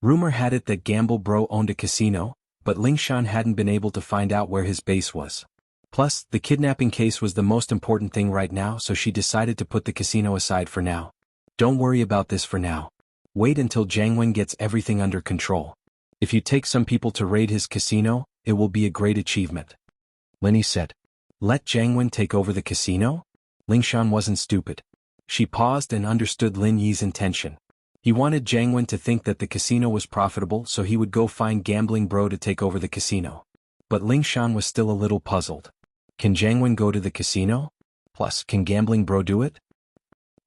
Rumor had it that Gamble Bro owned a casino, but Lingshan hadn't been able to find out where his base was. Plus, the kidnapping case was the most important thing right now, so she decided to put the casino aside for now. Don't worry about this for now. Wait until Jiangwen gets everything under control. If you take some people to raid his casino, it will be a great achievement. Linny said. Let Jiangwen take over the casino? Lingshan wasn't stupid. She paused and understood Lin Yi's intention. He wanted Jiangwen to think that the casino was profitable, so he would go find Gambling Bro to take over the casino. But Lingshan was still a little puzzled. Can Jiangwen go to the casino? Plus, can Gambling Bro do it?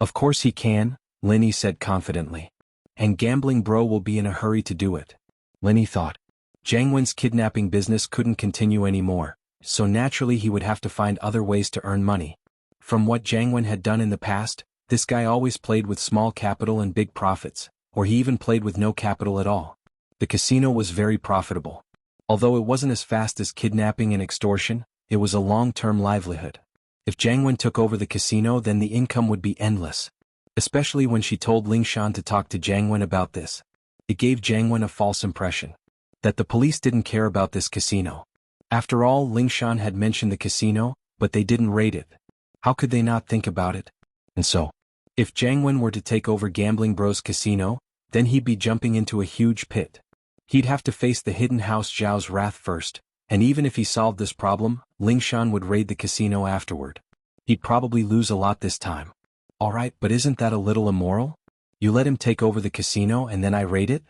Of course he can, Linny said confidently. And Gambling Bro will be in a hurry to do it. Linny thought. Jiangwen's kidnapping business couldn't continue anymore, so naturally he would have to find other ways to earn money. From what Jiangwen had done in the past, this guy always played with small capital and big profits, or he even played with no capital at all. The casino was very profitable. Although it wasn't as fast as kidnapping and extortion, it was a long-term livelihood. If Jiangwen took over the casino, then the income would be endless. Especially when she told Lingshan to talk to Jiangwen about this. It gave Jiangwen a false impression. That the police didn't care about this casino. After all, Lingshan had mentioned the casino, but they didn't raid it. How could they not think about it? And so, if Jiangwen were to take over Gambling Bro's casino, then he'd be jumping into a huge pit. He'd have to face the hidden house Zhao's wrath first, and even if he solved this problem, Lingshan would raid the casino afterward. He'd probably lose a lot this time. Alright, but isn't that a little immoral? You let him take over the casino and then I raid it?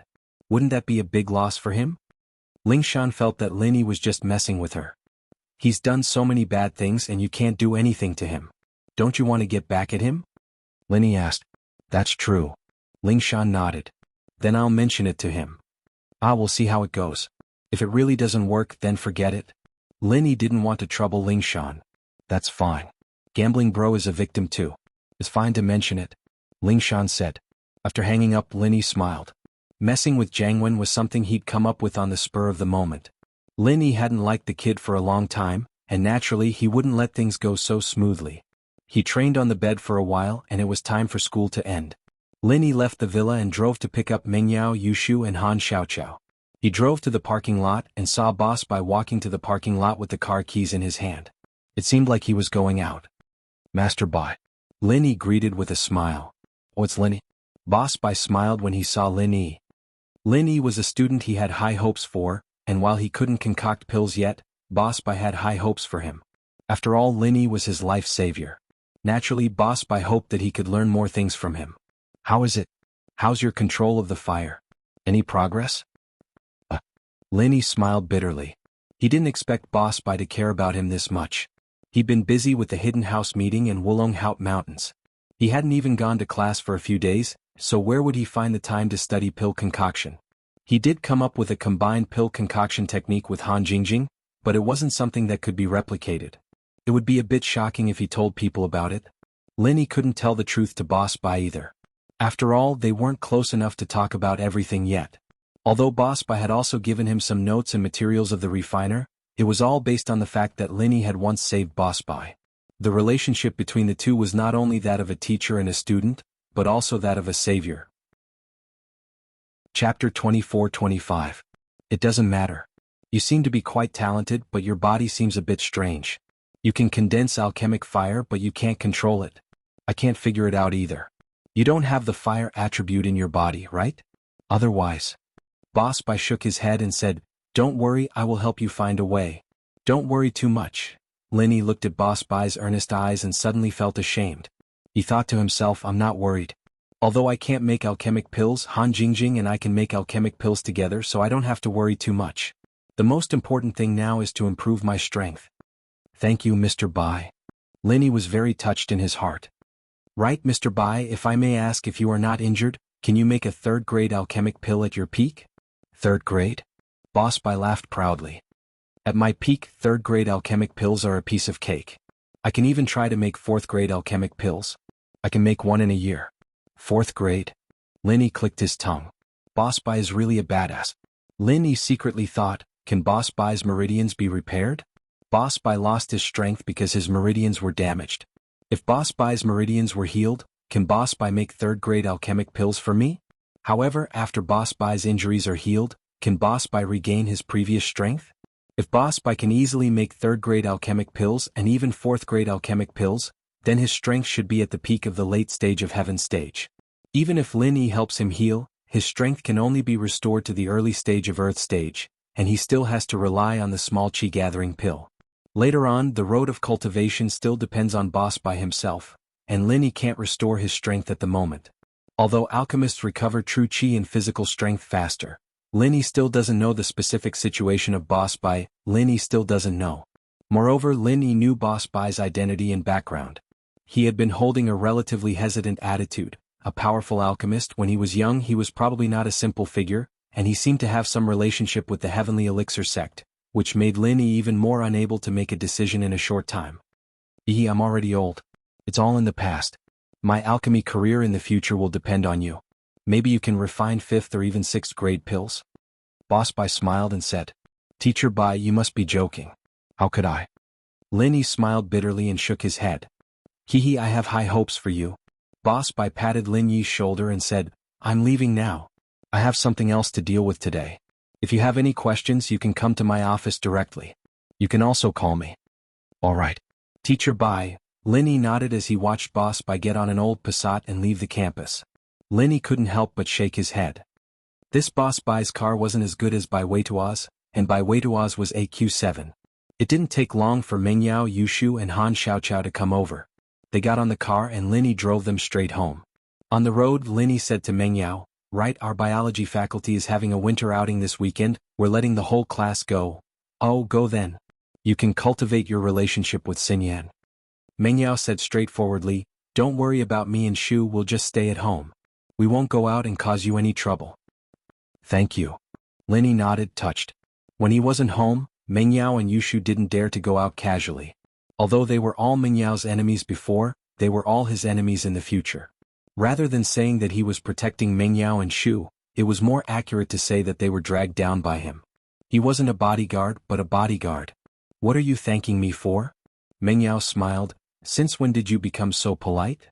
Wouldn't that be a big loss for him? Lingshan felt that Linny was just messing with her. He's done so many bad things and you can't do anything to him. Don't you want to get back at him? Linny asked. That's true. Lingshan nodded. Then I'll mention it to him. We'll see how it goes. If it really doesn't work, then forget it. Linny didn't want to trouble Lingshan. That's fine. Gambling Bro is a victim too. It's fine to mention it. Lingshan said. After hanging up, Linny smiled. Messing with Jiangwen was something he'd come up with on the spur of the moment. Linny hadn't liked the kid for a long time, and naturally he wouldn't let things go so smoothly. He trained on the bed for a while and it was time for school to end. Linny left the villa and drove to pick up Mengyao Yushu and Han Xiaoqiao. He drove to the parking lot and saw Boss Bai walking to the parking lot with the car keys in his hand. It seemed like he was going out. Master Bai. Linny greeted with a smile. Oh, it's Linny. Boss Bai smiled when he saw Linny. Linny was a student he had high hopes for, and while he couldn't concoct pills yet, Boss Bai had high hopes for him. After all, Linny was his life savior. Naturally, Boss Bai hoped that he could learn more things from him. How is it? How's your control of the fire? Any progress? Linny smiled bitterly. He didn't expect Boss Bai to care about him this much. He'd been busy with the Hidden House meeting in Wulonghout Mountains. He hadn't even gone to class for a few days, so where would he find the time to study pill concoction? He did come up with a combined pill concoction technique with Han Jingjing, but it wasn't something that could be replicated. It would be a bit shocking if he told people about it. Linny couldn't tell the truth to Boss Bai either. After all, they weren't close enough to talk about everything yet. Although Boss Bai had also given him some notes and materials of the refiner, it was all based on the fact that Linny had once saved Boss Bai. The relationship between the two was not only that of a teacher and a student, but also that of a savior. Chapter 24-25. It doesn't matter. You seem to be quite talented, but your body seems a bit strange. You can condense alchemic fire, but you can't control it. I can't figure it out either. You don't have the fire attribute in your body, right? Otherwise. Boss Bai shook his head and said, Don't worry, I will help you find a way. Don't worry too much. Linny looked at Boss Bai's earnest eyes and suddenly felt ashamed. He thought to himself, I'm not worried. Although I can't make alchemic pills, Han Jingjing and I can make alchemic pills together, so I don't have to worry too much. The most important thing now is to improve my strength. Thank you, Mr. Bai. Linny was very touched in his heart. Right, Mr. Bai, if I may ask, if you are not injured, can you make a third-grade alchemic pill at your peak? Third grade? Boss Bai laughed proudly. At my peak, third-grade alchemic pills are a piece of cake. I can even try to make fourth-grade alchemic pills. I can make one in a year. Fourth grade? Linny clicked his tongue. Boss Bai is really a badass. Linny secretly thought, can Boss Bai's meridians be repaired? Boss Bai lost his strength because his meridians were damaged. If Boss Bai's meridians were healed, can Boss Bai make third-grade alchemic pills for me? However, after Boss Bai's injuries are healed, can Boss Bai regain his previous strength? If Boss Bai can easily make 3rd-grade alchemic pills and even 4th-grade alchemic pills, then his strength should be at the peak of the late stage of Heaven stage. Even if Lin Yi helps him heal, his strength can only be restored to the early stage of Earth stage, and he still has to rely on the small chi gathering pill. Later on, the road of cultivation still depends on Boss Bai himself, and Lin Yi can't restore his strength at the moment. Although alchemists recover true chi and physical strength faster, Lin Yi still doesn't know the specific situation of Boss Bai. Lin Yi still doesn't know. Moreover, Lin Yi knew Boss Bai's identity and background. He had been holding a relatively hesitant attitude. A powerful alchemist. When he was young, he was probably not a simple figure, and he seemed to have some relationship with the Heavenly Elixir sect, which made Lin Yi even more unable to make a decision in a short time. I'm already old. It's all in the past. My alchemy career in the future will depend on you. Maybe you can refine 5th or even 6th grade pills? Boss Bai smiled and said, Teacher Bai, you must be joking. How could I? Lin Yi smiled bitterly and shook his head. I have high hopes for you. Boss Bai patted Lin Yi's shoulder and said, I'm leaving now. I have something else to deal with today. If you have any questions, you can come to my office directly. You can also call me. All right. Teacher Bai. Lin Yi nodded as he watched Boss Bai get on an old Passat and leave the campus. Lin Yi couldn't help but shake his head. This Boss Bai's car wasn't as good as Bai Weitua's, and Bai Weitua's was AQ7. It didn't take long for Meng Yao, Yushu and Han Xiaoqiao to come over. They got on the car and Lin Yi drove them straight home. On the road, Lin Yi said to Meng Yao, Right, our biology faculty is having a winter outing this weekend, we're letting the whole class go. Oh, go then. You can cultivate your relationship with Xinyan. Meng Yao said straightforwardly, Don't worry about me and Shu, we'll just stay at home. We won't go out and cause you any trouble. Thank you. Lin Yi nodded, touched. When he wasn't home, Meng Yao and Yushu didn't dare to go out casually. Although they were all Meng Yao's enemies before, they were all his enemies in the future. Rather than saying that he was protecting Meng Yao and Shu, it was more accurate to say that they were dragged down by him. He wasn't a bodyguard, but a bodyguard. What are you thanking me for? Meng Yao smiled. Since when did you become so polite?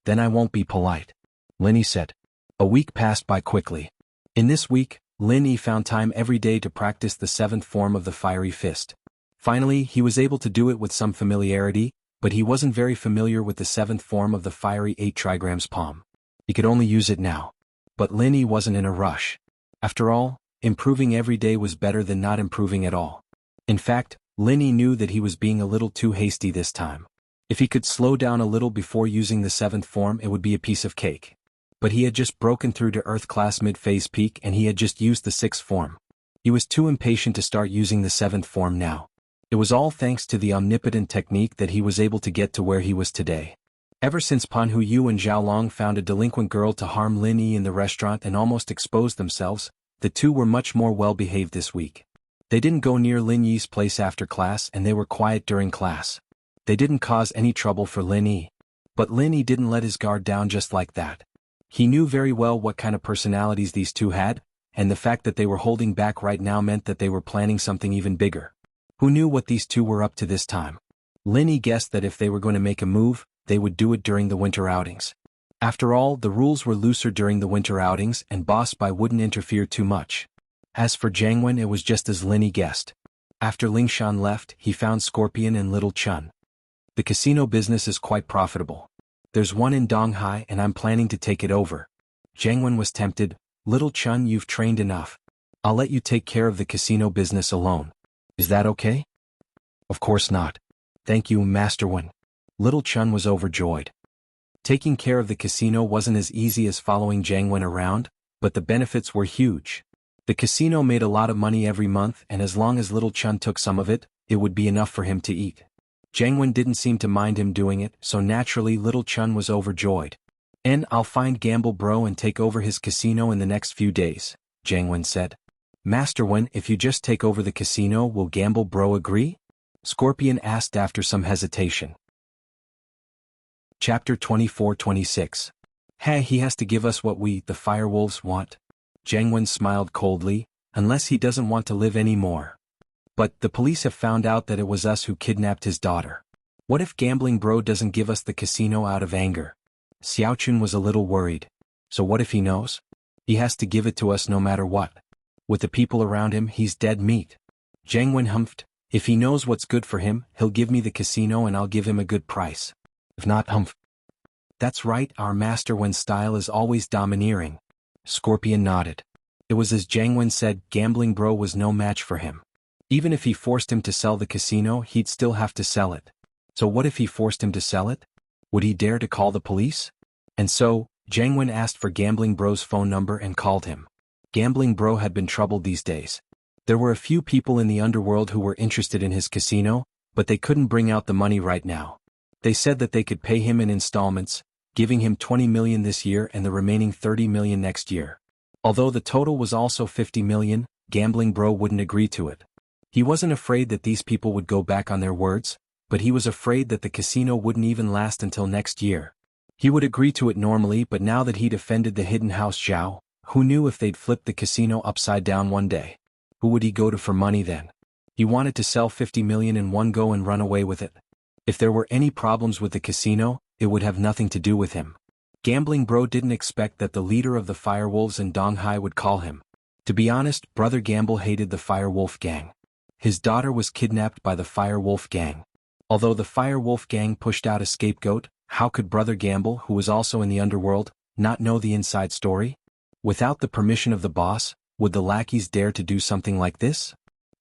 Then I won't be polite. Lin Yi said. A week passed by quickly. In this week, Lin Yi found time every day to practice the 7th form of the Fiery Fist. Finally, he was able to do it with some familiarity, but he wasn't very familiar with the 7th form of the Fiery 8 trigrams palm. He could only use it now. But Lin Yi wasn't in a rush. After all, improving every day was better than not improving at all. In fact, Lin Yi knew that he was being a little too hasty this time. If he could slow down a little before using the 7th form, it would be a piece of cake. But he had just broken through to Earth class mid-phase peak and he had just used the 6th form. He was too impatient to start using the 7th form now. It was all thanks to the omnipotent technique that he was able to get to where he was today. Ever since Pan Hu Yu and Zhao Long found a delinquent girl to harm Lin Yi in the restaurant and almost exposed themselves, the two were much more well-behaved this week. They didn't go near Lin Yi's place after class and they were quiet during class. They didn't cause any trouble for Lin Yi. But Lin Yi didn't let his guard down just like that. He knew very well what kind of personalities these two had, and the fact that they were holding back right now meant that they were planning something even bigger. Who knew what these two were up to this time? Lin Yi guessed that if they were going to make a move, they would do it during the winter outings. After all, the rules were looser during the winter outings and Boss Bai wouldn't interfere too much. As for Jiang Wen, it was just as Lin Yi guessed. After Lingshan left, he found Scorpion and Little Chun. The casino business is quite profitable. There's one in Donghai and I'm planning to take it over. Jiang Wen was tempted. Little Chun, you've trained enough. I'll let you take care of the casino business alone. Is that okay? Of course not. Thank you, Master Wen. Little Chun was overjoyed. Taking care of the casino wasn't as easy as following Jiang Wen around, but the benefits were huge. The casino made a lot of money every month and as long as Little Chun took some of it, it would be enough for him to eat. Jiang Wen didn't seem to mind him doing it, so naturally Little Chun was overjoyed. And I'll find Gamble Bro and take over his casino in the next few days, Jiang Wen said. Master Wen, if you just take over the casino, will Gamble Bro agree? Scorpion asked after some hesitation. Chapter 24-26. Hey, he has to give us what we, the Firewolves, want. Jiang Wen smiled coldly, unless he doesn't want to live anymore. But the police have found out that it was us who kidnapped his daughter. What if Gambling Bro doesn't give us the casino out of anger? Xiaochun was a little worried. So what if he knows? He has to give it to us no matter what. With the people around him, he's dead meat. Jiang Wen humphed. If he knows what's good for him, he'll give me the casino and I'll give him a good price. If not, humph. That's right, our Master Wen's style is always domineering. Scorpion nodded. It was as Jiang Wen said, Gambling Bro was no match for him. Even if he forced him to sell the casino, he'd still have to sell it. So what if he forced him to sell it? Would he dare to call the police? And so, Jiang Wen asked for Gambling Bro's phone number and called him. Gambling Bro had been troubled these days. There were a few people in the underworld who were interested in his casino, but they couldn't bring out the money right now. They said that they could pay him in installments, giving him 20 million this year and the remaining 30 million next year. Although the total was also 50 million, Gambling Bro wouldn't agree to it. He wasn't afraid that these people would go back on their words, but he was afraid that the casino wouldn't even last until next year. He would agree to it normally, but now that he'd offended the hidden house Zhao, who knew if they'd flipped the casino upside down one day? Who would he go to for money then? He wanted to sell 50 million in one go and run away with it. If there were any problems with the casino, it would have nothing to do with him. Gambling Bro didn't expect that the leader of the Firewolves in Donghai would call him. To be honest, Brother Gamble hated the Firewolf gang. His daughter was kidnapped by the Firewolf gang. Although the Firewolf gang pushed out a scapegoat, how could Brother Gamble, who was also in the underworld, not know the inside story? Without the permission of the boss, would the lackeys dare to do something like this?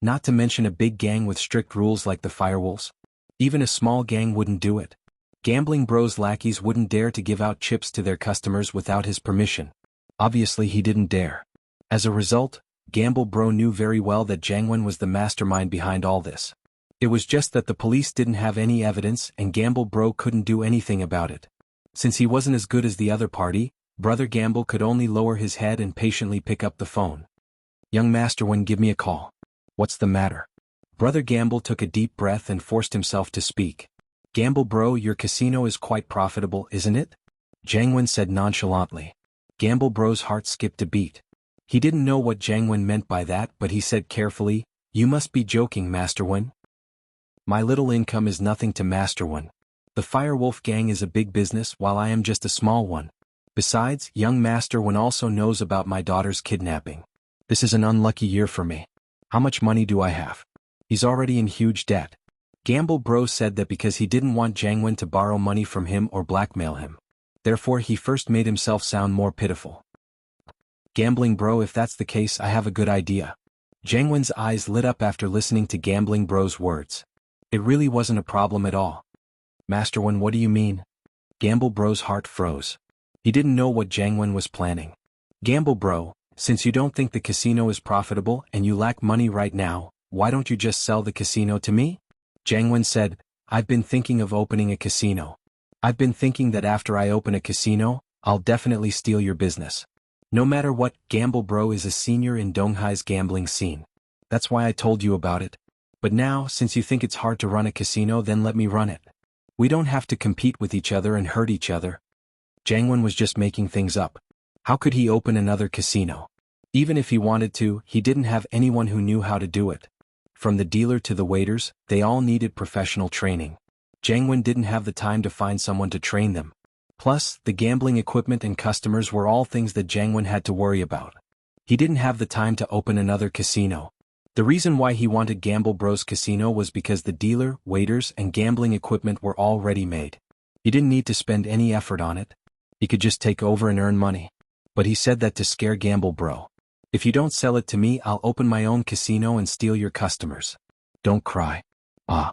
Not to mention a big gang with strict rules like the Firewolves. Even a small gang wouldn't do it. Gambling Bro's lackeys wouldn't dare to give out chips to their customers without his permission. Obviously he didn't dare. As a result, Gamble Bro knew very well that Jiang Wen was the mastermind behind all this. It was just that the police didn't have any evidence and Gamble Bro couldn't do anything about it. Since he wasn't as good as the other party, Brother Gamble could only lower his head and patiently pick up the phone. Young Master Wen, give me a call. What's the matter? Brother Gamble took a deep breath and forced himself to speak. Gamble Bro, your casino is quite profitable, isn't it? Jiang Wen said nonchalantly. Gamble Bro's heart skipped a beat. He didn't know what Jiang Wen meant by that, but he said carefully, you must be joking, Master Wen. My little income is nothing to Master Wen. The Firewolf gang is a big business while I am just a small one. Besides, young Master Wen also knows about my daughter's kidnapping. This is an unlucky year for me. How much money do I have? He's already in huge debt. Gamble Bro said that because he didn't want Jiang Wen to borrow money from him or blackmail him. Therefore he first made himself sound more pitiful. Gambling Bro, if that's the case, I have a good idea. Jiang Wen's eyes lit up after listening to Gambling Bro's words. It really wasn't a problem at all. Master Wen, what do you mean? Gamble Bro's heart froze. He didn't know what Jiang Wen was planning. Gamble Bro, since you don't think the casino is profitable and you lack money right now, why don't you just sell the casino to me? Jiang Wen said, I've been thinking of opening a casino. I've been thinking that after I open a casino, I'll definitely steal your business. No matter what, Gamble Bro is a senior in Donghai's gambling scene. That's why I told you about it. But now, since you think it's hard to run a casino, then let me run it. We don't have to compete with each other and hurt each other. Jiang Wen was just making things up. How could he open another casino? Even if he wanted to, he didn't have anyone who knew how to do it. From the dealer to the waiters, they all needed professional training. Jiang Wen didn't have the time to find someone to train them. Plus, the gambling equipment and customers were all things that Jiang Wen had to worry about. He didn't have the time to open another casino. The reason why he wanted Gamble Bro's casino was because the dealer, waiters, and gambling equipment were all ready-made. He didn't need to spend any effort on it. He could just take over and earn money. But he said that to scare Gamble Bro. If you don't sell it to me, I'll open my own casino and steal your customers. Don't cry. Ah.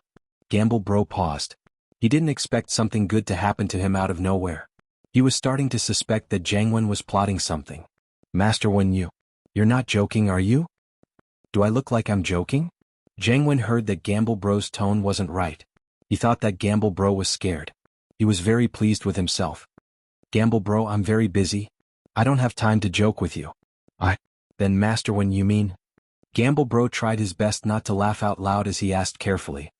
Gamble Bro paused. He didn't expect something good to happen to him out of nowhere. He was starting to suspect that Jiang Wen was plotting something. Master Wen, you're not joking, are you? Do I look like I'm joking? Jiang Wen heard that Gamble Bro's tone wasn't right. He thought that Gamble Bro was scared. He was very pleased with himself. Gamble Bro, I'm very busy. I don't have time to joke with you. Then Master Wen, you mean? Gamble Bro tried his best not to laugh out loud as he asked carefully.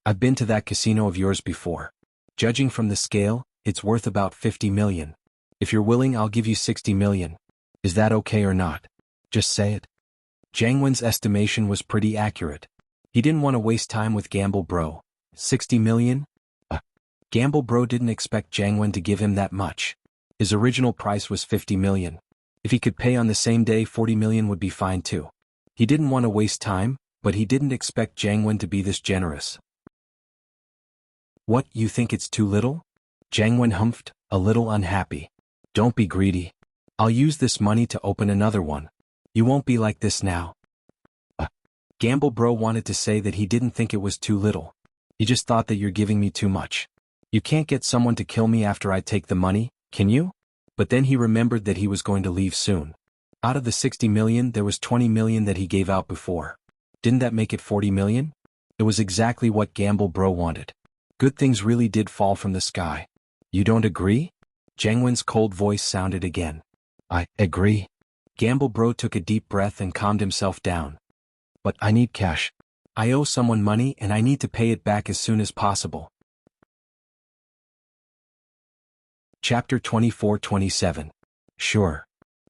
I've been to that casino of yours before. Judging from the scale, it's worth about 50 million. If you're willing, I'll give you 60 million. Is that okay or not? Just say it. Jiang Wen's estimation was pretty accurate. He didn't want to waste time with Gamble Bro. 60 million? Gamble Bro didn't expect Jiang Wen to give him that much. His original price was 50 million. If he could pay on the same day, 40 million would be fine too. He didn't want to waste time, but he didn't expect Jiang Wen to be this generous. What, you think it's too little? Jiang Wen humphed, a little unhappy. Don't be greedy. I'll use this money to open another one. You won't be like this now. Gamble Bro wanted to say that he didn't think it was too little. He just thought that you're giving me too much. You can't get someone to kill me after I take the money, can you? But then he remembered that he was going to leave soon. Out of the 60 million, there was 20 million that he gave out before. Didn't that make it 40 million? It was exactly what Gamble Bro wanted. Good things really did fall from the sky. You don't agree? Jiang Wen's cold voice sounded again. I agree. Gamble Bro took a deep breath and calmed himself down. But I need cash. I owe someone money and I need to pay it back as soon as possible. Chapter 24-27. Sure.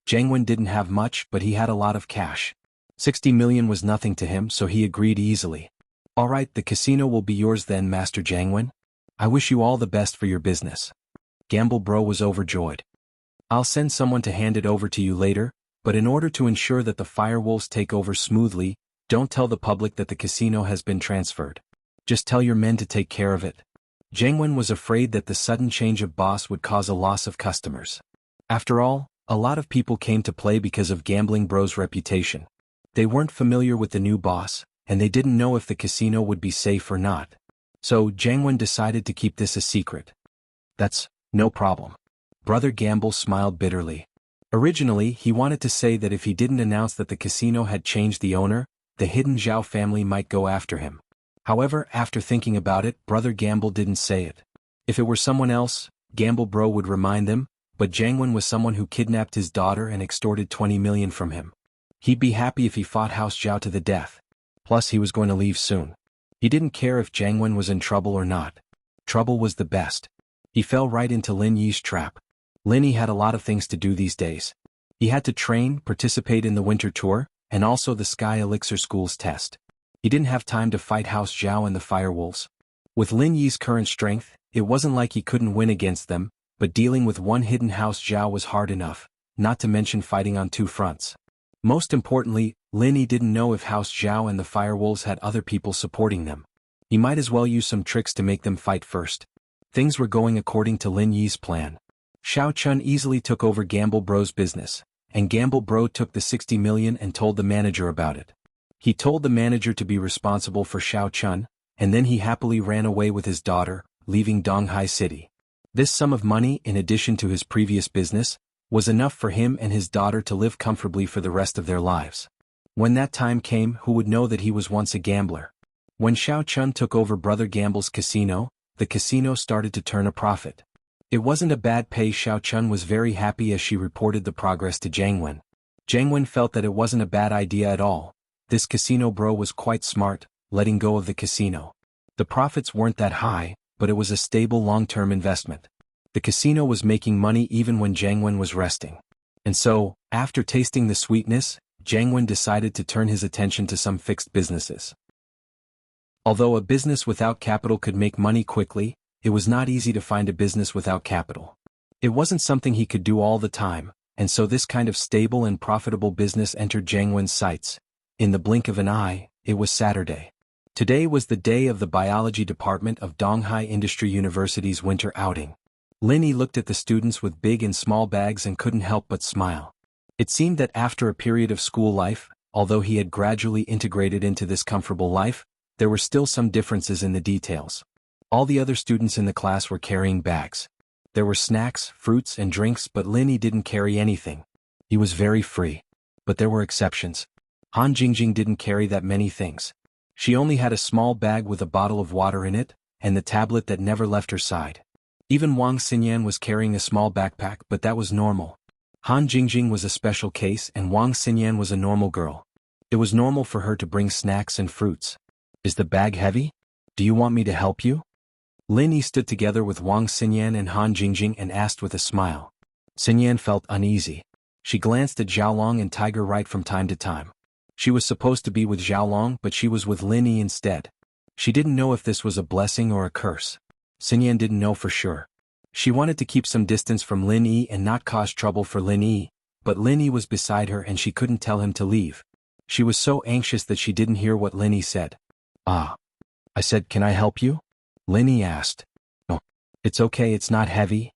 Jiang Wen didn't have much, but he had a lot of cash. 60 million was nothing to him, so he agreed easily. All right, the casino will be yours then, Master Jiang Wen. I wish you all the best for your business. Gamble Bro was overjoyed. I'll send someone to hand it over to you later, but in order to ensure that the firewolves take over smoothly, don't tell the public that the casino has been transferred. Just tell your men to take care of it. Jiang Wen was afraid that the sudden change of boss would cause a loss of customers. After all, a lot of people came to play because of Gambling Bro's reputation. They weren't familiar with the new boss, and they didn't know if the casino would be safe or not. So Jiang Wen decided to keep this a secret. That's no problem. Brother Gamble smiled bitterly. Originally, he wanted to say that if he didn't announce that the casino had changed the owner, the hidden Zhao family might go after him. However, after thinking about it, Brother Gamble didn't say it. If it were someone else, Gamble Bro would remind them, but Jiang Wen was someone who kidnapped his daughter and extorted 20 million from him. He'd be happy if he fought House Zhao to the death. Plus, he was going to leave soon. He didn't care if Jiang Wen was in trouble or not. Trouble was the best. He fell right into Lin Yi's trap. Lin Yi had a lot of things to do these days. He had to train, participate in the winter tour, and also the Sky Elixir School's test. He didn't have time to fight House Zhao and the Firewolves. With Lin Yi's current strength, it wasn't like he couldn't win against them, but dealing with one hidden House Zhao was hard enough, not to mention fighting on two fronts. Most importantly, Lin Yi didn't know if House Zhao and the Firewolves had other people supporting them. He might as well use some tricks to make them fight first. Things were going according to Lin Yi's plan. Xiao Chun easily took over Gamble Bro's business, and Gamble Bro took the 60 million and told the manager about it. He told the manager to be responsible for Xiao Chun, and then he happily ran away with his daughter, leaving Donghai City. This sum of money, in addition to his previous business, was enough for him and his daughter to live comfortably for the rest of their lives. When that time came, who would know that he was once a gambler? When Xiao Chun took over Brother Gamble's casino, the casino started to turn a profit. It wasn't a bad pay. Xiao Chun was very happy as she reported the progress to Jiang Wen. Jiang Wen felt that it wasn't a bad idea at all. This casino bro was quite smart, letting go of the casino. The profits weren't that high, but it was a stable long-term investment. The casino was making money even when Jiang Wen was resting. And so, after tasting the sweetness, Jiang Wen decided to turn his attention to some fixed businesses. Although a business without capital could make money quickly, it was not easy to find a business without capital. It wasn't something he could do all the time, and so this kind of stable and profitable business entered Jiang Wen's sights. In the blink of an eye, it was Saturday. Today was the day of the biology department of Donghai Industry University's winter outing. Lin Yi looked at the students with big and small bags and couldn't help but smile. It seemed that after a period of school life, although he had gradually integrated into this comfortable life, there were still some differences in the details. All the other students in the class were carrying bags. There were snacks, fruits, and drinks, but Lin Yi didn't carry anything. He was very free. But there were exceptions. Han Jingjing didn't carry that many things. She only had a small bag with a bottle of water in it, and the tablet that never left her side. Even Wang Xinyan was carrying a small backpack, but that was normal. Han Jingjing was a special case and Wang Xinyan was a normal girl. It was normal for her to bring snacks and fruits. Is the bag heavy? Do you want me to help you? Lin Yi stood together with Wang Xinyan and Han Jingjing and asked with a smile. Xinyan felt uneasy. She glanced at Xiaolong and Tiger right from time to time. She was supposed to be with Xiaolong, but she was with Lin Yi instead. She didn't know if this was a blessing or a curse. Xinyan didn't know for sure. She wanted to keep some distance from Lin Yi and not cause trouble for Lin Yi, but Linny was beside her and she couldn't tell him to leave. She was so anxious that she didn't hear what Linny said. "Ah." I said, "Can I help you?" Linny asked. "No. It's okay, it's not heavy."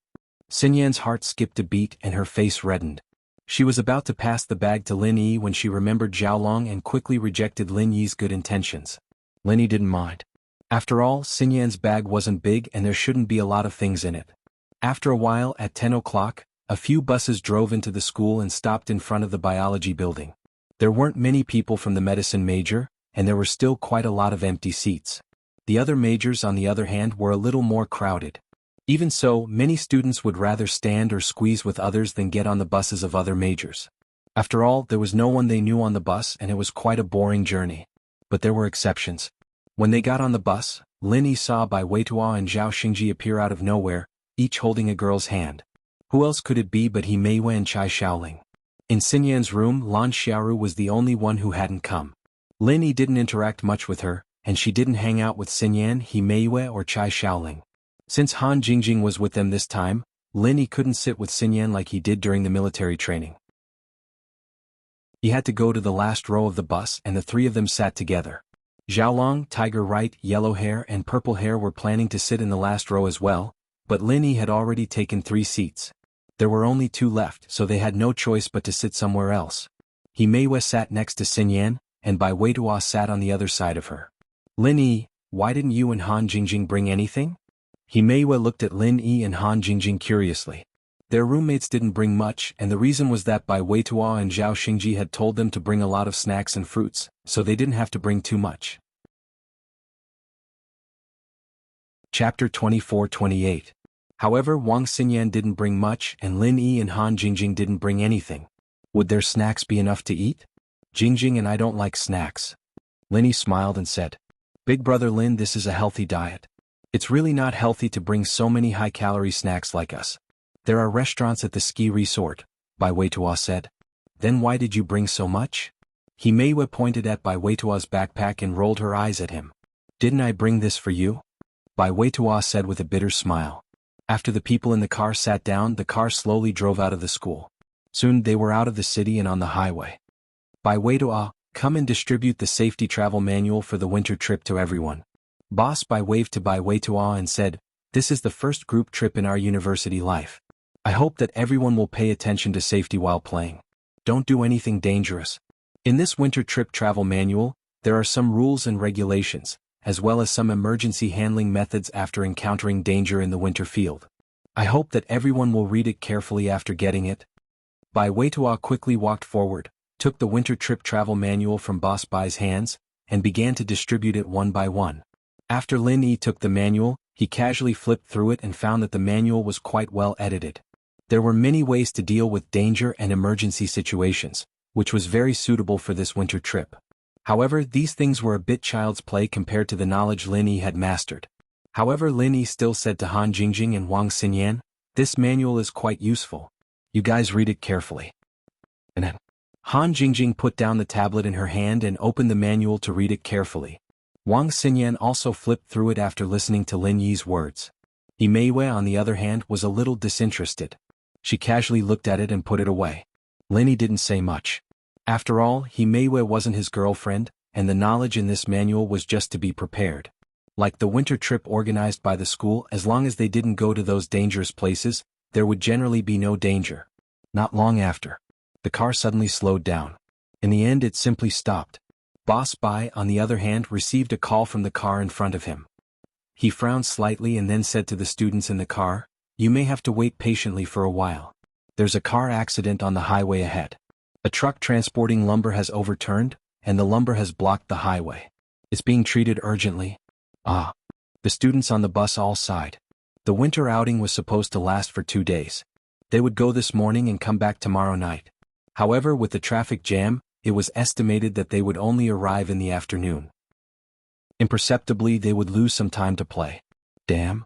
Xinyan's heart skipped a beat and her face reddened. She was about to pass the bag to Lin Yi when she remembered Xiaolong and quickly rejected Lin Yi's good intentions. Lin Yi didn't mind. After all, Xinyan's bag wasn't big and there shouldn't be a lot of things in it. After a while, at 10 o'clock, a few buses drove into the school and stopped in front of the biology building. There weren't many people from the medicine major, and there were still quite a lot of empty seats. The other majors, on the other hand, were a little more crowded. Even so, many students would rather stand or squeeze with others than get on the buses of other majors. After all, there was no one they knew on the bus and it was quite a boring journey. But there were exceptions. When they got on the bus, Lin Yi saw Bai Weituo and Zhao Xingji appear out of nowhere, each holding a girl's hand. Who else could it be but He Meiwei and Chai Xiaoling? In Xinyan's room, Lan Xiaoru was the only one who hadn't come. Lin Yi didn't interact much with her, and she didn't hang out with Xinyan, He Meiwei or Chai Xiaoling. Since Han Jingjing was with them this time, Lin Yi couldn't sit with Xinyan like he did during the military training. He had to go to the last row of the bus and the three of them sat together. Xiaolong, Tiger Right, Yellow Hair and Purple Hair were planning to sit in the last row as well, but Lin Yi had already taken 3 seats. There were only 2 left, so they had no choice but to sit somewhere else. He Meiwei sat next to Xinyan, and Bai Weituo sat on the other side of her. "Lin Yi, why didn't you and Han Jingjing bring anything?" He Meiwei looked at Lin Yi and Han Jingjing curiously. Their roommates didn't bring much, and the reason was that Bai Weituo and Zhao Xingji had told them to bring a lot of snacks and fruits, so they didn't have to bring too much. Chapter 24-28. However, Wang Xinyan didn't bring much and Lin Yi and Han Jingjing didn't bring anything. Would their snacks be enough to eat? "Jingjing and I don't like snacks." Lin Yi smiled and said, "Big brother Lin, this is a healthy diet. It's really not healthy to bring so many high-calorie snacks like us. There are restaurants at the ski resort," Bai Weituo said. "Then why did you bring so much?" He Meiwei pointed at Bai Weituo's backpack and rolled her eyes at him. "Didn't I bring this for you?" Bai Weituo said with a bitter smile. After the people in the car sat down, the car slowly drove out of the school. Soon they were out of the city and on the highway. "Bai Weituo, come and distribute the safety travel manual for the winter trip to everyone." Boss Bai waved to Bai Weituo and said, "This is the first group trip in our university life. I hope that everyone will pay attention to safety while playing. Don't do anything dangerous. In this winter trip travel manual, there are some rules and regulations, as well as some emergency handling methods after encountering danger in the winter field. I hope that everyone will read it carefully after getting it." Bai Weituo quickly walked forward, took the winter trip travel manual from Boss Bai's hands, and began to distribute it one by one. After Lin Yi took the manual, he casually flipped through it and found that the manual was quite well edited. There were many ways to deal with danger and emergency situations, which was very suitable for this winter trip. However, these things were a bit child's play compared to the knowledge Lin Yi had mastered. However, Lin Yi still said to Han Jingjing and Wang Xinyan, "This manual is quite useful. You guys read it carefully." And then, Han Jingjing put down the tablet in her hand and opened the manual to read it carefully. Wang Xinyan also flipped through it after listening to Lin Yi's words. He Meiwei, on the other hand, was a little disinterested. She casually looked at it and put it away. Lin Yi didn't say much. After all, He Meiwei wasn't his girlfriend, and the knowledge in this manual was just to be prepared. Like the winter trip organized by the school, as long as they didn't go to those dangerous places, there would generally be no danger. Not long after, the car suddenly slowed down. In the end, it simply stopped. Boss Bai, on the other hand, received a call from the car in front of him. He frowned slightly and then said to the students in the car, "You may have to wait patiently for a while. There's a car accident on the highway ahead. A truck transporting lumber has overturned, and the lumber has blocked the highway. It's being treated urgently." Ah. The students on the bus all sighed. The winter outing was supposed to last for 2 days. They would go this morning and come back tomorrow night. However, with the traffic jam, it was estimated that they would only arrive in the afternoon. Imperceptibly, they would lose some time to play. Damn.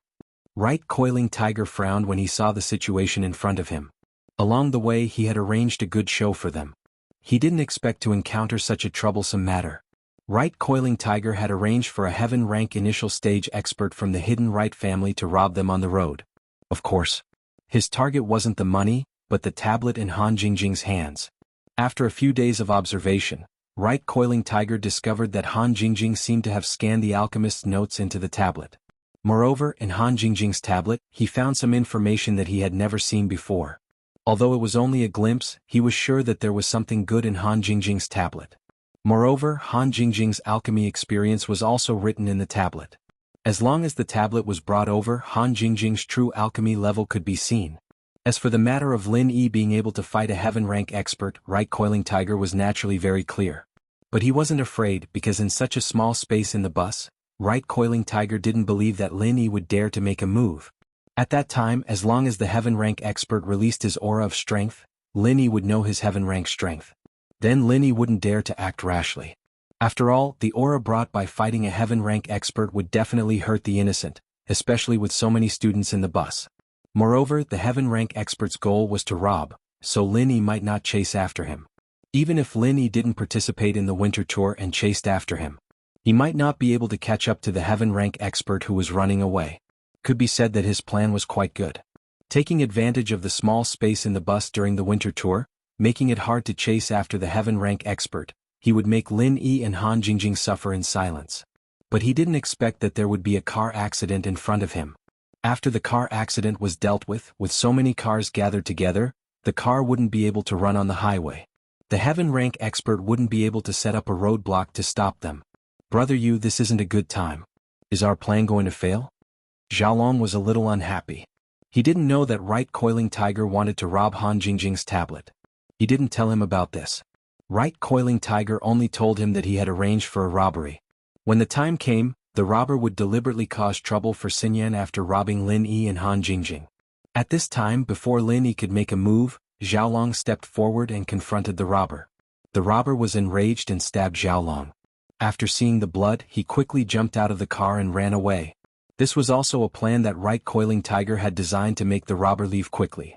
Right Coiling Tiger frowned when he saw the situation in front of him. Along the way, he had arranged a good show for them. He didn't expect to encounter such a troublesome matter. Right Coiling Tiger had arranged for a heaven-rank initial stage expert from the hidden Right family to rob them on the road. Of course, his target wasn't the money, but the tablet in Han Jingjing's hands. After a few days of observation, Right Coiling Tiger discovered that Han Jingjing seemed to have scanned the alchemist's notes into the tablet. Moreover, in Han Jingjing's tablet, he found some information that he had never seen before. Although it was only a glimpse, he was sure that there was something good in Han Jingjing's tablet. Moreover, Han Jingjing's alchemy experience was also written in the tablet. As long as the tablet was brought over, Han Jingjing's true alchemy level could be seen. As for the matter of Lin Yi being able to fight a heaven rank expert, Right Coiling Tiger was naturally very clear. But he wasn't afraid because in such a small space in the bus, Right Coiling Tiger didn't believe that Lin Yi would dare to make a move. At that time, as long as the heaven rank expert released his aura of strength, Lin Yi would know his heaven rank strength. Then Lin Yi wouldn't dare to act rashly. After all, the aura brought by fighting a heaven rank expert would definitely hurt the innocent, especially with so many students in the bus. Moreover, the heaven rank expert's goal was to rob, so Lin Yi might not chase after him. Even if Lin Yi didn't participate in the winter tour and chased after him, he might not be able to catch up to the heaven rank expert who was running away. Could be said that his plan was quite good. Taking advantage of the small space in the bus during the winter tour, making it hard to chase after the heaven rank expert, he would make Lin Yi and Han Jingjing suffer in silence. But he didn't expect that there would be a car accident in front of him. After the car accident was dealt with so many cars gathered together, the car wouldn't be able to run on the highway. The heaven rank expert wouldn't be able to set up a roadblock to stop them. Brother Yu, this isn't a good time. Is our plan going to fail? Xiaolong was a little unhappy. He didn't know that Right Coiling Tiger wanted to rob Han Jingjing's tablet. He didn't tell him about this. Right Coiling Tiger only told him that he had arranged for a robbery. When the time came, the robber would deliberately cause trouble for Xinyan after robbing Lin Yi and Han Jingjing. At this time, before Lin Yi could make a move, Xiaolong stepped forward and confronted the robber. The robber was enraged and stabbed Xiaolong. After seeing the blood, he quickly jumped out of the car and ran away. This was also a plan that Right Coiling Tiger had designed to make the robber leave quickly.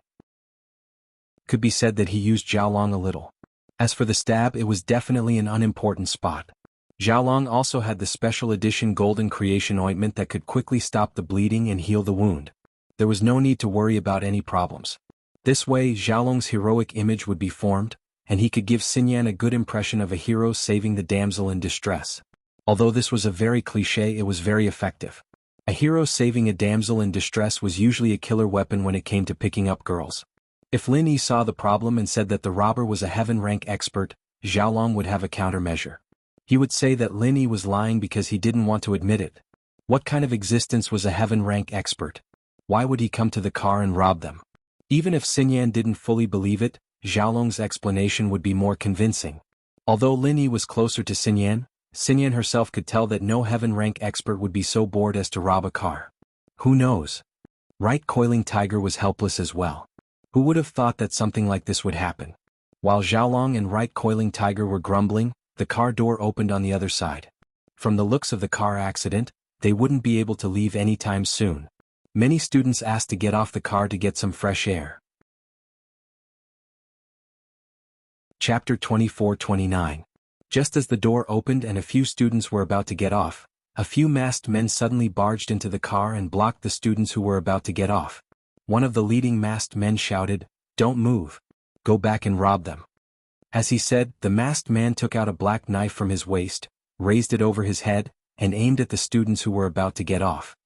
Could be said that he used Xiaolong a little. As for the stab, it was definitely an unimportant spot. Xiaolong also had the special edition golden creation ointment that could quickly stop the bleeding and heal the wound. There was no need to worry about any problems. This way, Xiaolong's heroic image would be formed, and he could give Xinyan a good impression of a hero saving the damsel in distress. Although this was a very cliché, it was very effective. A hero saving a damsel in distress was usually a killer weapon when it came to picking up girls. If Lin Yi saw the problem and said that the robber was a heaven rank expert, Xiaolong would have a countermeasure. He would say that Lin Yi was lying because he didn't want to admit it. What kind of existence was a heaven rank expert? Why would he come to the car and rob them? Even if Xinyan didn't fully believe it, Xiaolong's explanation would be more convincing. Although Lin Yi was closer to Xinyan, Xinyan herself could tell that no heaven rank expert would be so bored as to rob a car. Who knows? Right Coiling Tiger was helpless as well. Who would have thought that something like this would happen? While Xiaolong and Right Coiling Tiger were grumbling, the car door opened on the other side. From the looks of the car accident, they wouldn't be able to leave anytime soon. Many students asked to get off the car to get some fresh air. Chapter 24-29. Just as the door opened and a few students were about to get off, a few masked men suddenly barged into the car and blocked the students who were about to get off. One of the leading masked men shouted, "Don't move. Go back and rob them." As he said, the masked man took out a black knife from his waist, raised it over his head, and aimed at the students who were about to get off.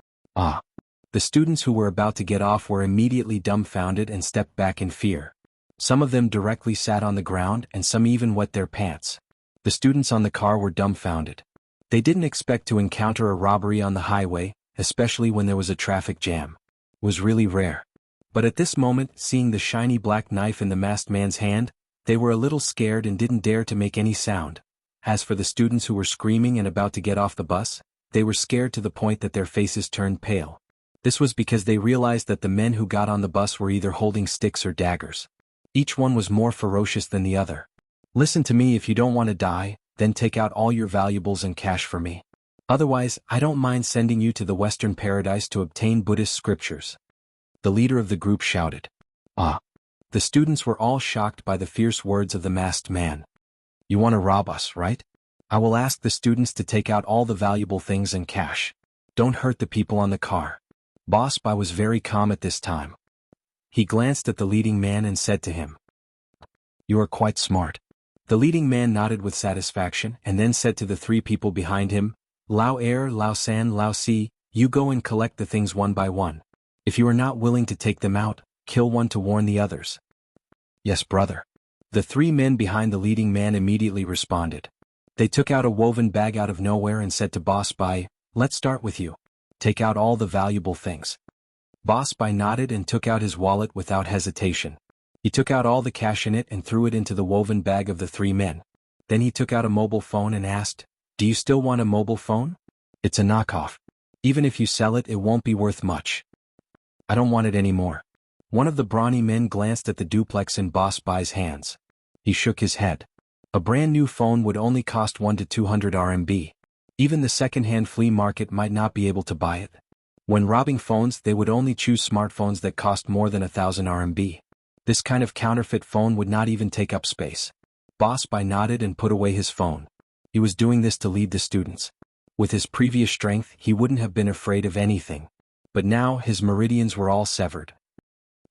The students who were about to get off were immediately dumbfounded and stepped back in fear. Some of them directly sat on the ground and some even wet their pants. The students on the car were dumbfounded. They didn't expect to encounter a robbery on the highway, especially when there was a traffic jam. It was really rare. But at this moment, seeing the shiny black knife in the masked man's hand, they were a little scared and didn't dare to make any sound. As for the students who were screaming and about to get off the bus, they were scared to the point that their faces turned pale. This was because they realized that the men who got on the bus were either holding sticks or daggers. Each one was more ferocious than the other. "Listen to me, if you don't want to die, then take out all your valuables and cash for me. Otherwise, I don't mind sending you to the Western Paradise to obtain Buddhist scriptures." The leader of the group shouted. The students were all shocked by the fierce words of the masked man. "You want to rob us, right? I will ask the students to take out all the valuable things and cash. Don't hurt the people on the car." Boss Bai was very calm at this time. He glanced at the leading man and said to him, "You are quite smart." The leading man nodded with satisfaction and then said to the three people behind him, "Lao Air, Lao San, Lao Si, you go and collect the things one by one. If you are not willing to take them out, kill one to warn the others." "Yes, brother." The three men behind the leading man immediately responded. They took out a woven bag out of nowhere and said to Boss Bai, "Let's start with you. Take out all the valuable things." Boss Bai nodded and took out his wallet without hesitation. He took out all the cash in it and threw it into the woven bag of the three men. Then he took out a mobile phone and asked, "Do you still want a mobile phone? It's a knockoff. Even if you sell it, it won't be worth much." "I don't want it anymore." One of the brawny men glanced at the duplex in Boss Bai's hands. He shook his head. A brand new phone would only cost 1 to 200 RMB. Even the second-hand flea market might not be able to buy it. When robbing phones, they would only choose smartphones that cost more than 1,000 RMB. This kind of counterfeit phone would not even take up space. Boss Bai nodded and put away his phone. He was doing this to lead the students. With his previous strength, he wouldn't have been afraid of anything. But now, his meridians were all severed.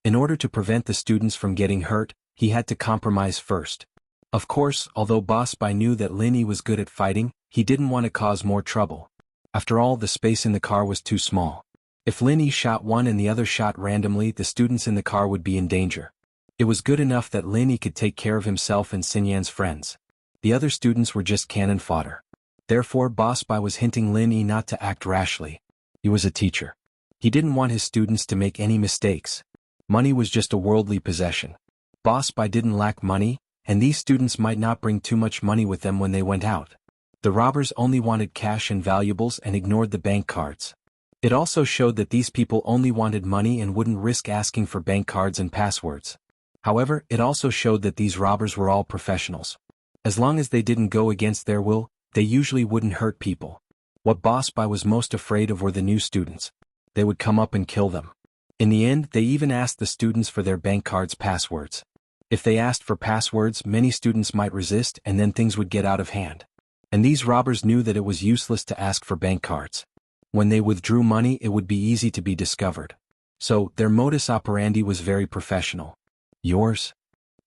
In order to prevent the students from getting hurt, he had to compromise first. Of course, although Boss Bai knew that Linny was good at fighting, he didn't want to cause more trouble. After all, the space in the car was too small. If Linny shot one and the other shot randomly, the students in the car would be in danger. It was good enough that Linny could take care of himself and Xinyan's friends. The other students were just cannon fodder. Therefore, Boss Bai was hinting Linny not to act rashly. He was a teacher. He didn't want his students to make any mistakes. Money was just a worldly possession. Boss Bai didn't lack money, and these students might not bring too much money with them when they went out. The robbers only wanted cash and valuables and ignored the bank cards. It also showed that these people only wanted money and wouldn't risk asking for bank cards and passwords. However, it also showed that these robbers were all professionals. As long as they didn't go against their will, they usually wouldn't hurt people. What Boss Bai was most afraid of were the new students. They would come up and kill them. In the end, they even asked the students for their bank cards' passwords. If they asked for passwords, many students might resist and then things would get out of hand. And these robbers knew that it was useless to ask for bank cards. When they withdrew money, it would be easy to be discovered. So, their modus operandi was very professional. "Yours?"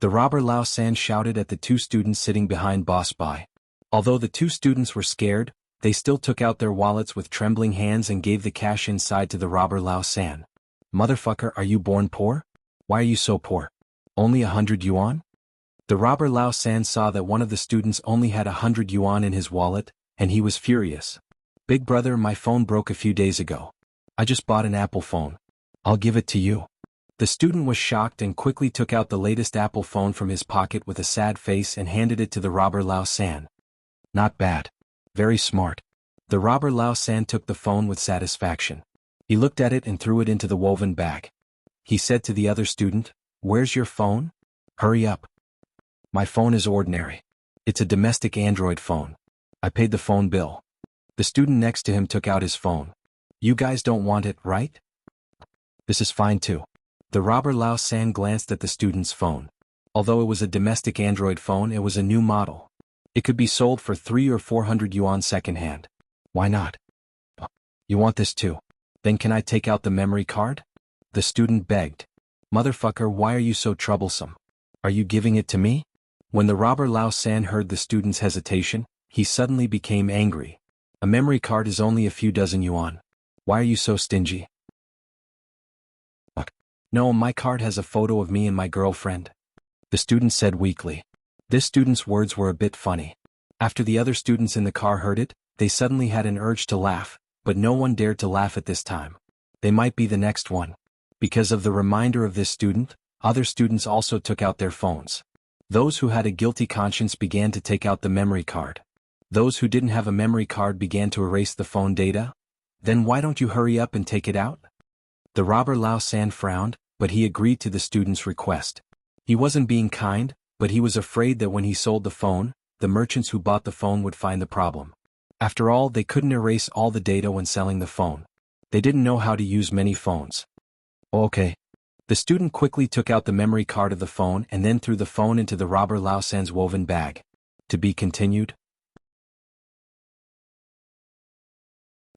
The robber Lao San shouted at the two students sitting behind Boss Bai. Although the two students were scared, they still took out their wallets with trembling hands and gave the cash inside to the robber Lao San. "Motherfucker, are you born poor? Why are you so poor? Only 100 yuan?" The robber Lao San saw that one of the students only had 100 yuan in his wallet, and he was furious. "Big brother, my phone broke a few days ago. I just bought an Apple phone. I'll give it to you." The student was shocked and quickly took out the latest Apple phone from his pocket with a sad face and handed it to the robber Lao San. "Not bad. Very smart." The robber Lao San took the phone with satisfaction. He looked at it and threw it into the woven bag. He said to the other student, "Where's your phone? Hurry up." "My phone is ordinary. It's a domestic Android phone. I paid the phone bill." The student next to him took out his phone. "You guys don't want it, right? This is fine too." The robber Lao San glanced at the student's phone. Although it was a domestic Android phone, it was a new model. It could be sold for 300 or 400 yuan secondhand. "Why not?" "You want this too? Then can I take out the memory card?" The student begged. "Motherfucker, why are you so troublesome? Are you giving it to me?" When the robber Lao San heard the student's hesitation, he suddenly became angry. "A memory card is only a few dozen yuan. Why are you so stingy?" "No, my card has a photo of me and my girlfriend," the student said weakly. This student's words were a bit funny. After the other students in the car heard it, they suddenly had an urge to laugh, but no one dared to laugh at this time. They might be the next one. Because of the reminder of this student, other students also took out their phones. Those who had a guilty conscience began to take out the memory card. Those who didn't have a memory card began to erase the phone data. "Then why don't you hurry up and take it out?" The robber Lao San frowned, but he agreed to the student's request. He wasn't being kind, but he was afraid that when he sold the phone, the merchants who bought the phone would find the problem. After all, they couldn't erase all the data when selling the phone. They didn't know how to use many phones. "Okay." The student quickly took out the memory card of the phone and then threw the phone into the robber Lao San's woven bag. To be continued.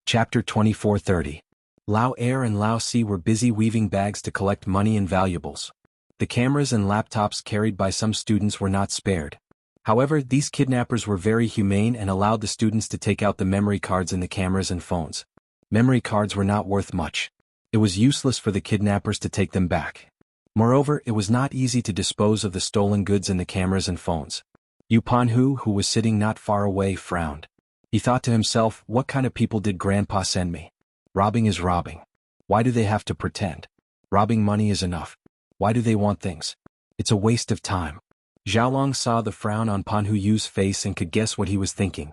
Chapter 2430. Lao Air and Lao C were busy weaving bags to collect money and valuables. The cameras and laptops carried by some students were not spared. However, these kidnappers were very humane and allowed the students to take out the memory cards in the cameras and phones. Memory cards were not worth much. It was useless for the kidnappers to take them back. Moreover, it was not easy to dispose of the stolen goods in the cameras and phones. Yu Panhu, who was sitting not far away, frowned. He thought to himself, what kind of people did Grandpa send me? Robbing is robbing. Why do they have to pretend? Robbing money is enough. Why do they want things? It's a waste of time. Xiaolong saw the frown on Panhu Yu's face and could guess what he was thinking.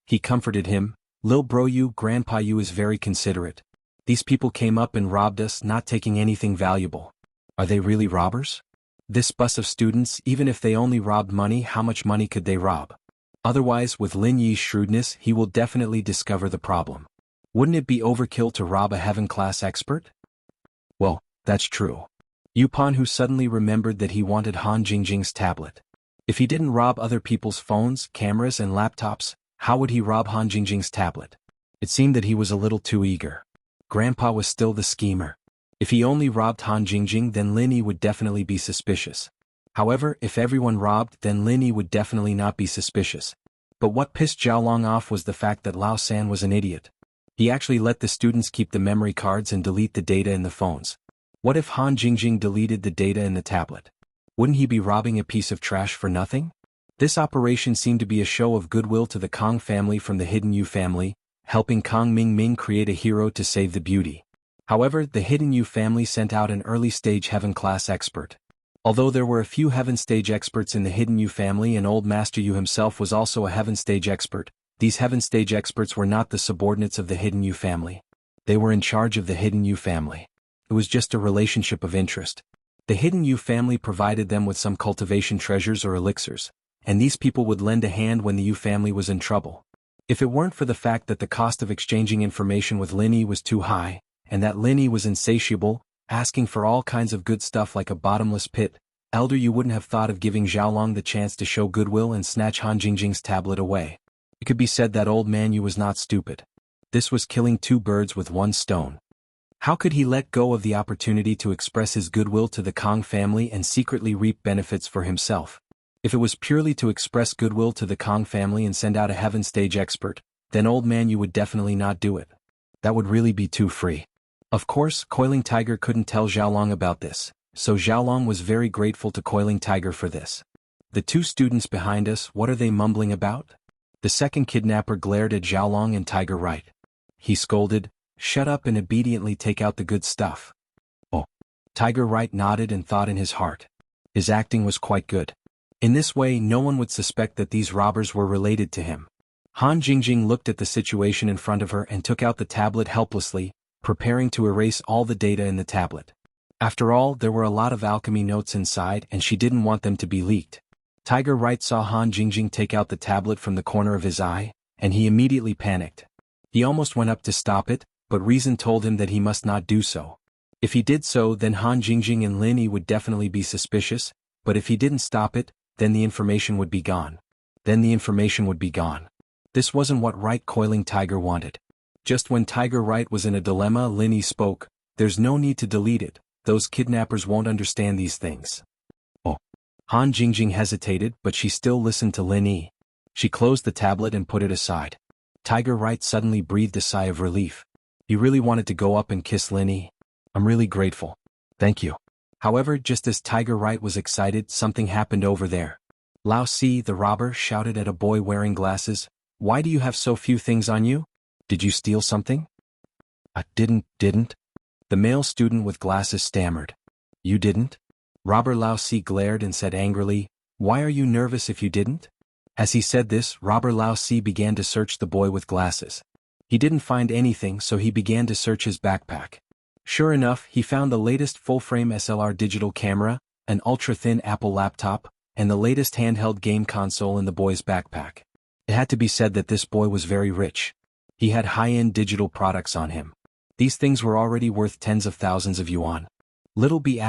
He comforted him. Lil bro Yu, Grandpa Yu is very considerate. These people came up and robbed us, not taking anything valuable. Are they really robbers? This bus of students, even if they only robbed money, how much money could they rob? Otherwise, with Lin Yi's shrewdness, he will definitely discover the problem. Wouldn't it be overkill to rob a heaven-class expert? Well, that's true. Yu Panhu suddenly remembered that he wanted Han Jingjing's tablet. If he didn't rob other people's phones, cameras and laptops, how would he rob Han Jingjing's tablet? It seemed that he was a little too eager. Grandpa was still the schemer. If he only robbed Han Jingjing, then Lin Yi would definitely be suspicious. However, if everyone robbed, then Lin Yi would definitely not be suspicious. But what pissed Xiaolong off was the fact that Lao San was an idiot. He actually let the students keep the memory cards and delete the data in the phones. What if Han Jingjing deleted the data in the tablet? Wouldn't he be robbing a piece of trash for nothing? This operation seemed to be a show of goodwill to the Kong family from the Hidden Yu family, helping Kong Ming Ming create a hero to save the beauty. However, the Hidden Yu family sent out an early-stage heaven-class expert. Although there were a few heaven-stage experts in the Hidden Yu family and Old Master Yu himself was also a heaven-stage expert, these heaven-stage experts were not the subordinates of the Hidden Yu family. They were in charge of the Hidden Yu family. It was just a relationship of interest. The Hidden Yu family provided them with some cultivation treasures or elixirs, and these people would lend a hand when the Yu family was in trouble. If it weren't for the fact that the cost of exchanging information with Lin Yi was too high, and that Lin Yi was insatiable, asking for all kinds of good stuff like a bottomless pit, Elder Yu wouldn't have thought of giving Xiaolong the chance to show goodwill and snatch Han Jingjing's tablet away. It could be said that old man Yu was not stupid. This was killing two birds with one stone. How could he let go of the opportunity to express his goodwill to the Kong family and secretly reap benefits for himself? If it was purely to express goodwill to the Kong family and send out a heaven stage expert, then old man Yu would definitely not do it. That would really be too free. Of course, Coiling Tiger couldn't tell Xiaolong about this, so Xiaolong was very grateful to Coiling Tiger for this. The two students behind us, what are they mumbling about? The second kidnapper glared at Xiaolong and Tiger Right. He scolded, "Shut up and obediently take out the good stuff." Oh. Tiger Right nodded and thought in his heart. His acting was quite good. In this way, no one would suspect that these robbers were related to him. Han Jingjing looked at the situation in front of her and took out the tablet helplessly, preparing to erase all the data in the tablet. After all, there were a lot of alchemy notes inside and she didn't want them to be leaked. Tiger Right saw Han Jingjing take out the tablet from the corner of his eye, and he immediately panicked. He almost went up to stop it, but reason told him that he must not do so. If he did so, then Han Jingjing and Lin Yi would definitely be suspicious, but if he didn't stop it, then the information would be gone. This wasn't what Right Coiling Tiger wanted. Just when Tiger Right was in a dilemma, Lin Yi spoke, "There's no need to delete it, those kidnappers won't understand these things." Oh. Han Jingjing hesitated, but she still listened to Lin Yi. She closed the tablet and put it aside. Tiger Right suddenly breathed a sigh of relief. He really wanted to go up and kiss Lin Yi. "I'm really grateful. Thank you." However, just as Tiger Right was excited, something happened over there. Lao Si, the robber, shouted at a boy wearing glasses, "Why do you have so few things on you? Did you steal something?" "I didn't. The male student with glasses stammered. "You didn't?" Robber Lao Si glared and said angrily, "Why are you nervous if you didn't?" As he said this, Robber Lao Si began to search the boy with glasses. He didn't find anything, so he began to search his backpack. Sure enough, he found the latest full-frame SLR digital camera, an ultra-thin Apple laptop, and the latest handheld game console in the boy's backpack. It had to be said that this boy was very rich. He had high-end digital products on him. These things were already worth tens of thousands of yuan. Little B**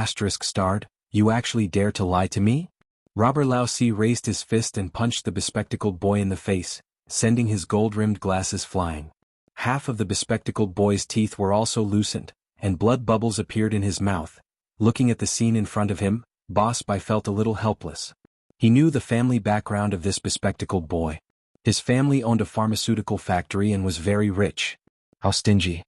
starred, "You actually dare to lie to me?" Robber Lao Si raised his fist and punched the bespectacled boy in the face, sending his gold-rimmed glasses flying. Half of the bespectacled boy's teeth were also loosened, and blood bubbles appeared in his mouth. Looking at the scene in front of him, Boss Bai felt a little helpless. He knew the family background of this bespectacled boy. His family owned a pharmaceutical factory and was very rich. How stingy.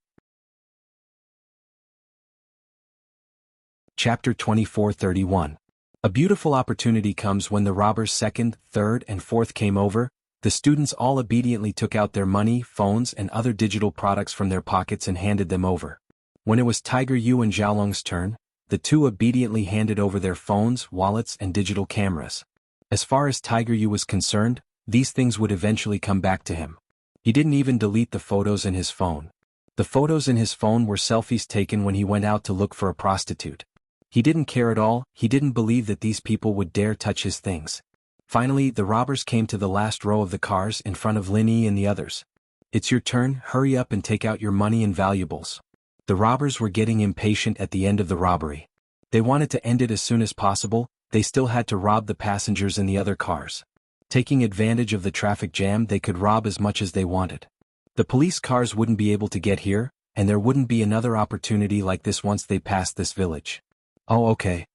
Chapter 24:31. A beautiful opportunity comes when the robbers' second, third, and fourth came over. The students all obediently took out their money, phones, and other digital products from their pockets and handed them over. When it was Tiger Yu and Xiaolong's turn, the two obediently handed over their phones, wallets, and digital cameras. As far as Tiger Yu was concerned, these things would eventually come back to him. He didn't even delete the photos in his phone. The photos in his phone were selfies taken when he went out to look for a prostitute. He didn't care at all. He didn't believe that these people would dare touch his things. Finally, the robbers came to the last row of the cars in front of Lin Yi and the others. "It's your turn, hurry up and take out your money and valuables." The robbers were getting impatient at the end of the robbery. They wanted to end it as soon as possible. They still had to rob the passengers in the other cars. Taking advantage of the traffic jam, they could rob as much as they wanted. The police cars wouldn't be able to get here, and there wouldn't be another opportunity like this once they passed this village. "Oh, okay."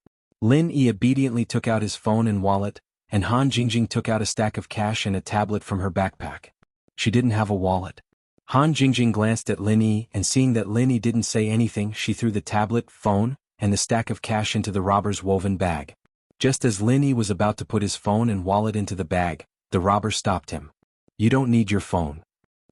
Lin Yi obediently took out his phone and wallet, and Han Jingjing took out a stack of cash and a tablet from her backpack. She didn't have a wallet. Han Jingjing glanced at Lin Yi, and seeing that Lin Yi didn't say anything, she threw the tablet, phone, and the stack of cash into the robber's woven bag. Just as Lin Yi was about to put his phone and wallet into the bag, the robber stopped him. "You don't need your phone."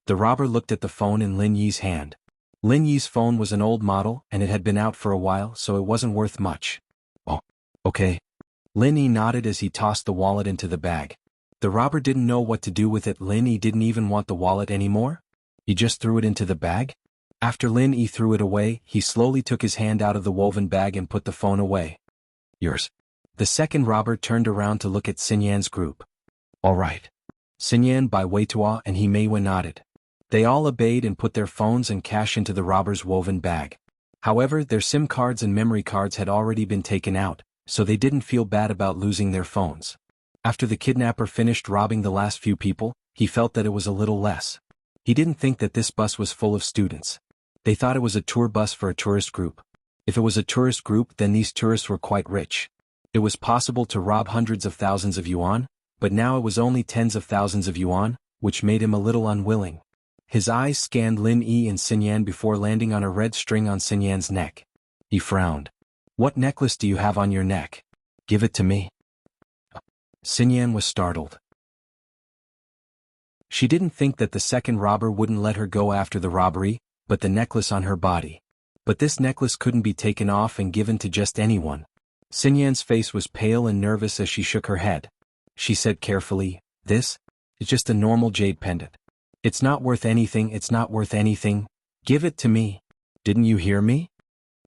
The robber looked at the phone in Lin Yi's hand. Lin Yi's phone was an old model, and it had been out for a while, so it wasn't worth much. "Oh, okay." Lin Yi nodded as he tossed the wallet into the bag. The robber didn't know what to do with it. Lin Yi didn't even want the wallet anymore. He just threw it into the bag? After Lin Yi threw it away, he slowly took his hand out of the woven bag and put the phone away. "Yours." The second robber turned around to look at Xinyan's group. "All right." Xinyan, Bai Weitua, and He Meiwen nodded. They all obeyed and put their phones and cash into the robber's woven bag. However, their SIM cards and memory cards had already been taken out, so they didn't feel bad about losing their phones. After the kidnapper finished robbing the last few people, he felt that it was a little less. He didn't think that this bus was full of students. They thought it was a tour bus for a tourist group. If it was a tourist group, then these tourists were quite rich. It was possible to rob hundreds of thousands of yuan, but now it was only tens of thousands of yuan, which made him a little unwilling. His eyes scanned Lin Yi and Xinyan before landing on a red string on Xinyan's neck. He frowned. "What necklace do you have on your neck? Give it to me." Xinyan was startled. She didn't think that the second robber wouldn't let her go after the robbery, but the necklace on her body. But this necklace couldn't be taken off and given to just anyone. Xinyan's face was pale and nervous as she shook her head. She said carefully, "This is just a normal jade pendant. It's not worth anything, it's not worth anything. Give it to me. Didn't you hear me?"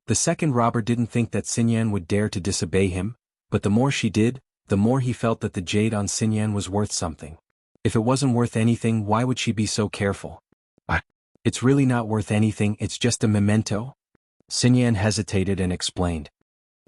The second robber didn't think that Xinyan would dare to disobey him, but the more she did, the more he felt that the jade on Xinyan was worth something. If it wasn't worth anything, why would she be so careful? It's really not worth anything, it's just a memento." Xinyan hesitated and explained.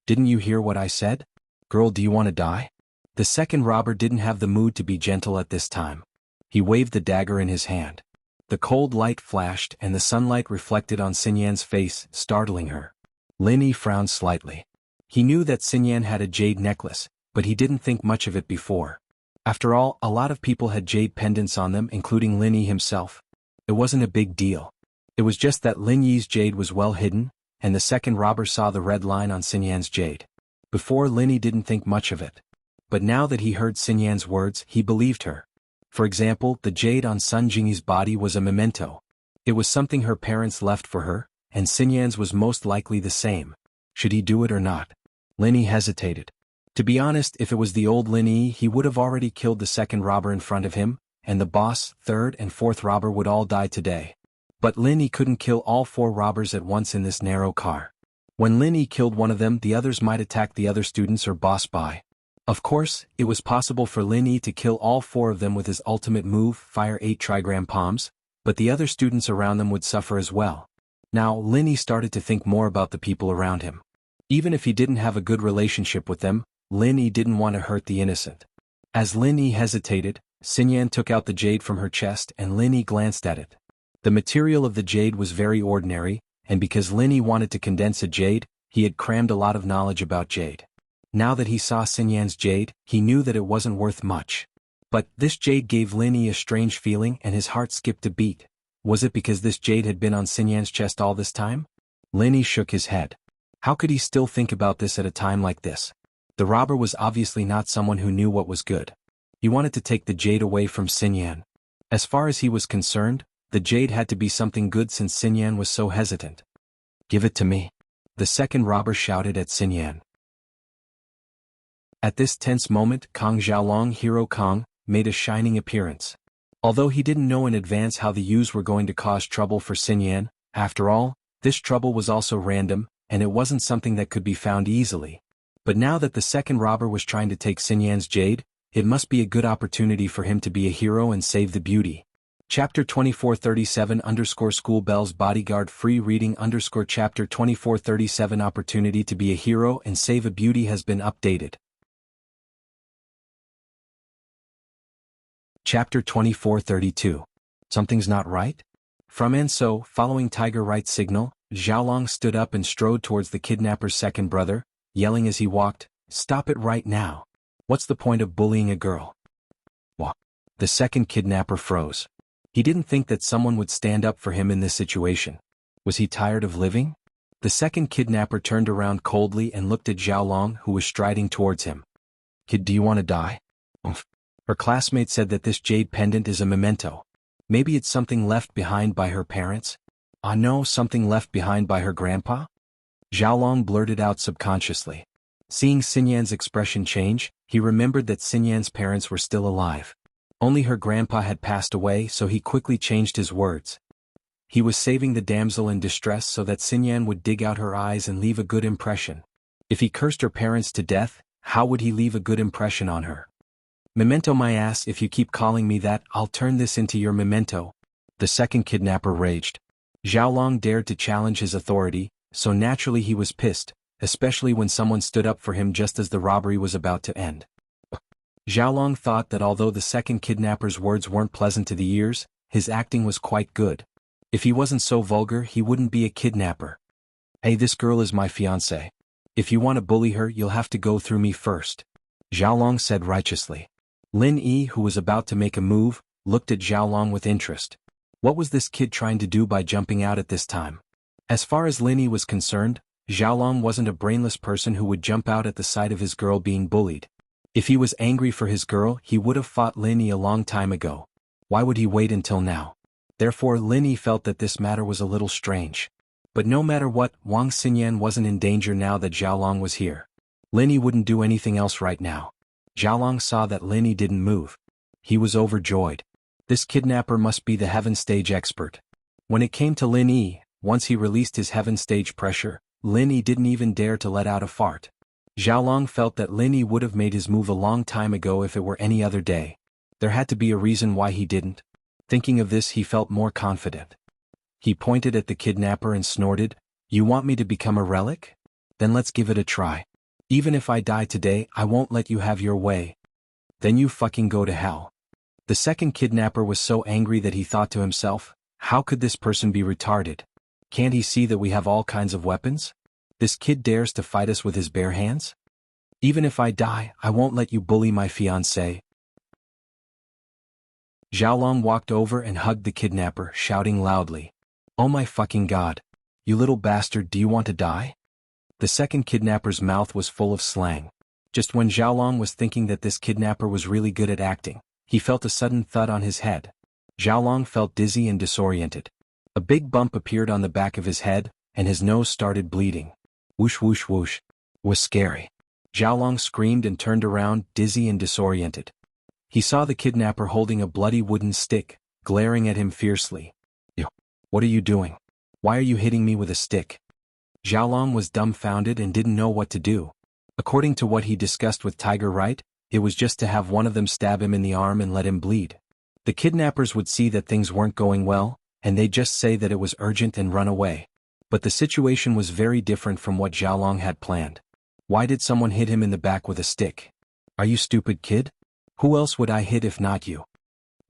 "Didn't you hear what I said? Girl, do you want to die?" The second robber didn't have the mood to be gentle at this time. He waved the dagger in his hand. The cold light flashed and the sunlight reflected on Xinyan's face, startling her. Lin Yi frowned slightly. He knew that Xinyan had a jade necklace, but he didn't think much of it before. After all, a lot of people had jade pendants on them, including Lin Yi himself. It wasn't a big deal. It was just that Lin Yi's jade was well hidden, and the second robber saw the red line on Xinyan's jade. Before, Lin Yi didn't think much of it. But now that he heard Xinyan's words, he believed her. For example, the jade on Sun Jingyi's body was a memento. It was something her parents left for her, and Xinyan's was most likely the same. Should he do it or not? Lin Yi hesitated. To be honest, if it was the old Lin Yi, he would have already killed the second robber in front of him, and the boss, third and fourth robber would all die today. But Lin Yi couldn't kill all four robbers at once in this narrow car. When Lin Yi killed one of them, the others might attack the other students or boss Bai. Of course, it was possible for Lin Yi to kill all four of them with his ultimate move, Fire 8 Trigram Palms, but the other students around them would suffer as well. Now, Lin Yi started to think more about the people around him. Even if he didn't have a good relationship with them, Lin Yi didn't want to hurt the innocent. As Lin Yi hesitated, Xinyan took out the jade from her chest and Lin Yi glanced at it. The material of the jade was very ordinary, and because Linny wanted to condense a jade, he had crammed a lot of knowledge about jade. Now that he saw Xinyan's jade, he knew that it wasn't worth much. But this jade gave Linny a strange feeling and his heart skipped a beat. Was it because this jade had been on Xinyan's chest all this time? Linny shook his head. How could he still think about this at a time like this? The robber was obviously not someone who knew what was good. He wanted to take the jade away from Xinyan. As far as he was concerned, the jade had to be something good since Xinyan was so hesitant. Give it to me. The second robber shouted at Xinyan. At this tense moment, Kong Xiaolong, Hero Kong, made a shining appearance. Although he didn't know in advance how the Yus were going to cause trouble for Xinyan, after all, this trouble was also random, and it wasn't something that could be found easily. But now that the second robber was trying to take Xinyan's jade, it must be a good opportunity for him to be a hero and save the beauty. Chapter 2437_School Bells Bodyguard Free Reading Chapter 2437 Opportunity to be a hero and save a beauty has been updated. Chapter 2432. Something's not right? From and so, following Tiger Right's signal, Xiaolong stood up and strode towards the kidnapper's second brother, yelling as he walked, "Stop it right now. What's the point of bullying a girl?" What? The second kidnapper froze. He didn't think that someone would stand up for him in this situation. Was he tired of living? The second kidnapper turned around coldly and looked at Xiaolong, who was striding towards him. "Kid, do you want to die?" Oomph. Her classmate said that this jade pendant is a memento. Maybe it's something left behind by her parents? Ah no, something left behind by her grandpa? Xiaolong blurted out subconsciously. Seeing Xinyan's expression change, he remembered that Xinyan's parents were still alive. Only her grandpa had passed away, so he quickly changed his words. He was saving the damsel in distress so that Xinyan would dig out her eyes and leave a good impression. If he cursed her parents to death, how would he leave a good impression on her? "Memento my ass, if you keep calling me that, I'll turn this into your memento." The second kidnapper raged. Xiaolong dared to challenge his authority, so naturally he was pissed, especially when someone stood up for him just as the robbery was about to end. Xiaolong thought that although the second kidnapper's words weren't pleasant to the ears, his acting was quite good. If he wasn't so vulgar, he wouldn't be a kidnapper. "Hey, this girl is my fiancée. If you want to bully her, you'll have to go through me first," Xiaolong said righteously. Lin Yi, who was about to make a move, looked at Xiaolong with interest. What was this kid trying to do by jumping out at this time? As far as Lin Yi was concerned, Xiaolong wasn't a brainless person who would jump out at the sight of his girl being bullied. If he was angry for his girl, he would have fought Lin Yi a long time ago. Why would he wait until now? Therefore Lin Yi felt that this matter was a little strange. But no matter what, Wang Xinyan wasn't in danger now that Xiaolong was here. Lin Yi wouldn't do anything else right now. Xiaolong saw that Lin Yi didn't move. He was overjoyed. This kidnapper must be the heaven stage expert. When it came to Lin Yi, once he released his heaven stage pressure, Lin Yi didn't even dare to let out a fart. Xiaolong felt that Lin Yi would have made his move a long time ago if it were any other day. There had to be a reason why he didn't. Thinking of this, he felt more confident. He pointed at the kidnapper and snorted, "You want me to become a relic? Then let's give it a try. Even if I die today, I won't let you have your way. Then you fucking go to hell." The second kidnapper was so angry that he thought to himself, how could this person be retarded? Can't he see that we have all kinds of weapons? This kid dares to fight us with his bare hands? Even if I die, I won't let you bully my fiancée. Xiaolong walked over and hugged the kidnapper, shouting loudly, "Oh my fucking god. You little bastard, do you want to die?" The second kidnapper's mouth was full of slang. Just when Xiaolong was thinking that this kidnapper was really good at acting, he felt a sudden thud on his head. Xiaolong felt dizzy and disoriented. A big bump appeared on the back of his head, and his nose started bleeding. Whoosh whoosh whoosh. Was scary. Xiaolong screamed and turned around, dizzy and disoriented. He saw the kidnapper holding a bloody wooden stick, glaring at him fiercely. "Yo, what are you doing? Why are you hitting me with a stick?" Xiaolong was dumbfounded and didn't know what to do. According to what he discussed with Tiger Right, it was just to have one of them stab him in the arm and let him bleed. The kidnappers would see that things weren't going well, and they'd just say that it was urgent and run away. But the situation was very different from what Xiaolong had planned. Why did someone hit him in the back with a stick? "Are you stupid, kid? Who else would I hit if not you?"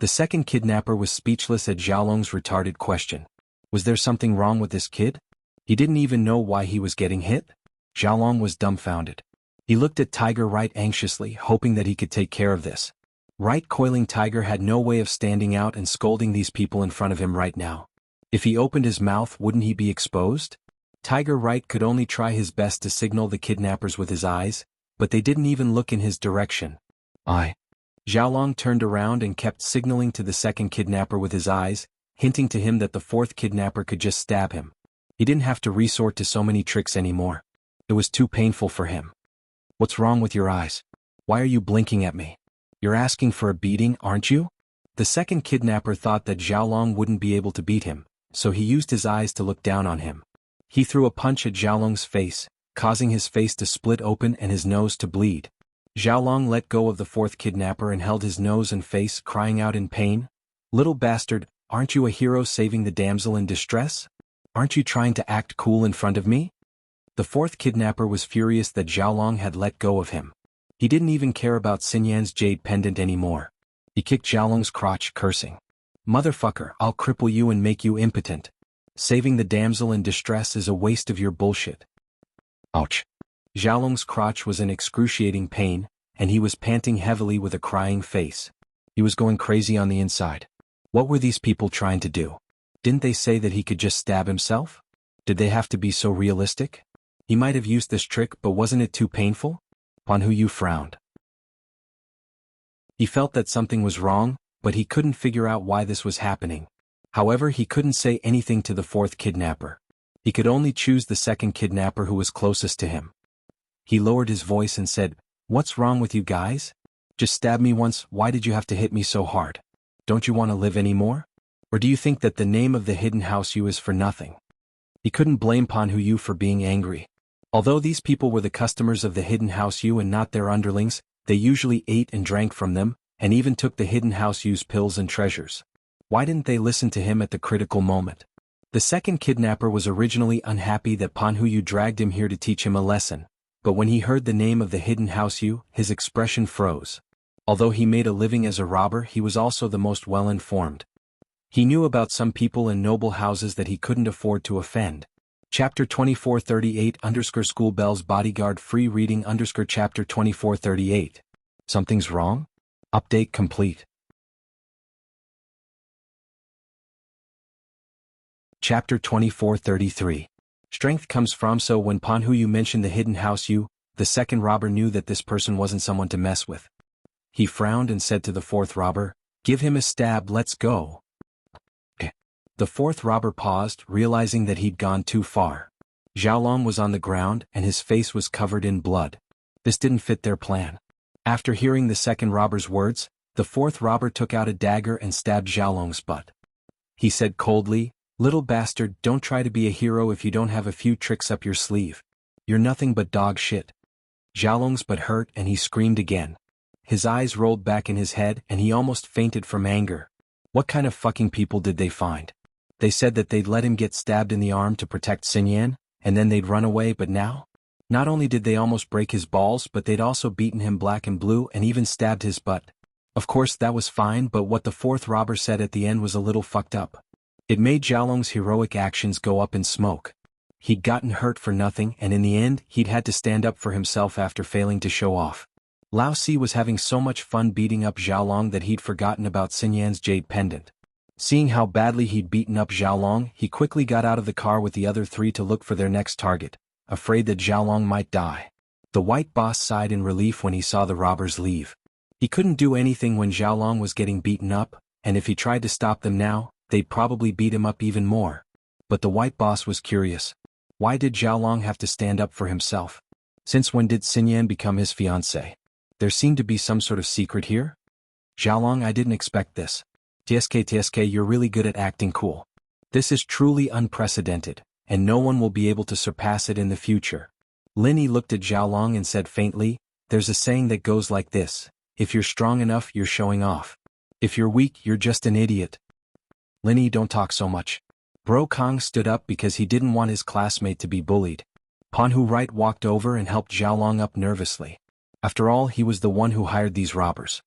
The second kidnapper was speechless at Xiaolong's retarded question. Was there something wrong with this kid? He didn't even know why he was getting hit? Xiaolong was dumbfounded. He looked at Tiger Right anxiously, hoping that he could take care of this. Right coiling Tiger had no way of standing out and scolding these people in front of him right now. If he opened his mouth, wouldn't he be exposed? Tiger Right could only try his best to signal the kidnappers with his eyes, but they didn't even look in his direction. Xiaolong turned around and kept signaling to the second kidnapper with his eyes, hinting to him that the fourth kidnapper could just stab him. He didn't have to resort to so many tricks anymore. It was too painful for him. What's wrong with your eyes? Why are you blinking at me? You're asking for a beating, aren't you? The second kidnapper thought that Xiaolong wouldn't be able to beat him, so he used his eyes to look down on him. He threw a punch at Xiaolong's face, causing his face to split open and his nose to bleed. Xiaolong let go of the fourth kidnapper and held his nose and face, crying out in pain. Little bastard, aren't you a hero saving the damsel in distress? Aren't you trying to act cool in front of me? The fourth kidnapper was furious that Xiaolong had let go of him. He didn't even care about Xinyan's jade pendant anymore. He kicked Xiaolong's crotch, cursing. Motherfucker, I'll cripple you and make you impotent. Saving the damsel in distress is a waste of your bullshit. Ouch. Xiaolong's crotch was in excruciating pain, and he was panting heavily with a crying face. He was going crazy on the inside. What were these people trying to do? Didn't they say that he could just stab himself? Did they have to be so realistic? He might have used this trick, but wasn't it too painful? Pan Huyu frowned. He felt that something was wrong, but he couldn't figure out why this was happening. However, he couldn't say anything to the fourth kidnapper. He could only choose the second kidnapper who was closest to him. He lowered his voice and said, "What's wrong with you guys? Just stab me once, why did you have to hit me so hard? Don't you want to live anymore? Or do you think that the name of the hidden house you is for nothing?" He couldn't blame Pan Huyu for being angry. Although these people were the customers of the hidden house you and not their underlings, they usually ate and drank from them, and even took the hidden house you's pills and treasures. Why didn't they listen to him at the critical moment? The second kidnapper was originally unhappy that Pan Huyu dragged him here to teach him a lesson, but when he heard the name of the hidden house you, his expression froze. Although he made a living as a robber, he was also the most well-informed. He knew about some people in noble houses that he couldn't afford to offend. Chapter 2438 _ School Bells Bodyguard Free Reading _ Chapter 2438. Something's wrong? Update complete. Chapter 2433. Strength comes from. So when Pan Huyu mentioned the hidden house you, the second robber knew that this person wasn't someone to mess with. He frowned and said to the fourth robber, "Give him a stab, let's go." The fourth robber paused, realizing that he'd gone too far. Xiaolong was on the ground and his face was covered in blood. This didn't fit their plan. After hearing the second robber's words, the fourth robber took out a dagger and stabbed Xiaolong's butt. He said coldly, "Little bastard, don't try to be a hero if you don't have a few tricks up your sleeve. You're nothing but dog shit." Xiaolong's butt hurt and he screamed again. His eyes rolled back in his head and he almost fainted from anger. What kind of fucking people did they find? They said that they'd let him get stabbed in the arm to protect Xinyan, and then they'd run away, but now? Not only did they almost break his balls, but they'd also beaten him black and blue and even stabbed his butt. Of course that was fine, but what the fourth robber said at the end was a little fucked up. It made Xiaolong's heroic actions go up in smoke. He'd gotten hurt for nothing, and in the end he'd had to stand up for himself after failing to show off. Lao Si was having so much fun beating up Xiaolong that he'd forgotten about Xinyan's jade pendant. Seeing how badly he'd beaten up Xiaolong, he quickly got out of the car with the other three to look for their next target, afraid that Xiaolong might die. The white boss sighed in relief when he saw the robbers leave. He couldn't do anything when Xiaolong was getting beaten up, and if he tried to stop them now, they'd probably beat him up even more. But the white boss was curious. Why did Xiaolong have to stand up for himself? Since when did Xinyan become his fiancée? There seemed to be some sort of secret here? Xiaolong, I didn't expect this. TSK, you're really good at acting cool. This is truly unprecedented, and no one will be able to surpass it in the future. Linny looked at Xiaolong and said faintly, "There's a saying that goes like this: if you're strong enough, you're showing off. If you're weak, you're just an idiot." Linny, don't talk so much. Bro Kong stood up because he didn't want his classmate to be bullied. Pan Hu Right walked over and helped Xiaolong up nervously. After all, he was the one who hired these robbers.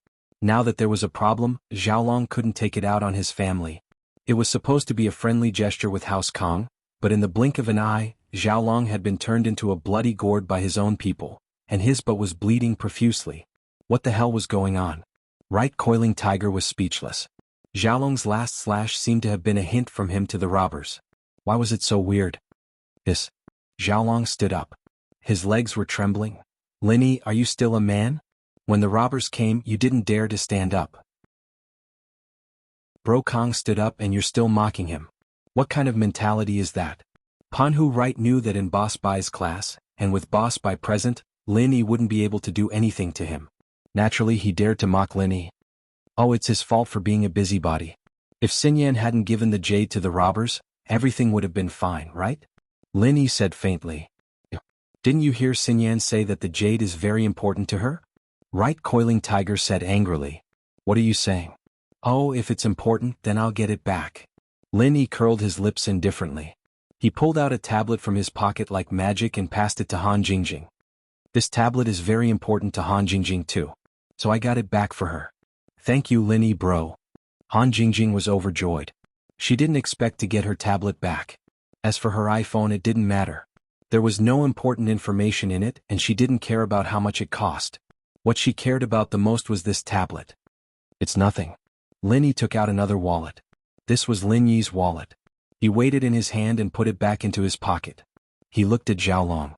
Now that there was a problem, Xiaolong couldn't take it out on his family. It was supposed to be a friendly gesture with House Kong, but in the blink of an eye, Xiaolong had been turned into a bloody gourd by his own people, and his butt was bleeding profusely. What the hell was going on? Right Coiling Tiger was speechless. Xiaolong's last slash seemed to have been a hint from him to the robbers. Why was it so weird? This. Xiaolong stood up. His legs were trembling. Linny, are you still a man? When the robbers came, you didn't dare to stand up. Bro Kong stood up and you're still mocking him. What kind of mentality is that? Panhu Wright knew that in Boss Bai's class, and with Boss Bai present, Linny wouldn't be able to do anything to him. Naturally he dared to mock Linny. Oh, it's his fault for being a busybody. If Xinyan hadn't given the jade to the robbers, everything would have been fine, right? Linny said faintly. Didn't you hear Xinyan say that the jade is very important to her? Right Coiling Tiger said angrily. What are you saying? Oh, if it's important, then I'll get it back. Linny curled his lips indifferently. He pulled out a tablet from his pocket like magic and passed it to Han Jingjing. This tablet is very important to Han Jingjing too. So I got it back for her. Thank you, Linny bro. Han Jingjing was overjoyed. She didn't expect to get her tablet back. As for her iPhone, it didn't matter. There was no important information in it and she didn't care about how much it cost. What she cared about the most was this tablet. It's nothing. Linny took out another wallet. This was Lin Yi's wallet. He weighed it in his hand and put it back into his pocket. He looked at Xiaolong.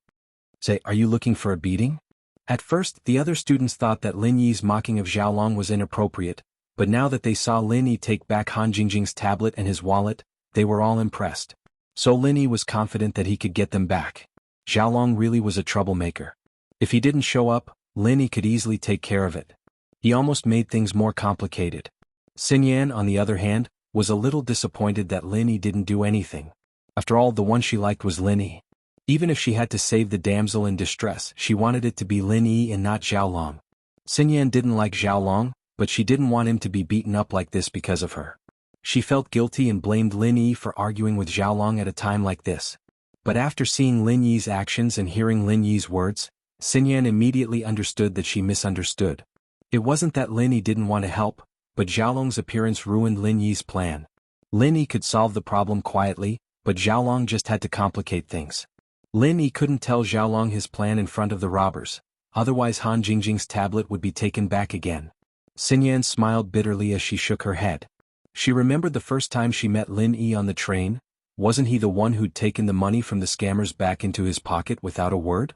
Say, are you looking for a beating? At first, the other students thought that Lin Yi's mocking of Xiaolong was inappropriate, but now that they saw Lin Yi take back Han Jingjing's tablet and his wallet, they were all impressed. So Lin Yi was confident that he could get them back. Xiaolong really was a troublemaker. If he didn't show up, Lin Yi could easily take care of it. He almost made things more complicated. Xinyan, on the other hand, was a little disappointed that Lin Yi didn't do anything. After all, the one she liked was Lin Yi. Even if she had to save the damsel in distress, she wanted it to be Lin Yi and not Xiaolong. Xinyan didn't like Xiaolong, but she didn't want him to be beaten up like this because of her. She felt guilty and blamed Lin Yi for arguing with Xiaolong at a time like this. But after seeing Lin Yi's actions and hearing Lin Yi's words, Xinyan immediately understood that she misunderstood. It wasn't that Lin Yi didn't want to help, but Xiaolong's appearance ruined Lin Yi's plan. Lin Yi could solve the problem quietly, but Xiaolong just had to complicate things. Lin Yi couldn't tell Xiaolong his plan in front of the robbers, otherwise Han Jingjing's tablet would be taken back again. Xinyan smiled bitterly as she shook her head. She remembered the first time she met Lin Yi on the train. Wasn't he the one who'd taken the money from the scammers back into his pocket without a word?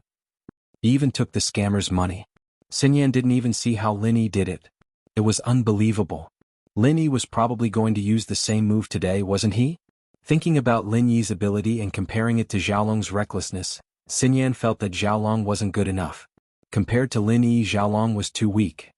He even took the scammers' money. Xinyan didn't even see how Lin Yi did it. It was unbelievable. Lin Yi was probably going to use the same move today, wasn't he? Thinking about Lin Yi's ability and comparing it to Xiaolong's recklessness, Xinyan felt that Xiaolong wasn't good enough. Compared to Lin Yi, Xiaolong was too weak.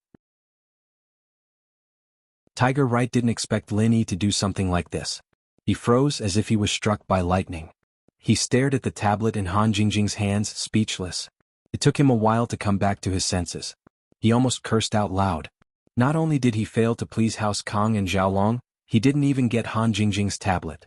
Tiger Wright didn't expect Lin Yi to do something like this. He froze as if he was struck by lightning. He stared at the tablet in Han Jingjing's hands, speechless. It took him a while to come back to his senses. He almost cursed out loud. Not only did he fail to please House Kong and Xiaolong, he didn't even get Han Jingjing's tablet.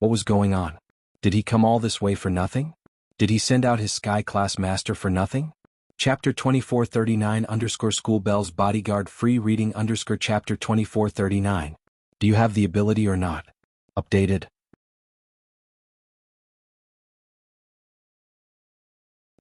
What was going on? Did he come all this way for nothing? Did he send out his Sky Class Master for nothing? Chapter 2439_School Bells Bodyguard Free Reading Chapter 2439. Do you have the ability or not? Updated.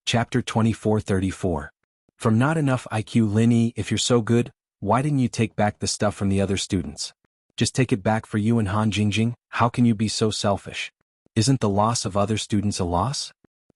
Chapter 2434. From Not Enough IQ. Lin Yi, if you're so good, why didn't you take back the stuff from the other students? Just take it back for you and Han Jingjing. How can you be so selfish? Isn't the loss of other students a loss?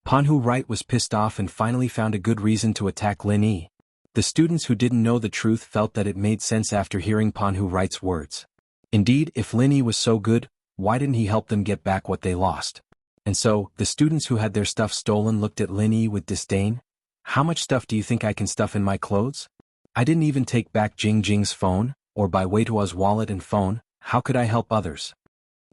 Panhu Wright was pissed off and finally found a good reason to attack Lin Yi. The students who didn't know the truth felt that it made sense after hearing Panhu Wright's words. Indeed, if Lin Yi was so good, why didn't he help them get back what they lost? And so, the students who had their stuff stolen looked at Lin Yi with disdain. How much stuff do you think I can stuff in my clothes? I didn't even take back Jingjing's phone, or Bai Weitua's wallet and phone. How could I help others?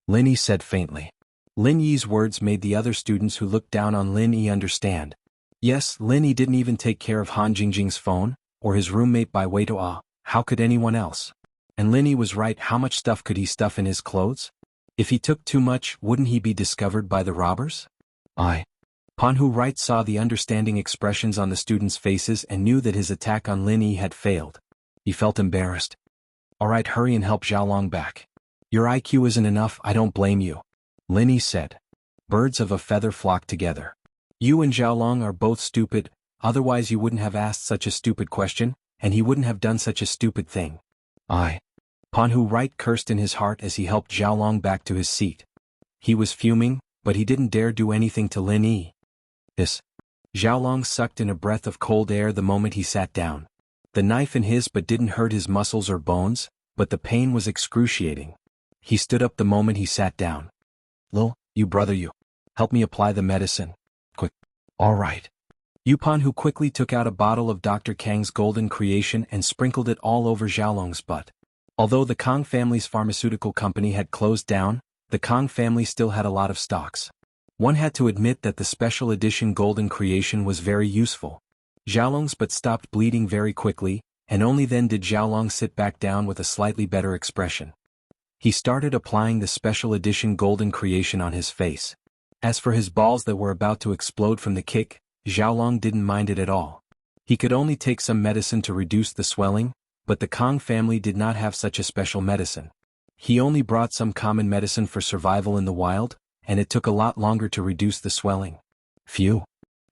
Lin Yi said faintly. Lin Yi's words made the other students who looked down on Lin Yi understand. Yes, Lin Yi didn't even take care of Han Jingjing's phone, or his roommate Bai Weitua. How could anyone else? And Lin Yi was right. How much stuff could he stuff in his clothes? If he took too much, wouldn't he be discovered by the robbers? Panhu Wright saw the understanding expressions on the students' faces and knew that his attack on Lin Yi had failed. He felt embarrassed. Alright, hurry and help Xiaolong back. Your IQ isn't enough, I don't blame you. Lin Yi said. Birds of a feather flock together. You and Xiaolong are both stupid, otherwise you wouldn't have asked such a stupid question, and he wouldn't have done such a stupid thing. Pan Hu right cursed in his heart as he helped Xiaolong back to his seat. He was fuming, but he didn't dare do anything to Lin Yi. Xiaolong sucked in a breath of cold air the moment he sat down. The knife in his but didn't hurt his muscles or bones, but the pain was excruciating. He stood up the moment he sat down. Lil, you brother you. Help me apply the medicine. Quick. Alright. Pan Hu quickly took out a bottle of Dr. Kang's golden creation and sprinkled it all over Xiaolong's butt. Although the Kang family's pharmaceutical company had closed down, the Kang family still had a lot of stocks. One had to admit that the special edition golden creation was very useful. Xiaolong's butt stopped bleeding very quickly, and only then did Xiaolong sit back down with a slightly better expression. He started applying the special edition golden creation on his face. As for his balls that were about to explode from the kick, Xiaolong didn't mind it at all. He could only take some medicine to reduce the swelling, but the Kang family did not have such a special medicine. He only brought some common medicine for survival in the wild, and it took a lot longer to reduce the swelling. Phew.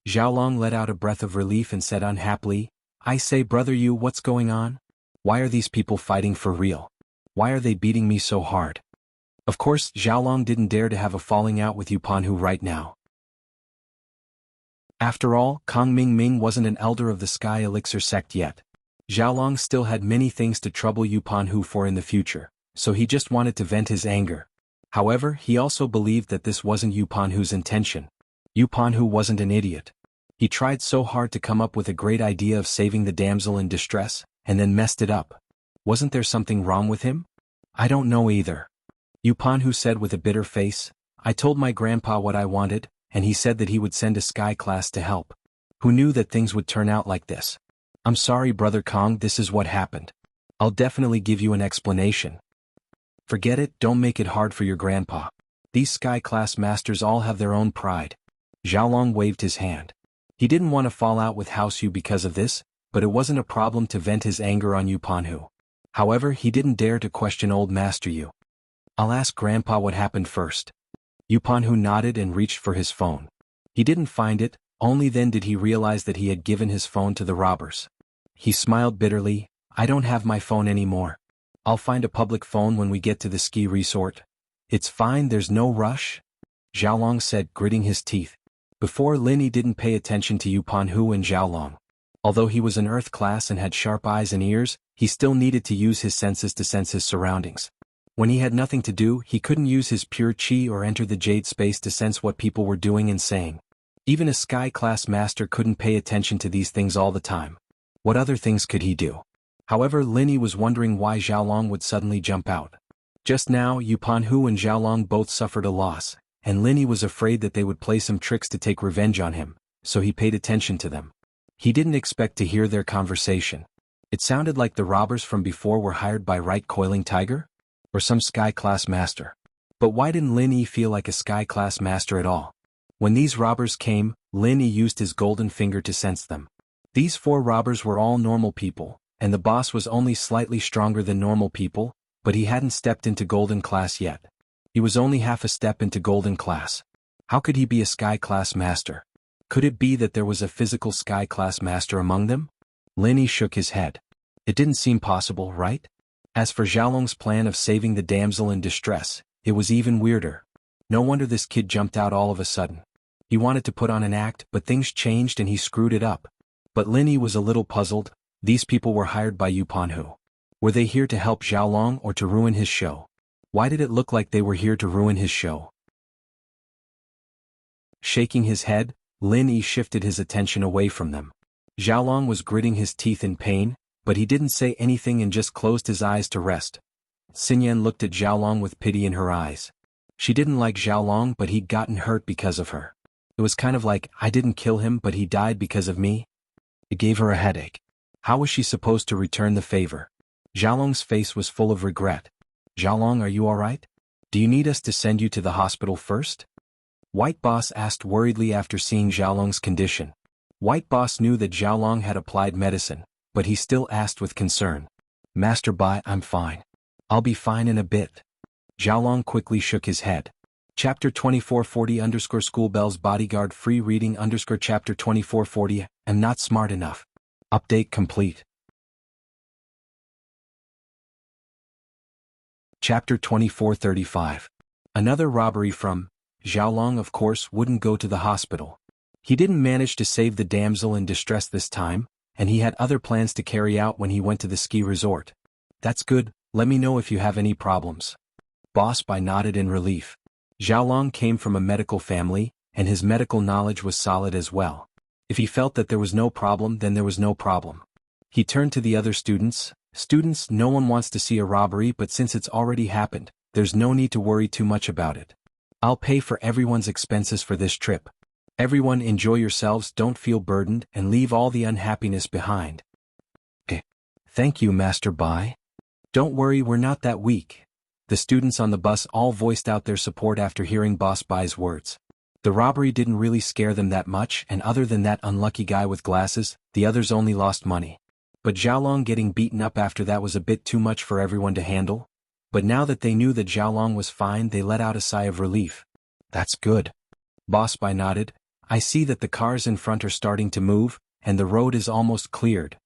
Xiaolong let out a breath of relief and said unhappily, I say brother you, what's going on? Why are these people fighting for real? Why are they beating me so hard? Of course, Xiaolong didn't dare to have a falling out with Pan Hu right now. After all, Kang Ming wasn't an elder of the Sky Elixir sect yet. Xiaolong still had many things to trouble Pan Hu for in the future, so he just wanted to vent his anger. However, he also believed that this wasn't Pan Hu's intention. Pan Hu wasn't an idiot. He tried so hard to come up with a great idea of saving the damsel in distress, and then messed it up. Wasn't there something wrong with him? I don't know either. Pan Hu said with a bitter face, I told my grandpa what I wanted, and he said that he would send a sky class to help. Who knew that things would turn out like this? I'm sorry brother Kong, this is what happened. I'll definitely give you an explanation. Forget it, don't make it hard for your grandpa. These sky class masters all have their own pride. Xiaolong waved his hand. He didn't want to fall out with House Yu because of this, but it wasn't a problem to vent his anger on Pan Hu. However, he didn't dare to question old Master Yu. I'll ask Grandpa what happened first. Pan Hu nodded and reached for his phone. He didn't find it, only then did he realize that he had given his phone to the robbers. He smiled bitterly, I don't have my phone anymore. I'll find a public phone when we get to the ski resort. It's fine, there's no rush. Xiaolong said, gritting his teeth. Before, Lin Yi didn't pay attention to Pan Hu and Xiaolong. Although he was an earth class and had sharp eyes and ears, he still needed to use his senses to sense his surroundings. When he had nothing to do, he couldn't use his pure chi or enter the jade space to sense what people were doing and saying. Even a sky class master couldn't pay attention to these things all the time. What other things could he do? However, Lin Yi was wondering why Xiaolong would suddenly jump out. Just now, Pan Hu and Xiaolong both suffered a loss, and Lin Yi was afraid that they would play some tricks to take revenge on him, so he paid attention to them. He didn't expect to hear their conversation. It sounded like the robbers from before were hired by Right Coiling Tiger? Or some sky class master. But why didn't Lin Yi feel like a sky class master at all? When these robbers came, Lin Yi used his golden finger to sense them. These 4 robbers were all normal people, and the boss was only slightly stronger than normal people, but he hadn't stepped into golden class yet. He was only half a step into golden class. How could he be a sky class master? Could it be that there was a physical sky class master among them? Lin Yi shook his head. It didn't seem possible, right? As for Xiaolong's plan of saving the damsel in distress, it was even weirder. No wonder this kid jumped out all of a sudden. He wanted to put on an act, but things changed and he screwed it up. But Lin Yi was a little puzzled. These people were hired by Pan Hu. Were they here to help Xiaolong or to ruin his show? Why did it look like they were here to ruin his show? Shaking his head, Lin Yi shifted his attention away from them. Xiaolong was gritting his teeth in pain, but he didn't say anything and just closed his eyes to rest. Xinyan looked at Xiaolong with pity in her eyes. She didn't like Xiaolong, but he'd gotten hurt because of her. It was kind of like, I didn't kill him but he died because of me. It gave her a headache. How was she supposed to return the favor? Xiaolong's face was full of regret. Xiaolong, are you alright? Do you need us to send you to the hospital first? White Boss asked worriedly after seeing Xiaolong's condition. White Boss knew that Xiaolong had applied medicine, but he still asked with concern. Master Bai, I'm fine. I'll be fine in a bit. Xiaolong quickly shook his head. Chapter 2440 _ School Bells Bodyguard Free Reading _ Chapter 2440 I'm not smart enough. Update complete. Chapter 2435 Another robbery from Xiaolong of course wouldn't go to the hospital. He didn't manage to save the damsel in distress this time, and he had other plans to carry out when he went to the ski resort. That's good, let me know if you have any problems. Boss Bai nodded in relief. Xiaolong came from a medical family, and his medical knowledge was solid as well. If he felt that there was no problem, then there was no problem. He turned to the other students. Students, no one wants to see a robbery, but since it's already happened, there's no need to worry too much about it. I'll pay for everyone's expenses for this trip. Everyone enjoy yourselves, don't feel burdened, and leave all the unhappiness behind. Thank you, Master Bai. Don't worry, we're not that weak. The students on the bus all voiced out their support after hearing Boss Bai's words. The robbery didn't really scare them that much, and other than that unlucky guy with glasses, the others only lost money. But Xiaolong getting beaten up after that was a bit too much for everyone to handle. But now that they knew that Xiaolong was fine, they let out a sigh of relief. That's good. Boss Bai nodded. I see that the cars in front are starting to move, and the road is almost cleared.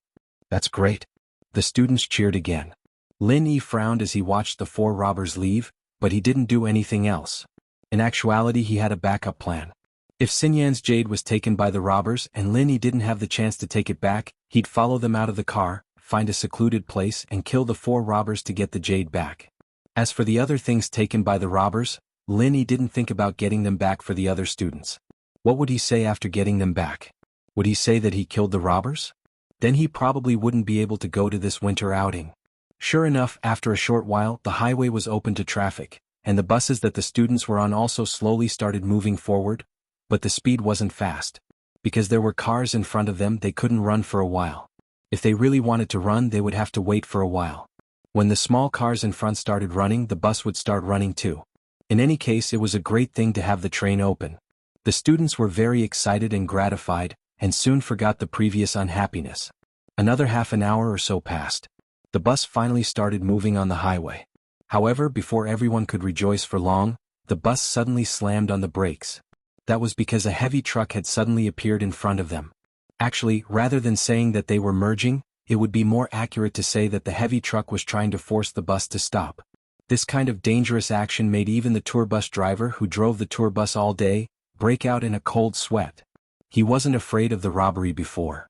That's great. The students cheered again. Lin Yi frowned as he watched the 4 robbers leave, but he didn't do anything else. In actuality, he had a backup plan. If Xinyan's jade was taken by the robbers and Lin Yi didn't have the chance to take it back, he'd follow them out of the car, find a secluded place and kill the 4 robbers to get the jade back. As for the other things taken by the robbers, Lin Yi didn't think about getting them back for the other students. What would he say after getting them back? Would he say that he killed the robbers? Then he probably wouldn't be able to go to this winter outing. Sure enough, after a short while, the highway was open to traffic, and the buses that the students were on also slowly started moving forward, but the speed wasn't fast. Because there were cars in front of them, they couldn't run for a while. If they really wanted to run, they would have to wait for a while. When the small cars in front started running, the bus would start running too. In any case, it was a great thing to have the train open. The students were very excited and gratified, and soon forgot the previous unhappiness. Another half an hour or so passed. The bus finally started moving on the highway. However, before everyone could rejoice for long, the bus suddenly slammed on the brakes. That was because a heavy truck had suddenly appeared in front of them. Actually, rather than saying that they were merging, it would be more accurate to say that the heavy truck was trying to force the bus to stop. This kind of dangerous action made even the tour bus driver who drove the tour bus all day break out in a cold sweat. He wasn't afraid of the robbery before.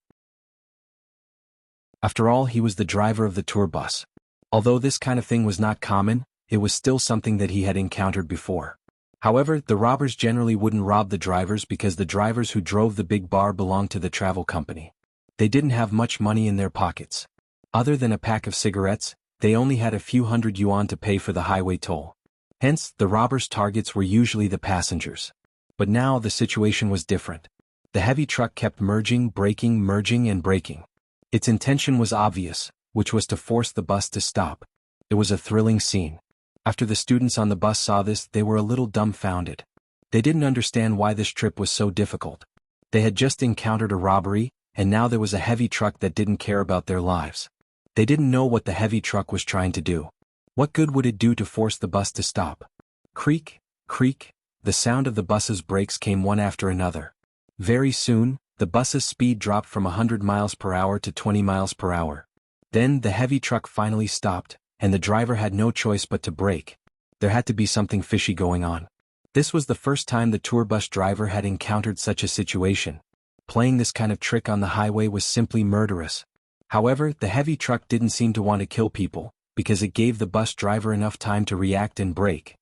After all, he was the driver of the tour bus. Although this kind of thing was not common, it was still something that he had encountered before. However, the robbers generally wouldn't rob the drivers because the drivers who drove the big bar belonged to the travel company. They didn't have much money in their pockets. Other than a pack of cigarettes, they only had a few hundred yuan to pay for the highway toll. Hence, the robbers' targets were usually the passengers. But now the situation was different. The heavy truck kept merging and braking. Its intention was obvious, which was to force the bus to stop. It was a thrilling scene. After the students on the bus saw this, they were a little dumbfounded. They didn't understand why this trip was so difficult. They had just encountered a robbery, and now there was a heavy truck that didn't care about their lives. They didn't know what the heavy truck was trying to do. What good would it do to force the bus to stop? Creak, creak, the sound of the bus's brakes came one after another. Very soon, the bus's speed dropped from 100 miles per hour to 20 miles per hour. Then the heavy truck finally stopped, and the driver had no choice but to brake. There had to be something fishy going on. This was the first time the tour bus driver had encountered such a situation. Playing this kind of trick on the highway was simply murderous. However, the heavy truck didn't seem to want to kill people, because it gave the bus driver enough time to react and brake.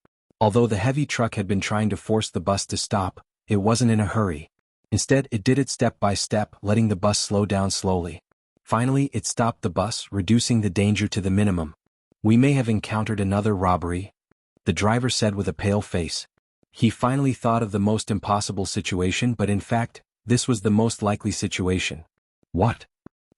Although the heavy truck had been trying to force the bus to stop, it wasn't in a hurry. Instead, it did it step by step, letting the bus slow down slowly. Finally, it stopped the bus, reducing the danger to the minimum. We may have encountered another robbery, the driver said with a pale face. He finally thought of the most impossible situation, but in fact, this was the most likely situation. What?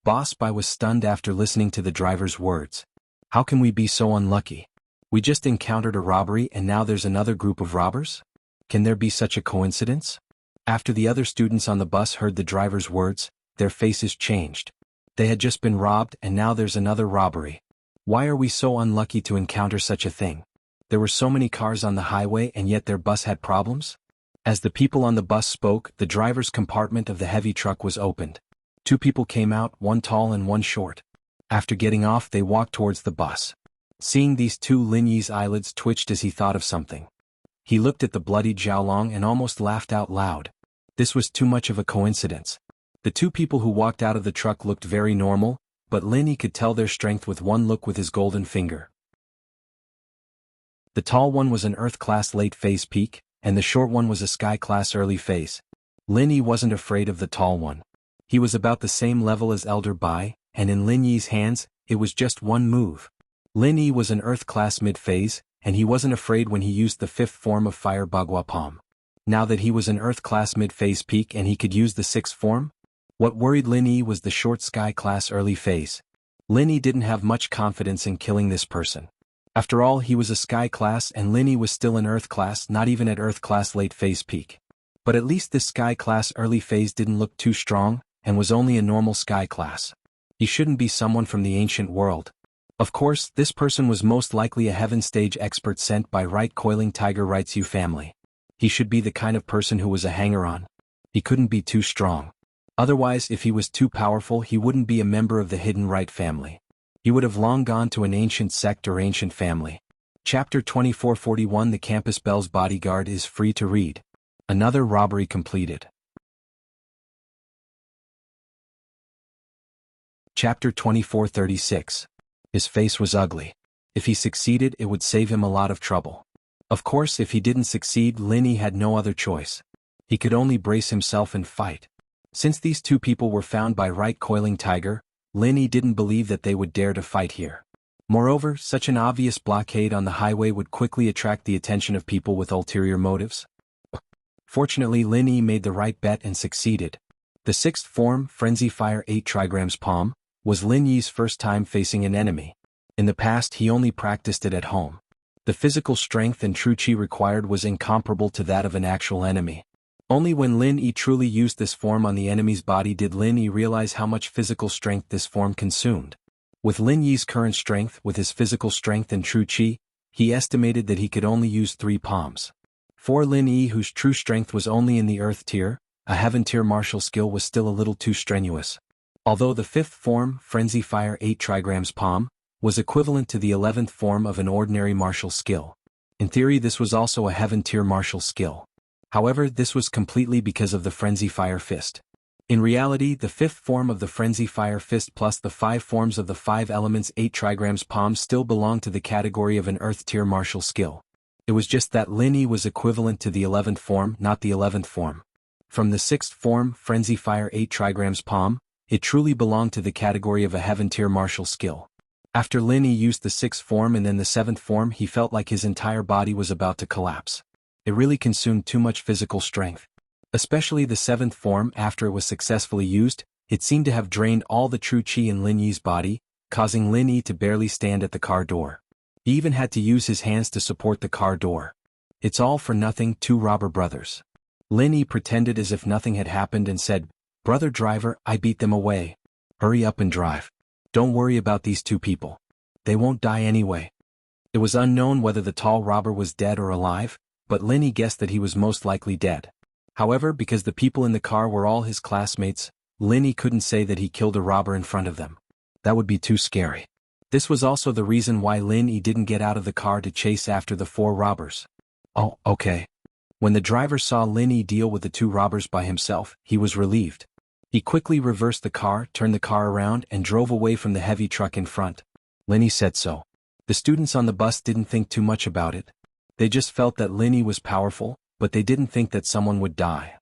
Boss Bai was stunned after listening to the driver's words. How can we be so unlucky? We just encountered a robbery and now there's another group of robbers? Can there be such a coincidence? After the other students on the bus heard the driver's words, their faces changed. They had just been robbed and now there's another robbery. Why are we so unlucky to encounter such a thing? There were so many cars on the highway and yet their bus had problems? As the people on the bus spoke, the driver's compartment of the heavy truck was opened. Two people came out, one tall and one short. After getting off, they walked towards the bus. Seeing these two, Lin Yi's eyelids twitched as he thought of something. He looked at the bloodied Xiaolong and almost laughed out loud. This was too much of a coincidence. The two people who walked out of the truck looked very normal, but Lin Yi could tell their strength with one look with his golden finger. The tall one was an Earth-class late phase peak, and the short one was a Sky-class early phase. Lin Yi wasn't afraid of the tall one. He was about the same level as Elder Bai, and in Lin Yi's hands, it was just one move. Lin Yi was an Earth-class mid-phase, and he wasn't afraid when he used the fifth form of Fire Bagua Palm. Now that he was an Earth-class mid-phase peak and he could use the sixth form, what worried Lin Yi was the short Sky-class early phase. Lin Yi didn't have much confidence in killing this person. After all, he was a Sky-class and Lin Yi was still an Earth-class, not even at Earth-class late phase peak. But at least this Sky-class early phase didn't look too strong, and was only a normal Sky-class. He shouldn't be someone from the ancient world. Of course, this person was most likely a heaven stage expert sent by Right Coiling Tiger Rights U family. He should be the kind of person who was a hanger-on. He couldn't be too strong. Otherwise, if he was too powerful, he wouldn't be a member of the Hidden Right family. He would have long gone to an ancient sect or ancient family. Chapter 2441 The Campus Belle's Bodyguard is free to read. Another robbery completed. Chapter 2436. His face was ugly. If he succeeded, it would save him a lot of trouble. Of course, if he didn't succeed, Lin Yi had no other choice. He could only brace himself and fight. Since these two people were found by Right Coiling Tiger, Lin Yi didn't believe that they would dare to fight here. Moreover, such an obvious blockade on the highway would quickly attract the attention of people with ulterior motives. Fortunately, Lin Yi made the right bet and succeeded. The sixth form, Frenzy Fire 8 trigrams palm, was Lin Yi's first time facing an enemy. In the past, he only practiced it at home. The physical strength and true chi required was incomparable to that of an actual enemy. Only when Lin Yi truly used this form on the enemy's body did Lin Yi realize how much physical strength this form consumed. With Lin Yi's current strength, with his physical strength and true chi, he estimated that he could only use 3 palms. For Lin Yi, whose true strength was only in the earth tier, a heaven tier martial skill was still a little too strenuous. Although the fifth form, Frenzy Fire 8 trigrams palm, was equivalent to the 11th form of an ordinary martial skill. In theory, this was also a heaven tier martial skill. However, this was completely because of the Frenzy Fire Fist. In reality, the fifth form of the Frenzy Fire Fist plus the 5 forms of the 5 elements 8 trigrams palm still belonged to the category of an earth tier martial skill. It was just that Lin Yi was equivalent to the 11th form, not the 11th form. From the 6th form, Frenzy Fire 8 trigrams palm, it truly belonged to the category of a heaven tier martial skill. After Lin Yi used the 6th form and then the 7th form, he felt like his entire body was about to collapse. It really consumed too much physical strength. Especially the 7th form, after it was successfully used, it seemed to have drained all the true chi in Lin Yi's body, causing Lin Yi to barely stand at the car door. He even had to use his hands to support the car door. It's all for nothing, 2 robber brothers. Lin Yi pretended as if nothing had happened and said, "Brother driver, I beat them away. Hurry up and drive. Don't worry about these 2 people. They won't die anyway." It was unknown whether the tall robber was dead or alive, but Lin Yi guessed that he was most likely dead. However, because the people in the car were all his classmates, Lin Yi couldn't say that he killed a robber in front of them. That would be too scary. This was also the reason why Lin Yi didn't get out of the car to chase after the 4 robbers. Oh, okay. When the driver saw Lin Yi deal with the 2 robbers by himself, he was relieved. He quickly reversed the car, turned the car around, and drove away from the heavy truck in front. Lin Yi said so. The students on the bus didn't think too much about it. They just felt that Lin Yi was powerful, but they didn't think that someone would die.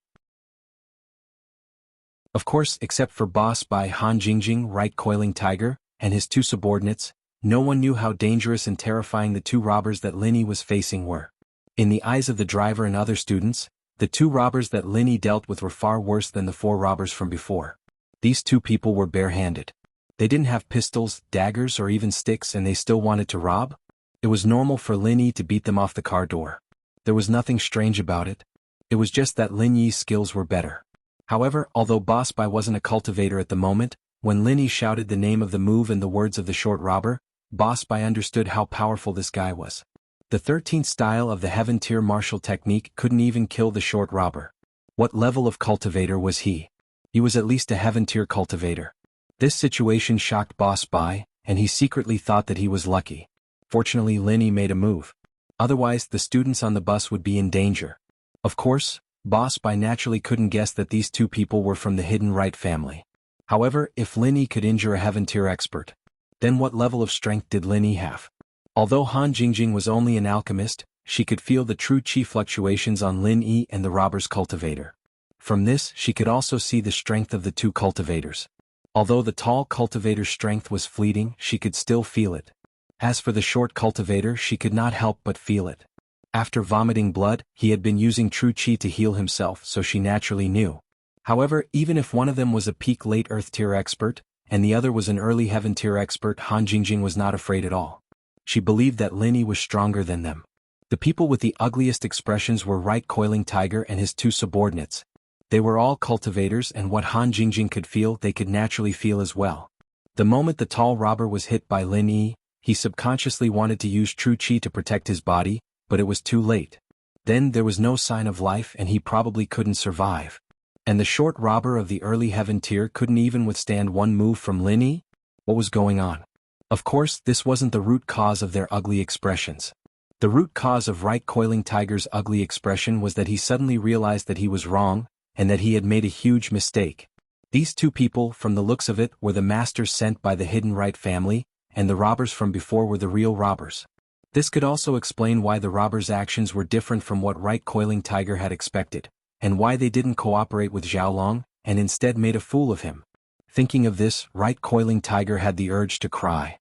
Of course, except for boss by Han Jingjing, Right Coiling Tiger, and his 2 subordinates, no one knew how dangerous and terrifying the 2 robbers that Lin Yi was facing were. In the eyes of the driver and other students, the 2 robbers that Lin Yi dealt with were far worse than the 4 robbers from before. These 2 people were barehanded. They didn't have pistols, daggers, or even sticks, and they still wanted to rob? It was normal for Lin Yi to beat them off the car door. There was nothing strange about it. It was just that Lin Yi's skills were better. However, although Boss Bai wasn't a cultivator at the moment, when Lin Yi shouted the name of the move and the words of the short robber, Boss Bai understood how powerful this guy was. The 13th style of the Heaven Tier martial technique couldn't even kill the short robber. What level of cultivator was he? He was at least a Heaven Tier cultivator. This situation shocked Boss Bai, and he secretly thought that he was lucky. Fortunately, Linny made a move. Otherwise, the students on the bus would be in danger. Of course, Boss Bai naturally couldn't guess that these two people were from the Hidden Right family. However, if Linny could injure a Heaven Tier expert, then what level of strength did Linny have? Although Han Jingjing was only an alchemist, she could feel the true chi fluctuations on Lin Yi and the robber's cultivator. From this, she could also see the strength of the two cultivators. Although the tall cultivator's strength was fleeting, she could still feel it. As for the short cultivator, she could not help but feel it. After vomiting blood, he had been using true chi to heal himself, so she naturally knew. However, even if one of them was a peak late Earth Tier expert, and the other was an early Heaven Tier expert, Han Jingjing was not afraid at all. She believed that Linny was stronger than them. The people with the ugliest expressions were Right Coiling Tiger and his two subordinates. They were all cultivators, and what Han Jingjing could feel, they could naturally feel as well. The moment the tall robber was hit by Lin Yi, he subconsciously wanted to use true chi to protect his body, but it was too late. Then there was no sign of life and he probably couldn't survive. And the short robber of the early Heaven Tier couldn't even withstand one move from Lin Yi? What was going on? Of course, this wasn't the root cause of their ugly expressions. The root cause of Right Coiling Tiger's ugly expression was that he suddenly realized that he was wrong, and that he had made a huge mistake. These two people, from the looks of it, were the masters sent by the Hidden Right family, and the robbers from before were the real robbers. This could also explain why the robbers' actions were different from what Right Coiling Tiger had expected, and why they didn't cooperate with Xiaolong, and instead made a fool of him. Thinking of this, Right Coiling Tiger had the urge to cry.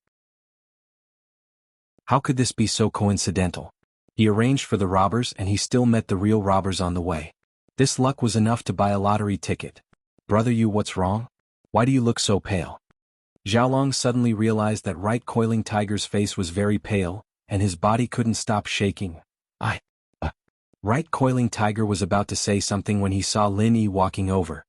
How could this be so coincidental? He arranged for the robbers and he still met the real robbers on the way. This luck was enough to buy a lottery ticket. Brother, you, what's wrong? Why do you look so pale? Xiaolong suddenly realized that Right Coiling Tiger's face was very pale, and his body couldn't stop shaking. Right Coiling Tiger was about to say something when he saw Lin Yi walking over.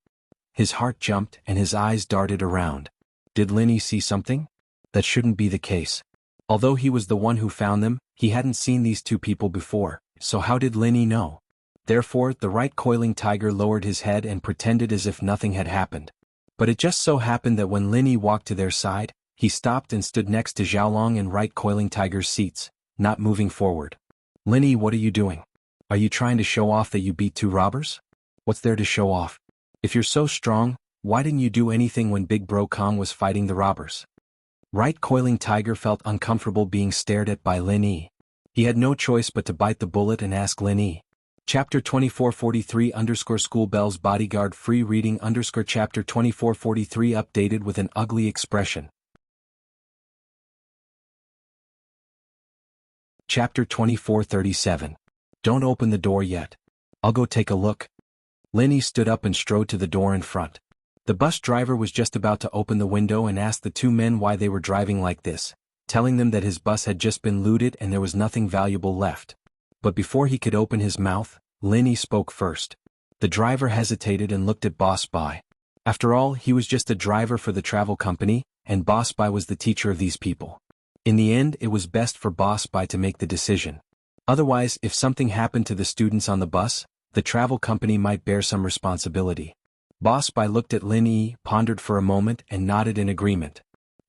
His heart jumped and his eyes darted around. Did Lin Yi see something? That shouldn't be the case. Although he was the one who found them, he hadn't seen these two people before, so how did Lin Yi know? Therefore, the Right Coiling Tiger lowered his head and pretended as if nothing had happened. But it just so happened that when Lin Yi walked to their side, he stopped and stood next to Xiaolong and Right Coiling Tiger's seats, not moving forward. Lin Yi, what are you doing? Are you trying to show off that you beat two robbers? What's there to show off? If you're so strong, why didn't you do anything when Big Bro Kong was fighting the robbers? Right Coiling Tiger felt uncomfortable being stared at by Lin Yi. He had no choice but to bite the bullet and ask Lin Yi. Chapter 2443 _ School Bells Bodyguard Free Reading _ Chapter 2443 updated with an ugly expression. Chapter 2437. Don't open the door yet. I'll go take a look. Lin Yi stood up and strode to the door in front. The bus driver was just about to open the window and ask the two men why they were driving like this, telling them that his bus had just been looted and there was nothing valuable left. But before he could open his mouth, Lin Yi spoke first. The driver hesitated and looked at Boss Bai. After all, he was just a driver for the travel company, and Boss Bai was the teacher of these people. In the end, it was best for Boss Bai to make the decision. Otherwise, if something happened to the students on the bus, the travel company might bear some responsibility. Boss Bai looked at Lin Yi, pondered for a moment and nodded in agreement.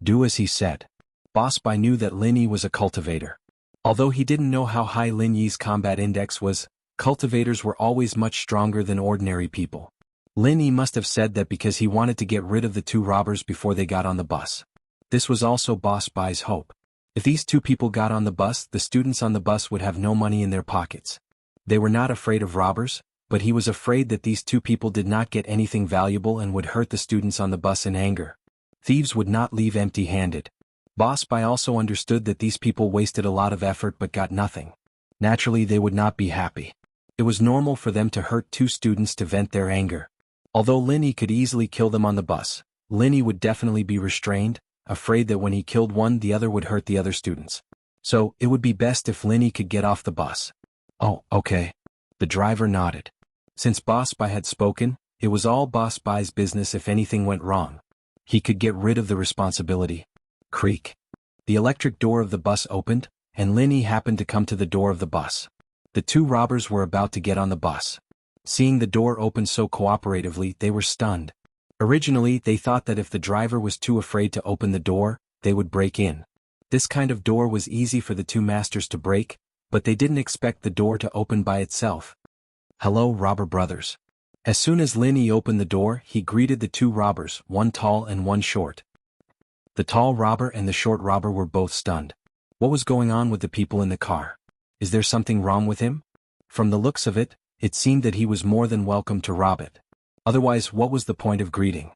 Do as he said. Boss Bai knew that Lin Yi was a cultivator. Although he didn't know how high Lin Yi's combat index was, cultivators were always much stronger than ordinary people. Lin Yi must have said that because he wanted to get rid of the two robbers before they got on the bus. This was also Boss Bai's hope. If these two people got on the bus, the students on the bus would have no money in their pockets. They were not afraid of robbers, but he was afraid that these two people did not get anything valuable and would hurt the students on the bus in anger. Thieves would not leave empty-handed. Boss Bai also understood that these people wasted a lot of effort but got nothing. Naturally, they would not be happy. It was normal for them to hurt two students to vent their anger. Although Lin Yi could easily kill them on the bus, Lin Yi would definitely be restrained, afraid that when he killed one the other would hurt the other students. So, it would be best if Lin Yi could get off the bus. Oh, okay. The driver nodded. Since Boss Bai had spoken, it was all Boss Bai's business if anything went wrong. He could get rid of the responsibility. Creak. The electric door of the bus opened, and Lin Yi happened to come to the door of the bus. The two robbers were about to get on the bus. Seeing the door open so cooperatively, they were stunned. Originally, they thought that if the driver was too afraid to open the door, they would break in. This kind of door was easy for the two masters to break, but they didn't expect the door to open by itself. "Hello, robber brothers." As soon as Lin Yi opened the door, he greeted the two robbers, one tall and one short. The tall robber and the short robber were both stunned. What was going on with the people in the car? Is there something wrong with him? From the looks of it, it seemed that he was more than welcome to rob it. Otherwise, what was the point of greeting?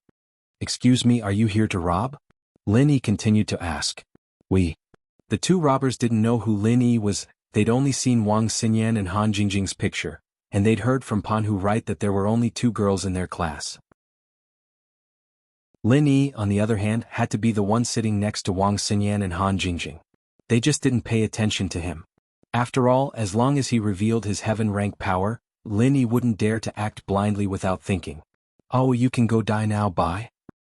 "Excuse me, are you here to rob?" Lin Yi continued to ask. "We." The two robbers didn't know who Lin Yi was. They'd only seen Wang Xinyan and Han Jingjing's picture, and they'd heard from Pan Hu write that there were only 2 girls in their class. Lin Yi, on the other hand, had to be the one sitting next to Wang Xinyan and Han Jingjing. They just didn't pay attention to him. After all, as long as he revealed his heaven-rank power, Lin Yi wouldn't dare to act blindly without thinking. "Oh, you can go die now, bye."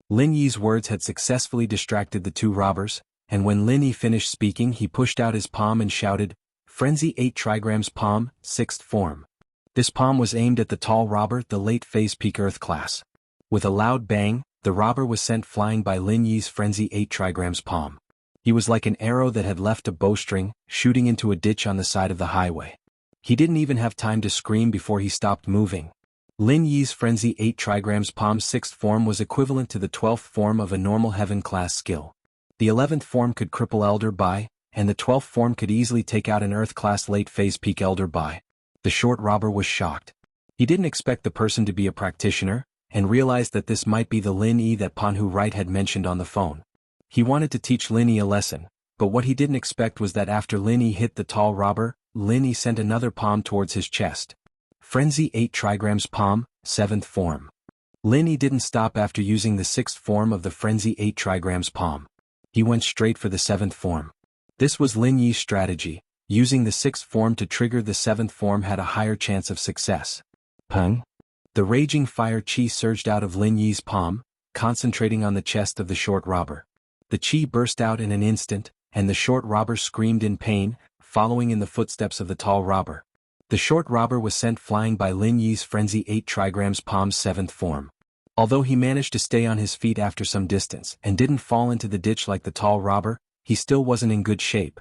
Lin Yi's words had successfully distracted the two robbers, and when Lin Yi finished speaking, he pushed out his palm and shouted, "Frenzy 8 trigrams palm, 6th form." This palm was aimed at the tall robber, the late phase peak earth class. With a loud bang, the robber was sent flying by Lin Yi's Frenzy 8 trigrams palm. He was like an arrow that had left a bowstring, shooting into a ditch on the side of the highway. He didn't even have time to scream before he stopped moving. Lin Yi's Frenzy 8 trigrams palm 6th form was equivalent to the 12th form of a normal heaven class skill. The 11th form could cripple Elder Bai, and the 12th form could easily take out an earth class late phase peak Elder Bai. The short robber was shocked. He didn't expect the person to be a practitioner, and realized that this might be the Lin Yi that Pan Hu Wright had mentioned on the phone. He wanted to teach Lin Yi a lesson, but what he didn't expect was that after Lin Yi hit the tall robber, Lin Yi sent another palm towards his chest. Frenzy 8 trigrams palm, 7th form. Lin Yi didn't stop after using the 6th form of the Frenzy 8 trigrams palm. He went straight for the 7th form. This was Lin Yi's strategy. Using the 6th form to trigger the 7th form had a higher chance of success. Peng! The raging fire chi surged out of Lin Yi's palm, concentrating on the chest of the short robber. The chi burst out in an instant, and the short robber screamed in pain, following in the footsteps of the tall robber. The short robber was sent flying by Lin Yi's Frenzy 8 trigrams palm 7th form. Although he managed to stay on his feet after some distance and didn't fall into the ditch like the tall robber, he still wasn't in good shape.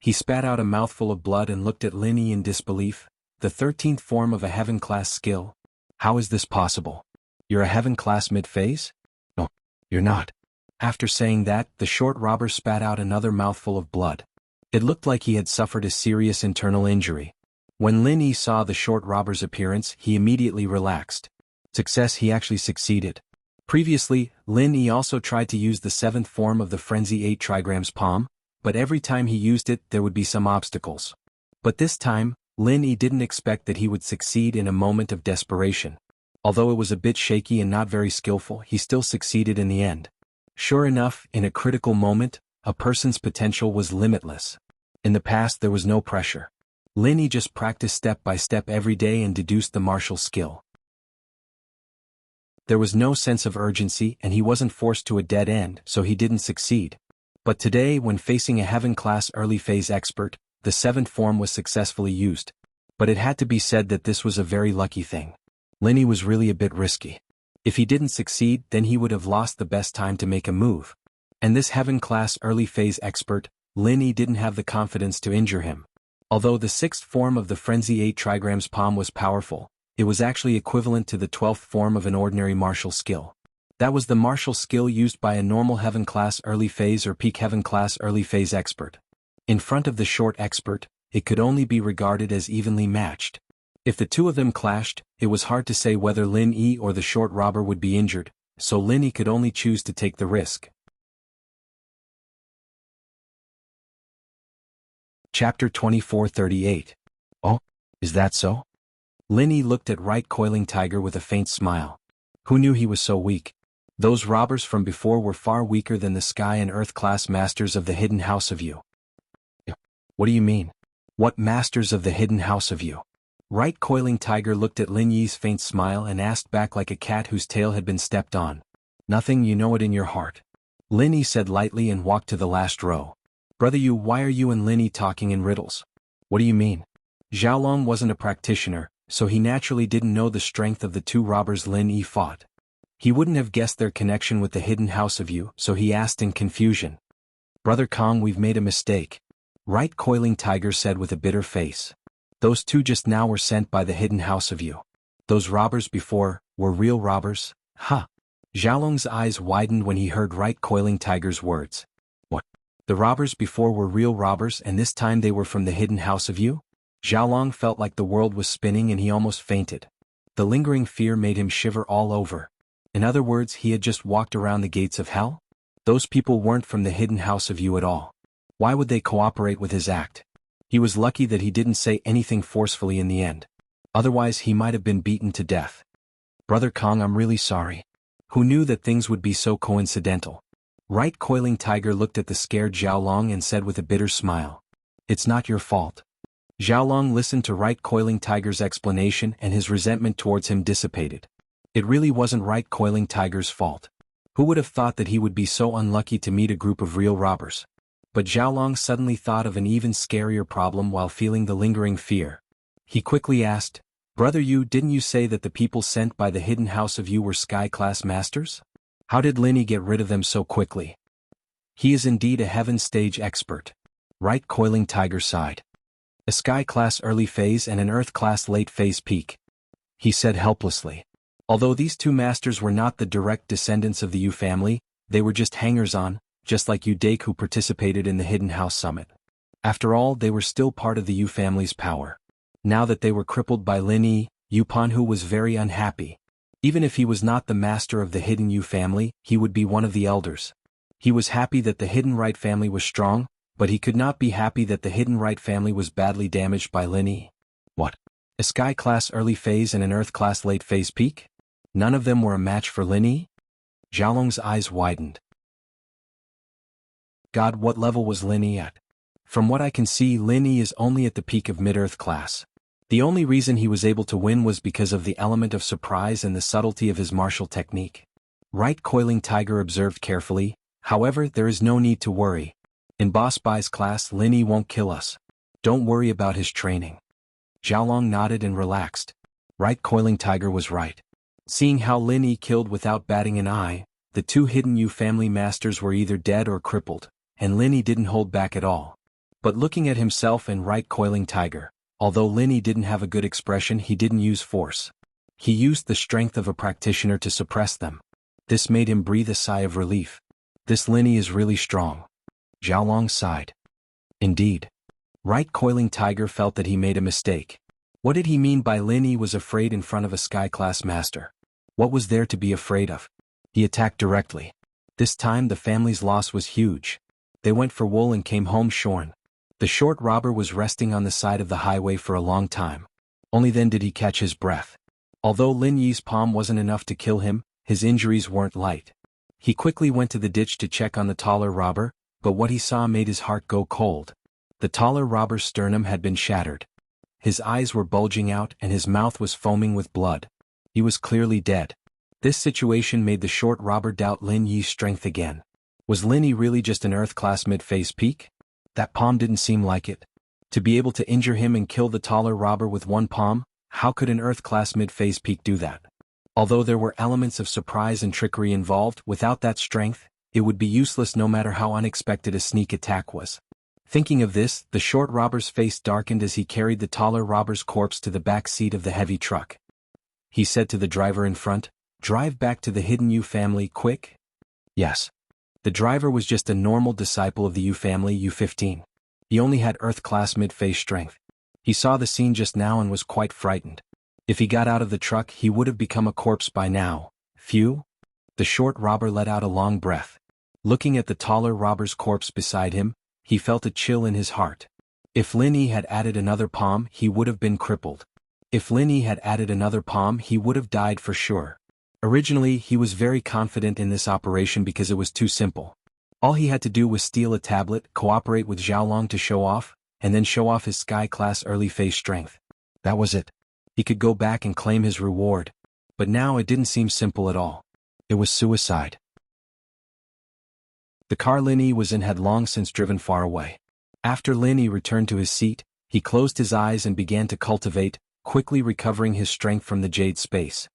He spat out a mouthful of blood and looked at Lin Yi in disbelief. "The 13th form of a heaven class skill? How is this possible? You're a heaven class mid-phase? No, you're not." After saying that, the short robber spat out another mouthful of blood. It looked like he had suffered a serious internal injury. When Lin Yi saw the short robber's appearance, he immediately relaxed. Success, he actually succeeded. Previously, Lin Yi also tried to use the 7th form of the Frenzy 8 trigrams palm, but every time he used it, there would be some obstacles. But this time, Lin Yi didn't expect that he would succeed in a moment of desperation. Although it was a bit shaky and not very skillful, he still succeeded in the end. Sure enough, in a critical moment, a person's potential was limitless. In the past, there was no pressure. Lin Yi just practiced step by step every day and deduced the martial skill. There was no sense of urgency and he wasn't forced to a dead end, so he didn't succeed. But today, when facing a heaven-class early-phase expert, the 7th form was successfully used. But it had to be said that this was a very lucky thing. Lin Yi was really a bit risky. If he didn't succeed, then he would have lost the best time to make a move. And this heaven-class early-phase expert, Lin Yi didn't have the confidence to injure him. Although the 6th form of the Frenzy 8 trigrams palm was powerful, it was actually equivalent to the 12th form of an ordinary martial skill. That was the martial skill used by a normal heaven-class early-phase or peak heaven-class early-phase expert. In front of the short expert, it could only be regarded as evenly matched. If the two of them clashed, it was hard to say whether Lin Yi or the short robber would be injured, so Lin Yi could only choose to take the risk. Chapter 2438. Oh, is that so? Lin Yi looked at Right Coiling Tiger with a faint smile. Who knew he was so weak? Those robbers from before were far weaker than the Sky and Earth class masters of the Hidden House of You. What do you mean? What masters of the Hidden House of You? Right Coiling Tiger looked at Lin Yi's faint smile and asked back like a cat whose tail had been stepped on. Nothing, you know it in your heart. Lin Yi said lightly and walked to the last row. Brother Yu, why are you and Lin Yi talking in riddles? What do you mean? Xiaolong wasn't a practitioner, so he naturally didn't know the strength of the two robbers Lin Yi fought. He wouldn't have guessed their connection with the hidden house of Yu, so he asked in confusion. Brother Kong, we've made a mistake. Right, Coiling Tiger said with a bitter face. Those two just now were sent by the hidden house of Yu. Those robbers before were real robbers? Ha! Xiaolong's eyes widened when he heard Right Coiling Tiger's words. What? The robbers before were real robbers and this time they were from the hidden house of Yu? Xiaolong felt like the world was spinning and he almost fainted. The lingering fear made him shiver all over. In other words, he had just walked around the gates of hell? Those people weren't from the hidden house of Yu at all. Why would they cooperate with his act? He was lucky that he didn't say anything forcefully in the end. Otherwise he might have been beaten to death. Brother Kong, I'm really sorry. Who knew that things would be so coincidental? Right Coiling Tiger looked at the scared Xiaolong and said with a bitter smile. It's not your fault. Xiaolong listened to Right Coiling Tiger's explanation and his resentment towards him dissipated. It really wasn't Right Coiling Tiger's fault. Who would have thought that he would be so unlucky to meet a group of real robbers? But Xiaolong suddenly thought of an even scarier problem while feeling the lingering fear. He quickly asked, Brother Yu, didn't you say that the people sent by the hidden house of Yu were sky-class masters? How did Lin Yi get rid of them so quickly? He is indeed a heaven stage expert. Right Coiling Tiger sighed. A sky-class early phase and an earth-class late phase peak. He said helplessly. Although these two masters were not the direct descendants of the Yu family, they were just hangers-on, just like Yu Dake who participated in the Hidden House Summit. After all, they were still part of the Yu family's power. Now that they were crippled by Lin Yi, Yu Panhu was very unhappy. Even if he was not the master of the Hidden Yu family, he would be one of the elders. He was happy that the Hidden Right family was strong, but he could not be happy that the Hidden Right family was badly damaged by Lin Yi. What? A sky-class early phase and an earth-class late phase peak? None of them were a match for Lin Yi? Xiaolong's eyes widened. God, what level was Lin Yi at? From what I can see, Lin Yi is only at the peak of mid-earth class. The only reason he was able to win was because of the element of surprise and the subtlety of his martial technique. Right Coiling Tiger observed carefully. However, there is no need to worry. In Boss Bai's class, Lin Yi won't kill us. Don't worry about his training. Xiaolong nodded and relaxed. Right Coiling Tiger was right. Seeing how Lin Yi killed without batting an eye, the two Hidden Yu family masters were either dead or crippled, and Lin Yi didn't hold back at all. But looking at himself and Right Coiling Tiger, although Lin Yi didn't have a good expression, he didn't use force. He used the strength of a practitioner to suppress them. This made him breathe a sigh of relief. This Lin Yi is really strong. Xiaolong sighed. Indeed. Right Coiling Tiger felt that he made a mistake. What did he mean by Lin Yi was afraid in front of a sky-class master? What was there to be afraid of? He attacked directly. This time the family's loss was huge. They went for wool and came home shorn. The short robber was resting on the side of the highway for a long time. Only then did he catch his breath. Although Lin Yi's palm wasn't enough to kill him, his injuries weren't light. He quickly went to the ditch to check on the taller robber, but what he saw made his heart go cold. The taller robber's sternum had been shattered. His eyes were bulging out and his mouth was foaming with blood. He was clearly dead. This situation made the short robber doubt Lin Yi's strength again. Was Lin Yi really just an earth-class mid-phase peak? That palm didn't seem like it. To be able to injure him and kill the taller robber with one palm, how could an earth-class mid-phase peak do that? Although there were elements of surprise and trickery involved, without that strength, it would be useless no matter how unexpected a sneak attack was. Thinking of this, the short robber's face darkened as he carried the taller robber's corpse to the back seat of the heavy truck. He said to the driver in front, "Drive back to the Hidden Yu family, quick." Yes. The driver was just a normal disciple of the Yu family, Yu-15. He only had Earth-class mid-phase strength. He saw the scene just now and was quite frightened. If he got out of the truck, he would have become a corpse by now. Phew. The short robber let out a long breath. Looking at the taller robber's corpse beside him, he felt a chill in his heart. If Lin Yi had added another palm, he would have been crippled. If Lin Yi had added another palm, he would have died for sure. Originally, he was very confident in this operation because it was too simple. All he had to do was steal a tablet, cooperate with Xiaolong to show off, and then show off his sky-class early-phase strength. That was it. He could go back and claim his reward. But now it didn't seem simple at all. It was suicide. The car Lin Yi was in had long since driven far away. After Lin Yi returned to his seat, he closed his eyes and began to cultivate, quickly recovering his strength from the jade space.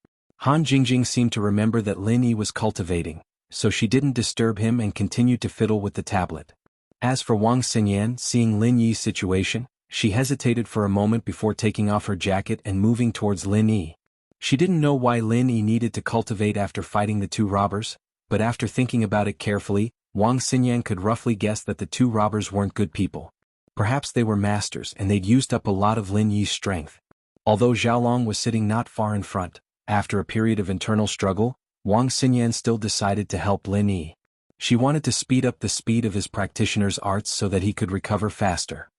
Han Jingjing seemed to remember that Lin Yi was cultivating, so she didn't disturb him and continued to fiddle with the tablet. As for Wang Xinyan, seeing Lin Yi's situation, she hesitated for a moment before taking off her jacket and moving towards Lin Yi. She didn't know why Lin Yi needed to cultivate after fighting the two robbers, but after thinking about it carefully, Wang Xinyan could roughly guess that the two robbers weren't good people. Perhaps they were masters and they'd used up a lot of Lin Yi's strength. Although Xiaolong was sitting not far in front, after a period of internal struggle, Wang Xinyan still decided to help Lin Yi. She wanted to speed up the speed of his practitioner's arts so that he could recover faster.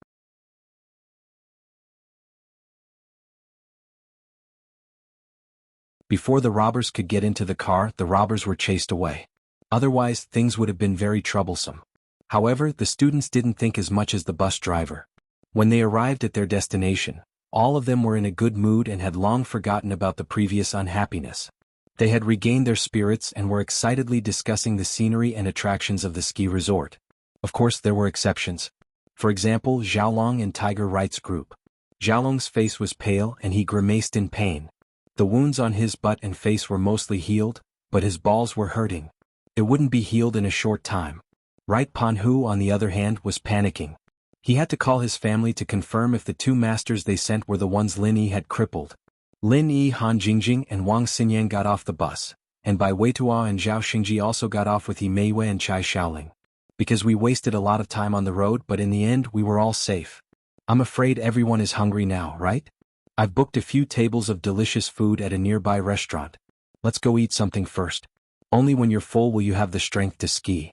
Before the robbers could get into the car, the robbers were chased away. Otherwise, things would have been very troublesome. However, the students didn't think as much as the bus driver. When they arrived at their destination, all of them were in a good mood and had long forgotten about the previous unhappiness. They had regained their spirits and were excitedly discussing the scenery and attractions of the ski resort. Of course, there were exceptions. For example, Xiaolong and Tiger Right's group. Xiaolong's face was pale and he grimaced in pain. The wounds on his butt and face were mostly healed, but his balls were hurting. It wouldn't be healed in a short time. Right Pan Hu, on the other hand, was panicking. He had to call his family to confirm if the two masters they sent were the ones Lin Yi had crippled. Lin Yi, Han Jingjing and Wang Xinyan got off the bus, and by Wei Tuo and Zhao Xingji also got off with He Meiwei and Chai Xiaoling. Because we wasted a lot of time on the road, but in the end we were all safe. I'm afraid everyone is hungry now, right? I've booked a few tables of delicious food at a nearby restaurant. Let's go eat something first. Only when you're full will you have the strength to ski.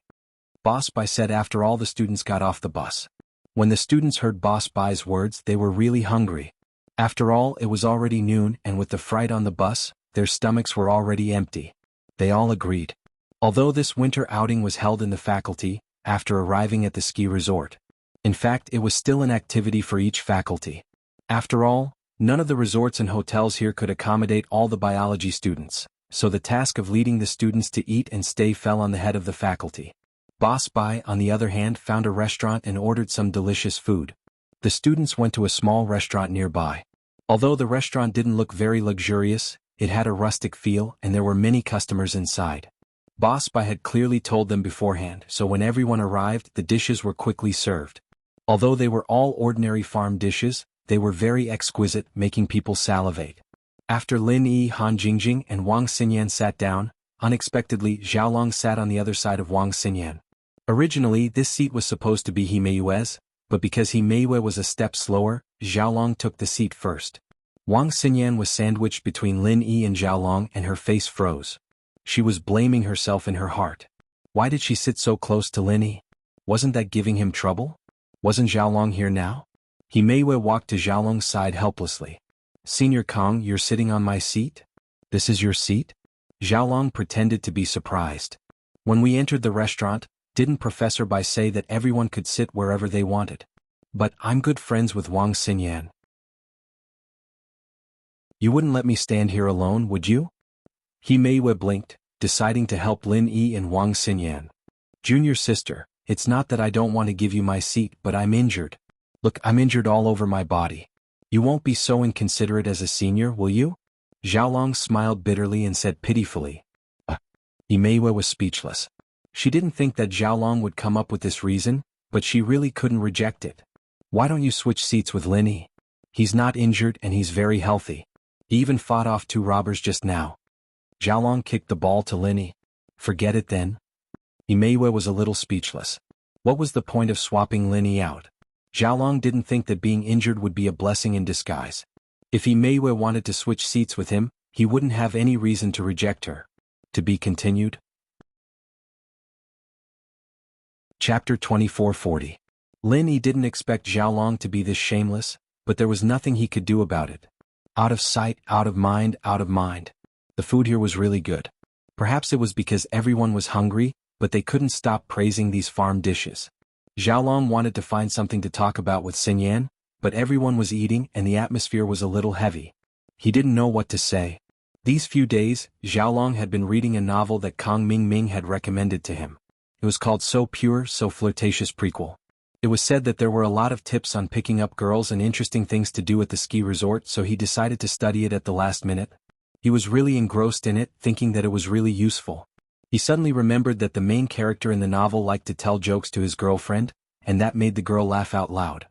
Boss Bai said after all the students got off the bus. When the students heard Boss Bai's words, they were really hungry. After all, it was already noon, and with the fright on the bus, their stomachs were already empty. They all agreed. Although this winter outing was held in the faculty, after arriving at the ski resort. In fact, it was still an activity for each faculty. After all, none of the resorts and hotels here could accommodate all the biology students, so the task of leading the students to eat and stay fell on the head of the faculty. Boss Bai, on the other hand, found a restaurant and ordered some delicious food. The students went to a small restaurant nearby. Although the restaurant didn't look very luxurious, it had a rustic feel and there were many customers inside. Boss Bai had clearly told them beforehand, so when everyone arrived, the dishes were quickly served. Although they were all ordinary farm dishes, they were very exquisite, making people salivate. After Lin Yi, Han Jingjing and Wang Xinyan sat down, unexpectedly Xiaolong sat on the other side of Wang Xinyan. Originally, this seat was supposed to be He Meiwei's, but because He Meiwei was a step slower, Xiaolong took the seat first. Wang Xinyan was sandwiched between Lin Yi and Xiaolong and her face froze. She was blaming herself in her heart. Why did she sit so close to Lin Yi? Wasn't that giving him trouble? Wasn't Xiaolong here now? He Meiwei walked to Xiaolong's side helplessly. Senior Kong, you're sitting on my seat? This is your seat? Xiaolong pretended to be surprised. When we entered the restaurant, didn't Professor Bai say that everyone could sit wherever they wanted? But I'm good friends with Wang Xinyan. You wouldn't let me stand here alone, would you? He Meiwei blinked, deciding to help Lin Yi and Wang Xinyan. Junior sister, it's not that I don't want to give you my seat, but I'm injured. Look, I'm injured all over my body. You won't be so inconsiderate as a senior, will you? Xiaolong smiled bitterly and said pitifully. He Meiwei was speechless. She didn't think that Xiaolong would come up with this reason, but she really couldn't reject it. Why don't you switch seats with Lin Yi? He's not injured and he's very healthy. He even fought off two robbers just now. Xiaolong kicked the ball to Lin Yi. Forget it then. He Meiwei was a little speechless. What was the point of swapping Lin Yi out? Xiaolong didn't think that being injured would be a blessing in disguise. If He Meiwei wanted to switch seats with him, he wouldn't have any reason to reject her. To be continued. Chapter 2440. Lin Yi didn't expect Xiaolong to be this shameless, but there was nothing he could do about it. Out of sight, out of mind, out of mind. The food here was really good. Perhaps it was because everyone was hungry, but they couldn't stop praising these farm dishes. Xiaolong wanted to find something to talk about with Xinyan, but everyone was eating and the atmosphere was a little heavy. He didn't know what to say. These few days, Xiaolong had been reading a novel that Kong Mingming had recommended to him. It was called So Pure, So Flirtatious Prequel. It was said that there were a lot of tips on picking up girls and interesting things to do at the ski resort, so he decided to study it at the last minute. He was really engrossed in it, thinking that it was really useful. He suddenly remembered that the main character in the novel liked to tell jokes to his girlfriend, and that made the girl laugh out loud.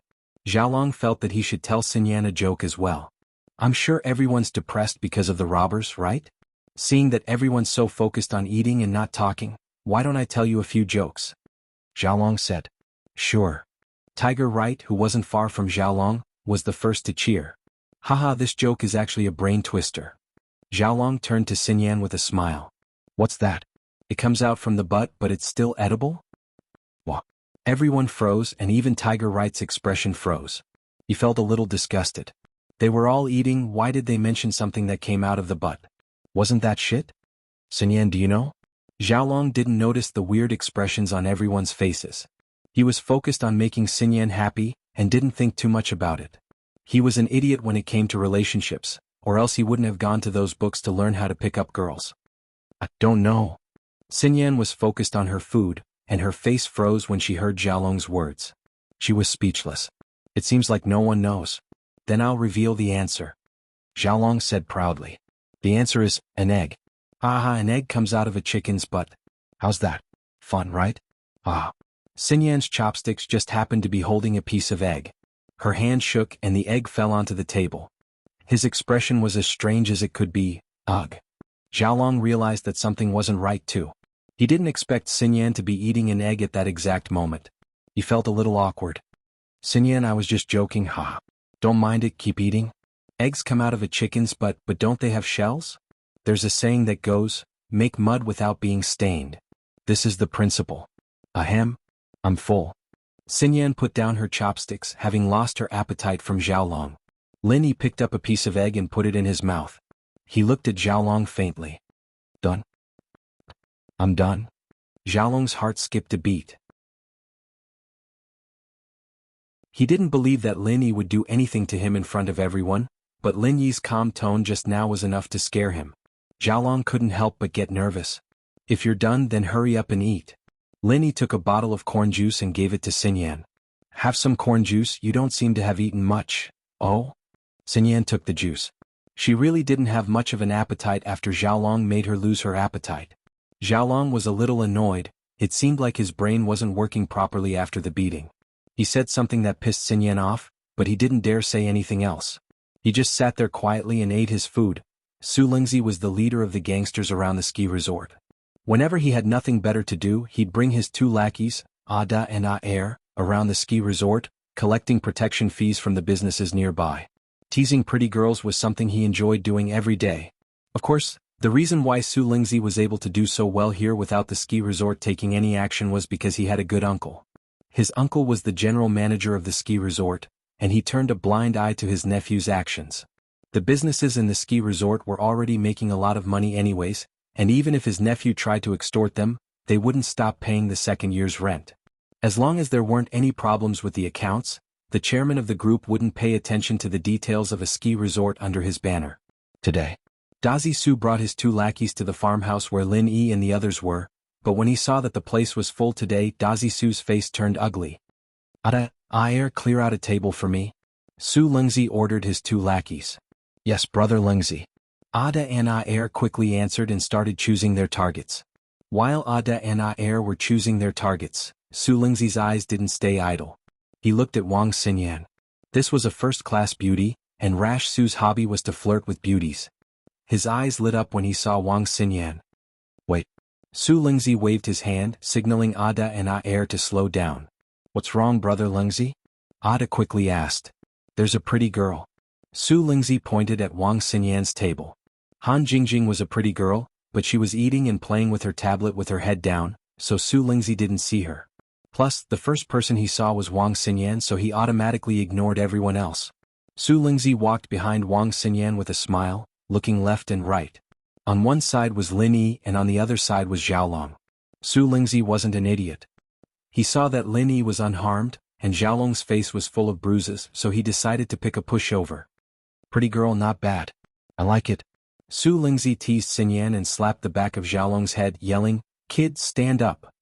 Xiaolong felt that he should tell Xinyan a joke as well. I'm sure everyone's depressed because of the robbers, right? Seeing that everyone's so focused on eating and not talking, why don't I tell you a few jokes? Xiaolong said. Sure. Tiger Wright, who wasn't far from Xiaolong, was the first to cheer. Haha, this joke is actually a brain twister. Xiaolong turned to Xinyan with a smile. What's that? It comes out from the butt but it's still edible? What? Everyone froze, and even Tiger Wright's expression froze. He felt a little disgusted. They were all eating, why did they mention something that came out of the butt? Wasn't that shit? Xinyan, do you know? Xiaolong didn't notice the weird expressions on everyone's faces. He was focused on making Xinyan happy, and didn't think too much about it. He was an idiot when it came to relationships, or else he wouldn't have gone to those books to learn how to pick up girls. I don't know. Xinyan was focused on her food, and her face froze when she heard Xiaolong's words. She was speechless. It seems like no one knows. Then I'll reveal the answer. Xiaolong said proudly. The answer is, an egg. Aha, an egg comes out of a chicken's butt. How's that? Fun, right? Ah. Xinyan's chopsticks just happened to be holding a piece of egg. Her hand shook and the egg fell onto the table. His expression was as strange as it could be. Ugh. Xiaolong realized that something wasn't right too. He didn't expect Xinyan to be eating an egg at that exact moment. He felt a little awkward. Xinyan, I was just joking, ha. Don't mind it, keep eating. Eggs come out of a chicken's butt, but don't they have shells? There's a saying that goes, make mud without being stained. This is the principle. Ahem. I'm full. Xinyan put down her chopsticks, having lost her appetite from Xiaolong. Lin Yi picked up a piece of egg and put it in his mouth. He looked at Xiaolong faintly. Done? I'm done. Xiaolong's heart skipped a beat. He didn't believe that Lin Yi would do anything to him in front of everyone, but Lin Yi's calm tone just now was enough to scare him. Xiaolong couldn't help but get nervous. If you're done, then hurry up and eat. Lin Yi took a bottle of corn juice and gave it to Xinyan. Have some corn juice, you don't seem to have eaten much. Oh? Xinyan took the juice. She really didn't have much of an appetite after Xiaolong made her lose her appetite. Xiaolong was a little annoyed, it seemed like his brain wasn't working properly after the beating. He said something that pissed Xinyan off, but he didn't dare say anything else. He just sat there quietly and ate his food. Su Lingzi was the leader of the gangsters around the ski resort. Whenever he had nothing better to do, he'd bring his two lackeys, Ada and Aer, around the ski resort, collecting protection fees from the businesses nearby. Teasing pretty girls was something he enjoyed doing every day. Of course, the reason why Su Lingzi was able to do so well here without the ski resort taking any action was because he had a good uncle. His uncle was the general manager of the ski resort, and he turned a blind eye to his nephew's actions. The businesses in the ski resort were already making a lot of money anyways, and even if his nephew tried to extort them, they wouldn't stop paying the second year's rent. As long as there weren't any problems with the accounts, the chairman of the group wouldn't pay attention to the details of a ski resort under his banner. Today, Dazi Su brought his two lackeys to the farmhouse where Lin Yi and the others were, but when he saw that the place was full today, Dazi Su's face turned ugly. Ada, Aer, clear out a table for me. Su Lingzi ordered his two lackeys. Yes, brother Lingzi. Ada and Aer quickly answered and started choosing their targets. While Ada and Aer were choosing their targets, Su Lingzi's eyes didn't stay idle. He looked at Wang Xinyan. This was a first-class beauty, and Rash Su's hobby was to flirt with beauties. His eyes lit up when he saw Wang Xinyan. Wait. Su Lingzi waved his hand, signaling Ada and Aer to slow down. What's wrong, brother Lingzi? Ada quickly asked. There's a pretty girl. Su Lingzi pointed at Wang Xinyan's table. Han Jingjing was a pretty girl, but she was eating and playing with her tablet with her head down, so Su Lingzi didn't see her. Plus, the first person he saw was Wang Xinyan, so he automatically ignored everyone else. Su Lingzi walked behind Wang Xinyan with a smile, looking left and right. On one side was Lin Yi and on the other side was Xiaolong. Su Lingzi wasn't an idiot. He saw that Lin Yi was unharmed, and Xiaolong's face was full of bruises, so he decided to pick a pushover. Pretty girl, not bad. I like it. Su Lingzi teased Xinyan and slapped the back of Xiaolong's head, yelling, Kid, stand up.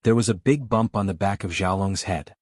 There was a big bump on the back of Xiaolong's head.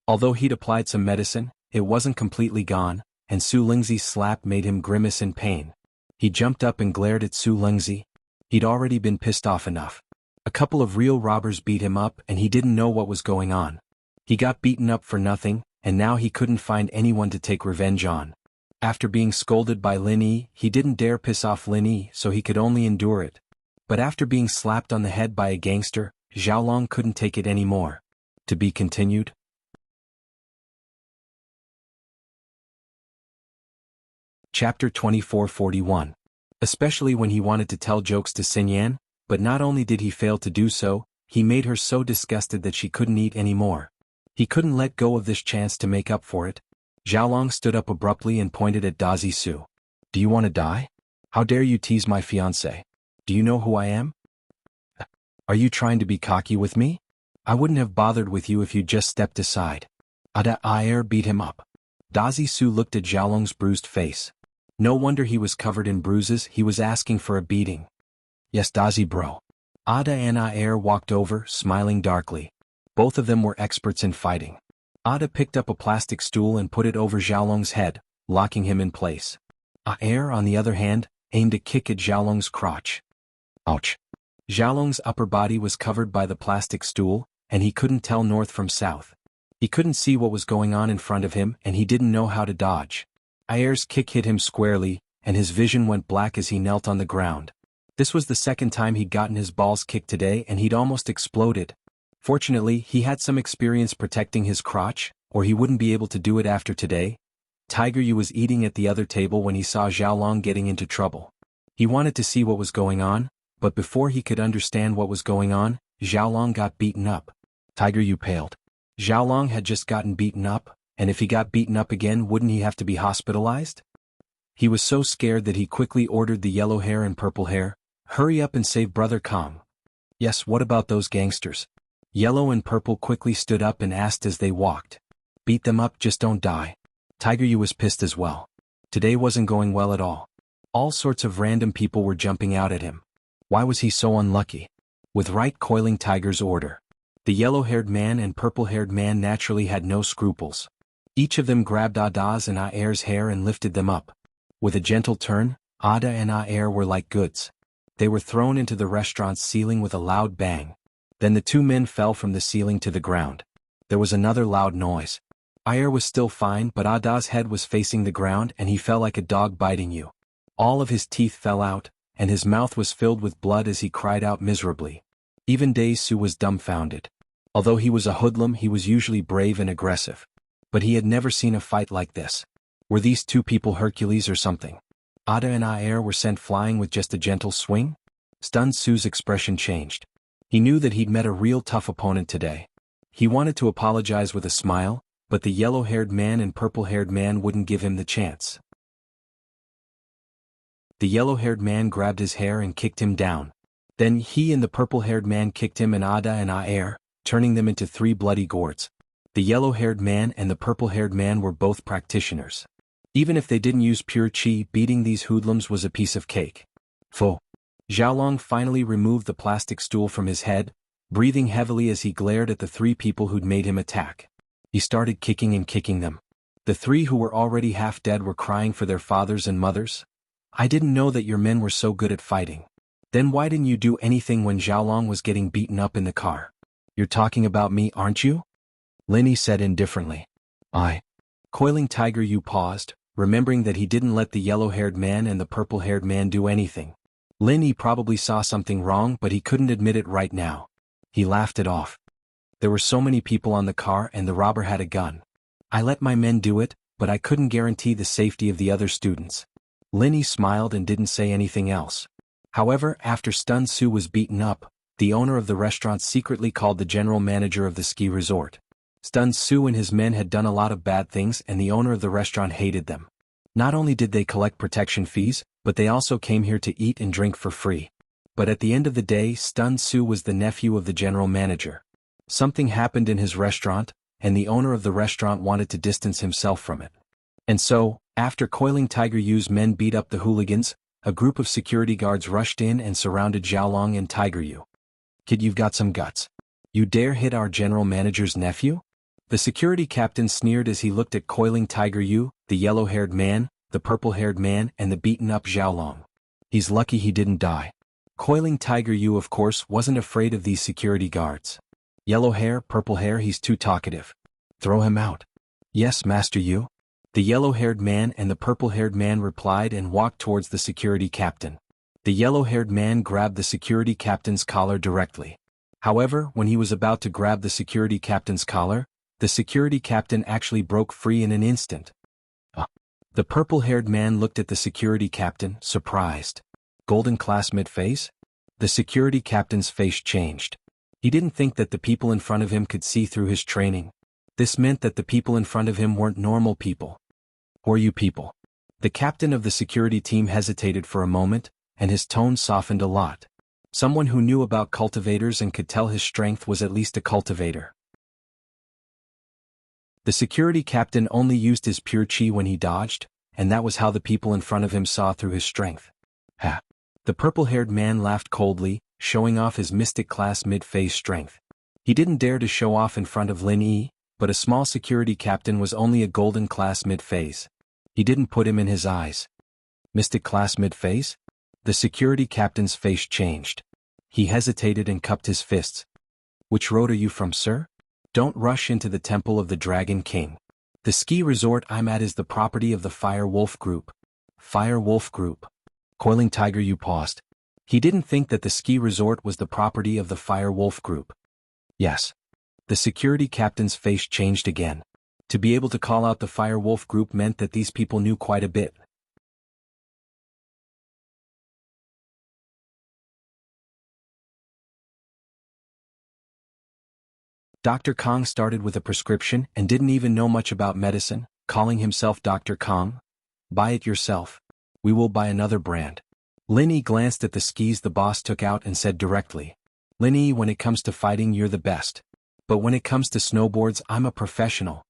Although he'd applied some medicine, it wasn't completely gone, and Su Lingzi's slap made him grimace in pain. He jumped up and glared at Su Lingzi. He'd already been pissed off enough. A couple of real robbers beat him up and he didn't know what was going on. He got beaten up for nothing, and now he couldn't find anyone to take revenge on. After being scolded by Lin Yi, he didn't dare piss off Lin Yi, so he could only endure it. But after being slapped on the head by a gangster, Xiaolong couldn't take it anymore. To be continued. Chapter 2441. Especially when he wanted to tell jokes to Xinyan, but not only did he fail to do so, he made her so disgusted that she couldn't eat anymore. He couldn't let go of this chance to make up for it. Xiaolong stood up abruptly and pointed at Dazi Su. Do you want to die? How dare you tease my fiancé? Do you know who I am? Are you trying to be cocky with me? I wouldn't have bothered with you if you'd just stepped aside. Ada Ayer beat him up. Dazi Su looked at Xiaolong's bruised face. No wonder he was covered in bruises, he was asking for a beating. Yes, Dazi bro. Ada and Ayer walked over, smiling darkly. Both of them were experts in fighting. Ada picked up a plastic stool and put it over Xiaolong's head, locking him in place. Ayer, on the other hand, aimed a kick at Xiaolong's crotch. Ouch. Xiaolong's upper body was covered by the plastic stool, and he couldn't tell north from south. He couldn't see what was going on in front of him, and he didn't know how to dodge. Ayer's kick hit him squarely, and his vision went black as he knelt on the ground. This was the second time he'd gotten his balls kicked today and he'd almost exploded. Fortunately, he had some experience protecting his crotch, or he wouldn't be able to do it after today. Tiger Yu was eating at the other table when he saw Xiaolong getting into trouble. He wanted to see what was going on, but before he could understand what was going on, Xiaolong got beaten up. Tiger Yu paled. Xiaolong had just gotten beaten up, and if he got beaten up again, wouldn't he have to be hospitalized? He was so scared that he quickly ordered the yellow hair and purple hair, "Hurry up and save Brother Kong." Yes, what about those gangsters? Yellow and purple quickly stood up and asked as they walked. Beat them up, just don't die. Tiger Yu was pissed as well. Today wasn't going well at all. All sorts of random people were jumping out at him. Why was he so unlucky? With right coiling Tiger's order. The yellow-haired man and purple-haired man naturally had no scruples. Each of them grabbed Ada's and Ayer's hair and lifted them up. With a gentle turn, Ada and Ayer were like goods. They were thrown into the restaurant's ceiling with a loud bang. Then the two men fell from the ceiling to the ground. There was another loud noise. Ayer was still fine, but Ada's head was facing the ground and he fell like a dog biting you. All of his teeth fell out, and his mouth was filled with blood as he cried out miserably. Even Su was dumbfounded. Although he was a hoodlum, he was usually brave and aggressive. But he had never seen a fight like this. Were these two people Hercules or something? Ada and Ayer were sent flying with just a gentle swing? Stunned Su's expression changed. He knew that he'd met a real tough opponent today. He wanted to apologize with a smile, but the yellow-haired man and purple-haired man wouldn't give him the chance. The yellow-haired man grabbed his hair and kicked him down. Then he and the purple-haired man kicked him and Ada and Ayer, turning them into 3 bloody gourds. The yellow-haired man and the purple-haired man were both practitioners. Even if they didn't use pure chi, beating these hoodlums was a piece of cake. Pho. Xiaolong finally removed the plastic stool from his head, breathing heavily as he glared at the 3 people who'd made him attack. He started kicking and kicking them. The 3 who were already half dead were crying for their fathers and mothers. I didn't know that your men were so good at fighting. Then why didn't you do anything when Xiaolong was getting beaten up in the car? You're talking about me, aren't you? Lin Yi said indifferently. Coiling Tiger Yu paused, remembering that he didn't let the yellow-haired man and the purple-haired man do anything. Lin Yi probably saw something wrong, but he couldn't admit it right now. He laughed it off. There were so many people on the car and the robber had a gun. I let my men do it, but I couldn't guarantee the safety of the other students. Lin Yi smiled and didn't say anything else. However, after Stun Su was beaten up, the owner of the restaurant secretly called the general manager of the ski resort. Stun Su and his men had done a lot of bad things and the owner of the restaurant hated them. Not only did they collect protection fees, but they also came here to eat and drink for free. But at the end of the day, Stun Su was the nephew of the general manager. Something happened in his restaurant, and the owner of the restaurant wanted to distance himself from it. And so, after coiling Tiger Yu's men beat up the hooligans, a group of security guards rushed in and surrounded Xiaolong and Tiger Yu. Kid, you've got some guts. You dare hit our general manager's nephew? The security captain sneered as he looked at Coiling Tiger Yu, the yellow-haired man, the purple-haired man, and the beaten-up Xiaolong. He's lucky he didn't die. Coiling Tiger Yu, of course, wasn't afraid of these security guards. Yellow hair, purple hair, he's too talkative. Throw him out. Yes, Master Yu. The yellow-haired man and the purple-haired man replied and walked towards the security captain. The yellow-haired man grabbed the security captain's collar directly. However, when he was about to grab the security captain's collar, the security captain actually broke free in an instant. The purple-haired man looked at the security captain, surprised. Golden classmate face? The security captain's face changed. He didn't think that the people in front of him could see through his training. This meant that the people in front of him weren't normal people. Who are you people? The captain of the security team hesitated for a moment, and his tone softened a lot. Someone who knew about cultivators and could tell his strength was at least a cultivator. The security captain only used his pure chi when he dodged, and that was how the people in front of him saw through his strength. Ha! The purple-haired man laughed coldly, showing off his mystic class mid-phase strength. He didn't dare to show off in front of Lin Yi, but a small security captain was only a golden class mid-phase. He didn't put him in his eyes. Mystic class mid-phase? The security captain's face changed. He hesitated and cupped his fists. Which road are you from, sir? Don't rush into the Temple of the Dragon King. The ski resort I'm at is the property of the Fire Wolf Group. Fire Wolf Group. Coiling Tiger Yu paused. He didn't think that the ski resort was the property of the Fire Wolf Group. Yes. The security captain's face changed again. To be able to call out the Fire Wolf Group meant that these people knew quite a bit. Dr. Kong started with a prescription and didn't even know much about medicine, calling himself Dr. Kong. Buy it yourself. We will buy another brand. Lin Yi glanced at the skis the boss took out and said directly, Lin Yi, when it comes to fighting you're the best. But when it comes to snowboards I'm a professional.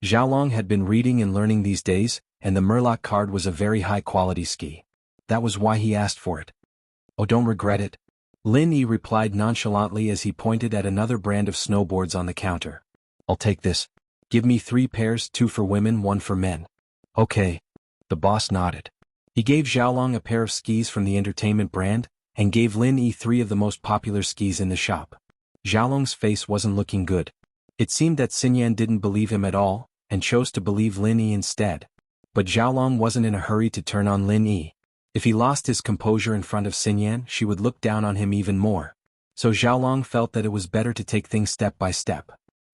Xiaolong had been reading and learning these days, and the Murloc card was a very high-quality ski. That was why he asked for it. Oh, don't regret it. Lin Yi replied nonchalantly as he pointed at another brand of snowboards on the counter. I'll take this. Give me 3 pairs, 2 for women, 1 for men. Okay. The boss nodded. He gave Xiaolong a pair of skis from the entertainment brand, and gave Lin Yi 3 of the most popular skis in the shop. Xiaolong's face wasn't looking good. It seemed that Xinyan didn't believe him at all, and chose to believe Lin Yi instead. But Xiaolong wasn't in a hurry to turn on Lin Yi. If he lost his composure in front of Xinyan, she would look down on him even more. So Xiaolong felt that it was better to take things step by step.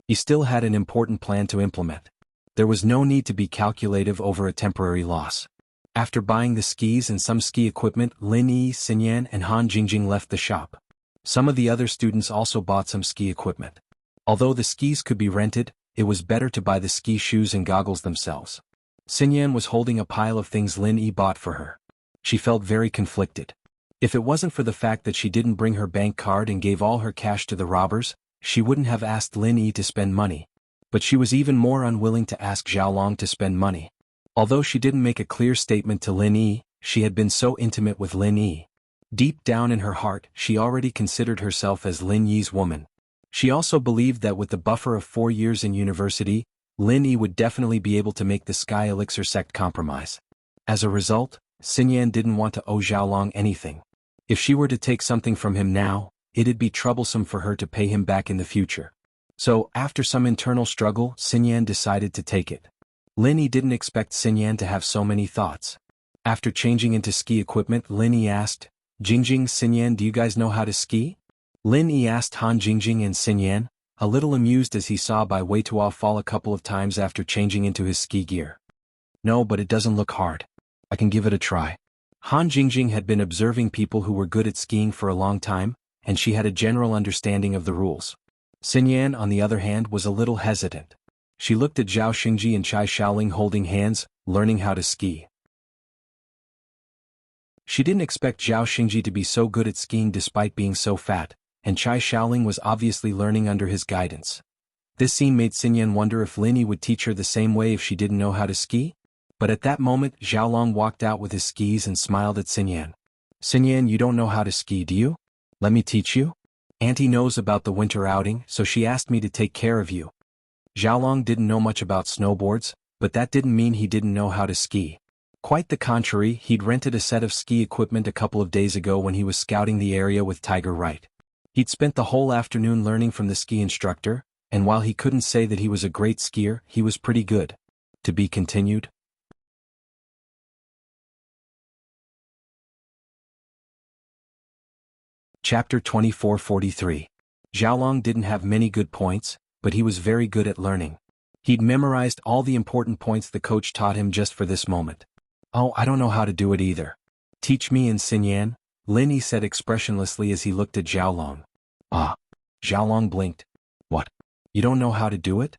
He still had an important plan to implement. There was no need to be calculative over a temporary loss. After buying the skis and some ski equipment, Lin Yi, Xinyan, and Han Jingjing left the shop. Some of the other students also bought some ski equipment. Although the skis could be rented, it was better to buy the ski shoes and goggles themselves. Xinyan was holding a pile of things Lin Yi bought for her. She felt very conflicted. If it wasn't for the fact that she didn't bring her bank card and gave all her cash to the robbers, she wouldn't have asked Lin Yi to spend money. But she was even more unwilling to ask Xiaolong to spend money. Although she didn't make a clear statement to Lin Yi, she had been so intimate with Lin Yi. Deep down in her heart, she already considered herself as Lin Yi's woman. She also believed that with the buffer of 4 years in university, Lin Yi would definitely be able to make the Sky Elixir sect compromise. As a result, Xinyan didn't want to owe Xiaolong anything. If she were to take something from him now, it'd be troublesome for her to pay him back in the future. So, after some internal struggle, Xinyan decided to take it. Lin Yi didn't expect Xinyan to have so many thoughts. After changing into ski equipment, Lin Yi asked, Jingjing, Xinyan, do you guys know how to ski? Lin Yi asked Han Jingjing and Xinyan, a little amused as he saw Bai Weituo fall a couple of times after changing into his ski gear. No, but it doesn't look hard. I can give it a try. Han Jingjing had been observing people who were good at skiing for a long time, and she had a general understanding of the rules. Xinyan, on the other hand, was a little hesitant. She looked at Zhao Xingji and Chai Shaoling holding hands, learning how to ski. She didn't expect Zhao Xingji to be so good at skiing despite being so fat, and Chai Shaoling was obviously learning under his guidance. This scene made Xinyan wonder if Lin Yi would teach her the same way if she didn't know how to ski? But at that moment, Xiaolong walked out with his skis and smiled at Xinyan. Xinyan, you don't know how to ski, do you? Let me teach you? Auntie knows about the winter outing, so she asked me to take care of you. Xiaolong didn't know much about snowboards, but that didn't mean he didn't know how to ski. Quite the contrary, he'd rented a set of ski equipment a couple of days ago when he was scouting the area with Tiger Wright. He'd spent the whole afternoon learning from the ski instructor, and while he couldn't say that he was a great skier, he was pretty good. To be continued. Chapter 2443. Xiaolong didn't have many good points, but he was very good at learning. He'd memorized all the important points the coach taught him just for this moment. Oh, I don't know how to do it either. Teach me in Xinyan, Lin Yi said expressionlessly as he looked at Xiaolong. Ah. Xiaolong blinked. What? You don't know how to do it?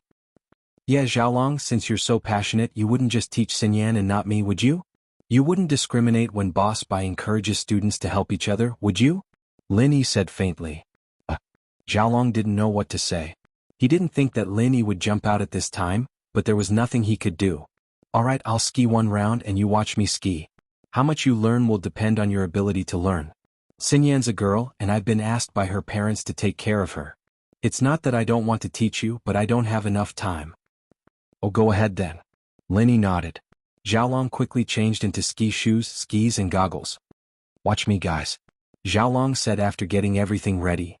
Yeah, Xiaolong, since you're so passionate, you wouldn't just teach Xinyan and not me, would you? You wouldn't discriminate when Boss Bai encourages students to help each other, would you? Lin Yi said faintly. Xiaolong didn't know what to say. He didn't think that Lin Yi would jump out at this time, but there was nothing he could do. Alright, I'll ski one round and you watch me ski. How much you learn will depend on your ability to learn. Xinyan's a girl, and I've been asked by her parents to take care of her. It's not that I don't want to teach you, but I don't have enough time. Oh, go ahead then. Lin Yi nodded. Xiaolong quickly changed into ski shoes, skis and goggles. Watch me, guys. Xiaolong said after getting everything ready.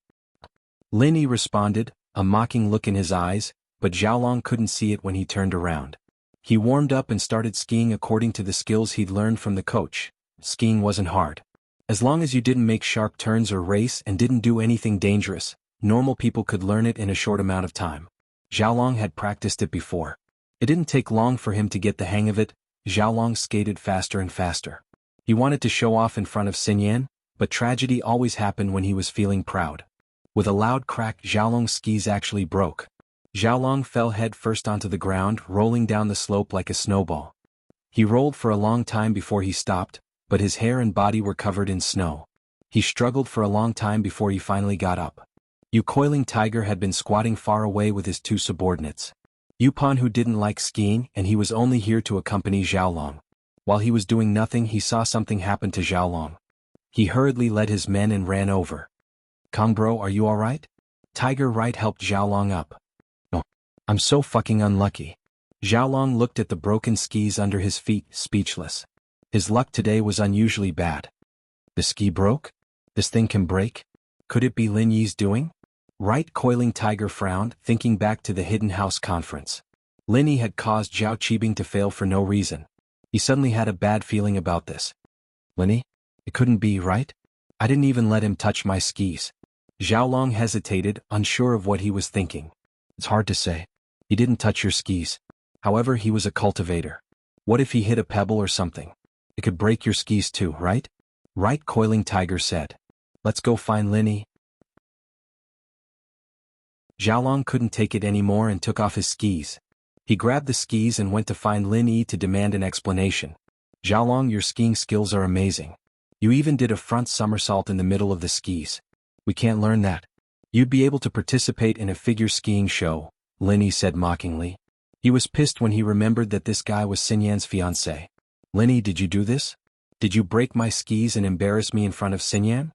Lin Yi responded, a mocking look in his eyes, but Xiaolong couldn't see it when he turned around. He warmed up and started skiing according to the skills he'd learned from the coach. Skiing wasn't hard. As long as you didn't make sharp turns or race and didn't do anything dangerous, normal people could learn it in a short amount of time. Xiaolong had practiced it before. It didn't take long for him to get the hang of it. Xiaolong skated faster and faster. He wanted to show off in front of Xinyan, but tragedy always happened when he was feeling proud. With a loud crack, Xiaolong's skis actually broke. Xiaolong fell head first onto the ground, rolling down the slope like a snowball. He rolled for a long time before he stopped, but his hair and body were covered in snow. He struggled for a long time before he finally got up. Coiling Tiger had been squatting far away with his two subordinates. Yupan, who didn't like skiing, and he was only here to accompany Xiaolong. While he was doing nothing, he saw something happen to Xiaolong. He hurriedly led his men and ran over. Kong bro, are you alright? Tiger Wright helped Xiaolong up. No. I'm so fucking unlucky. Xiaolong looked at the broken skis under his feet, speechless. His luck today was unusually bad. The ski broke? This thing can break? Could it be Lin Yi's doing? Right, Coiling Tiger frowned, thinking back to the Hidden House conference. Lin Yi had caused Zhao Qibing to fail for no reason. He suddenly had a bad feeling about this. Lin Yi? It couldn't be, right? I didn't even let him touch my skis. Xiaolong hesitated, unsure of what he was thinking. It's hard to say. He didn't touch your skis. However, he was a cultivator. What if he hit a pebble or something? It could break your skis too, right? Right, Coiling Tiger said. Let's go find Lin Yi. Xiaolong couldn't take it anymore and took off his skis. He grabbed the skis and went to find Lin Yi to demand an explanation. Xiaolong, your skiing skills are amazing. You even did a front somersault in the middle of the skis. We can't learn that. You'd be able to participate in a figure skiing show, Lin Yi said mockingly. He was pissed when he remembered that this guy was Xinyan's fiancé. Lin Yi, did you do this? Did you break my skis and embarrass me in front of Xinyan?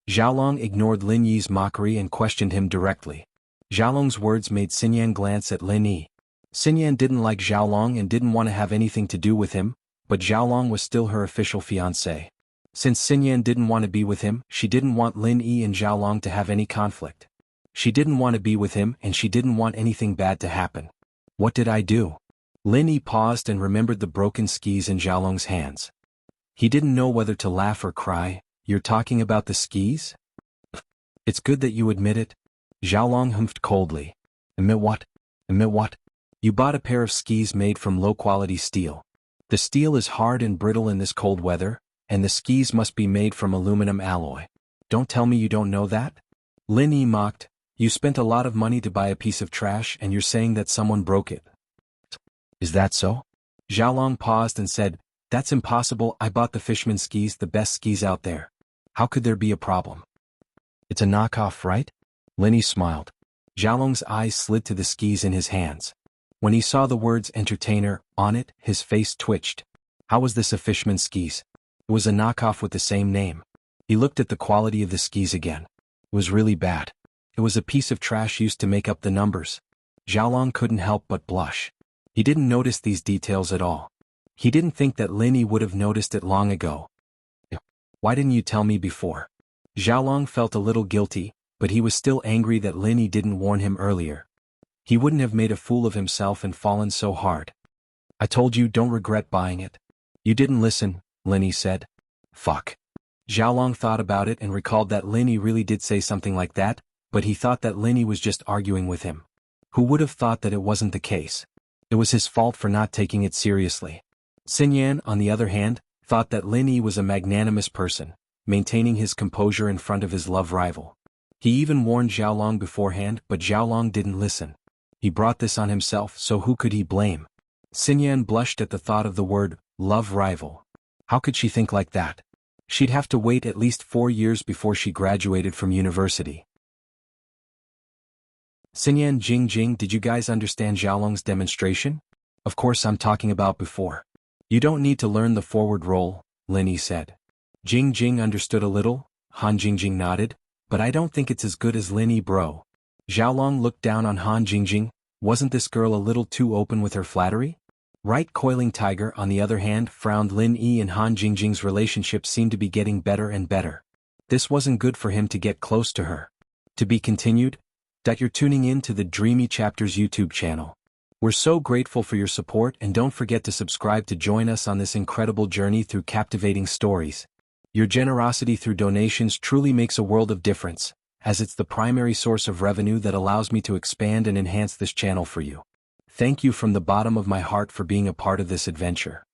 Xiaolong ignored Lin Yi's mockery and questioned him directly. Xiaolong's words made Xinyan glance at Lin Yi. Xinyan didn't like Xiaolong and didn't want to have anything to do with him, but Xiaolong was still her official fiancé. Since Xinyan didn't want to be with him, she didn't want Lin Yi and Xiaolong to have any conflict. She didn't want to be with him and she didn't want anything bad to happen. What did I do? Lin Yi paused and remembered the broken skis in Xiaolong's hands. He didn't know whether to laugh or cry. You're talking about the skis? It's good that you admit it. Xiaolong humphed coldly. Admit what? Admit what? You bought a pair of skis made from low-quality steel. The steel is hard and brittle in this cold weather, and the skis must be made from aluminum alloy. Don't tell me you don't know that? Lin Yi mocked. You spent a lot of money to buy a piece of trash and you're saying that someone broke it. Is that so? Xiaolong paused and said, That's impossible. I bought the Fishman skis, the best skis out there. How could there be a problem? It's a knockoff, right? Lin Yi smiled. Xiaolong's eyes slid to the skis in his hands. When he saw the words entertainer on it, his face twitched. How was this a Fishman skis? It was a knockoff with the same name. He looked at the quality of the skis again. It was really bad. It was a piece of trash used to make up the numbers. Xiaolong couldn't help but blush. He didn't notice these details at all. He didn't think that Linny would have noticed it long ago. Why didn't you tell me before? Xiaolong felt a little guilty, but he was still angry that Linny didn't warn him earlier. He wouldn't have made a fool of himself and fallen so hard. I told you, don't regret buying it. You didn't listen, Linny said. Fuck. Xiaolong thought about it and recalled that Linny really did say something like that, but he thought that Linny was just arguing with him. Who would have thought that it wasn't the case? It was his fault for not taking it seriously. Xinyan, on the other hand, thought that Linny was a magnanimous person, maintaining his composure in front of his love rival. He even warned Xiaolong beforehand, but Xiaolong didn't listen. He brought this on himself, so who could he blame? Xinyan blushed at the thought of the word, love rival. How could she think like that? She'd have to wait at least 4 years before she graduated from university. Xinyan Jing, did you guys understand Xiaolong's demonstration? Of course I'm talking about before. You don't need to learn the forward roll, Linny said. Jing understood a little, Han Jing nodded, but I don't think it's as good as Linny, bro. Xiaolong looked down on Han Jing. Wasn't this girl a little too open with her flattery? Right, Coiling Tiger, on the other hand, frowned. Lin Yi and Han Jingjing's relationship seemed to be getting better and better. This wasn't good for him to get close to her. To be continued. You're tuning in to the Dreamy Chapters YouTube channel. We're so grateful for your support, and don't forget to subscribe to join us on this incredible journey through captivating stories. Your generosity through donations truly makes a world of difference, as it's the primary source of revenue that allows me to expand and enhance this channel for you. Thank you from the bottom of my heart for being a part of this adventure.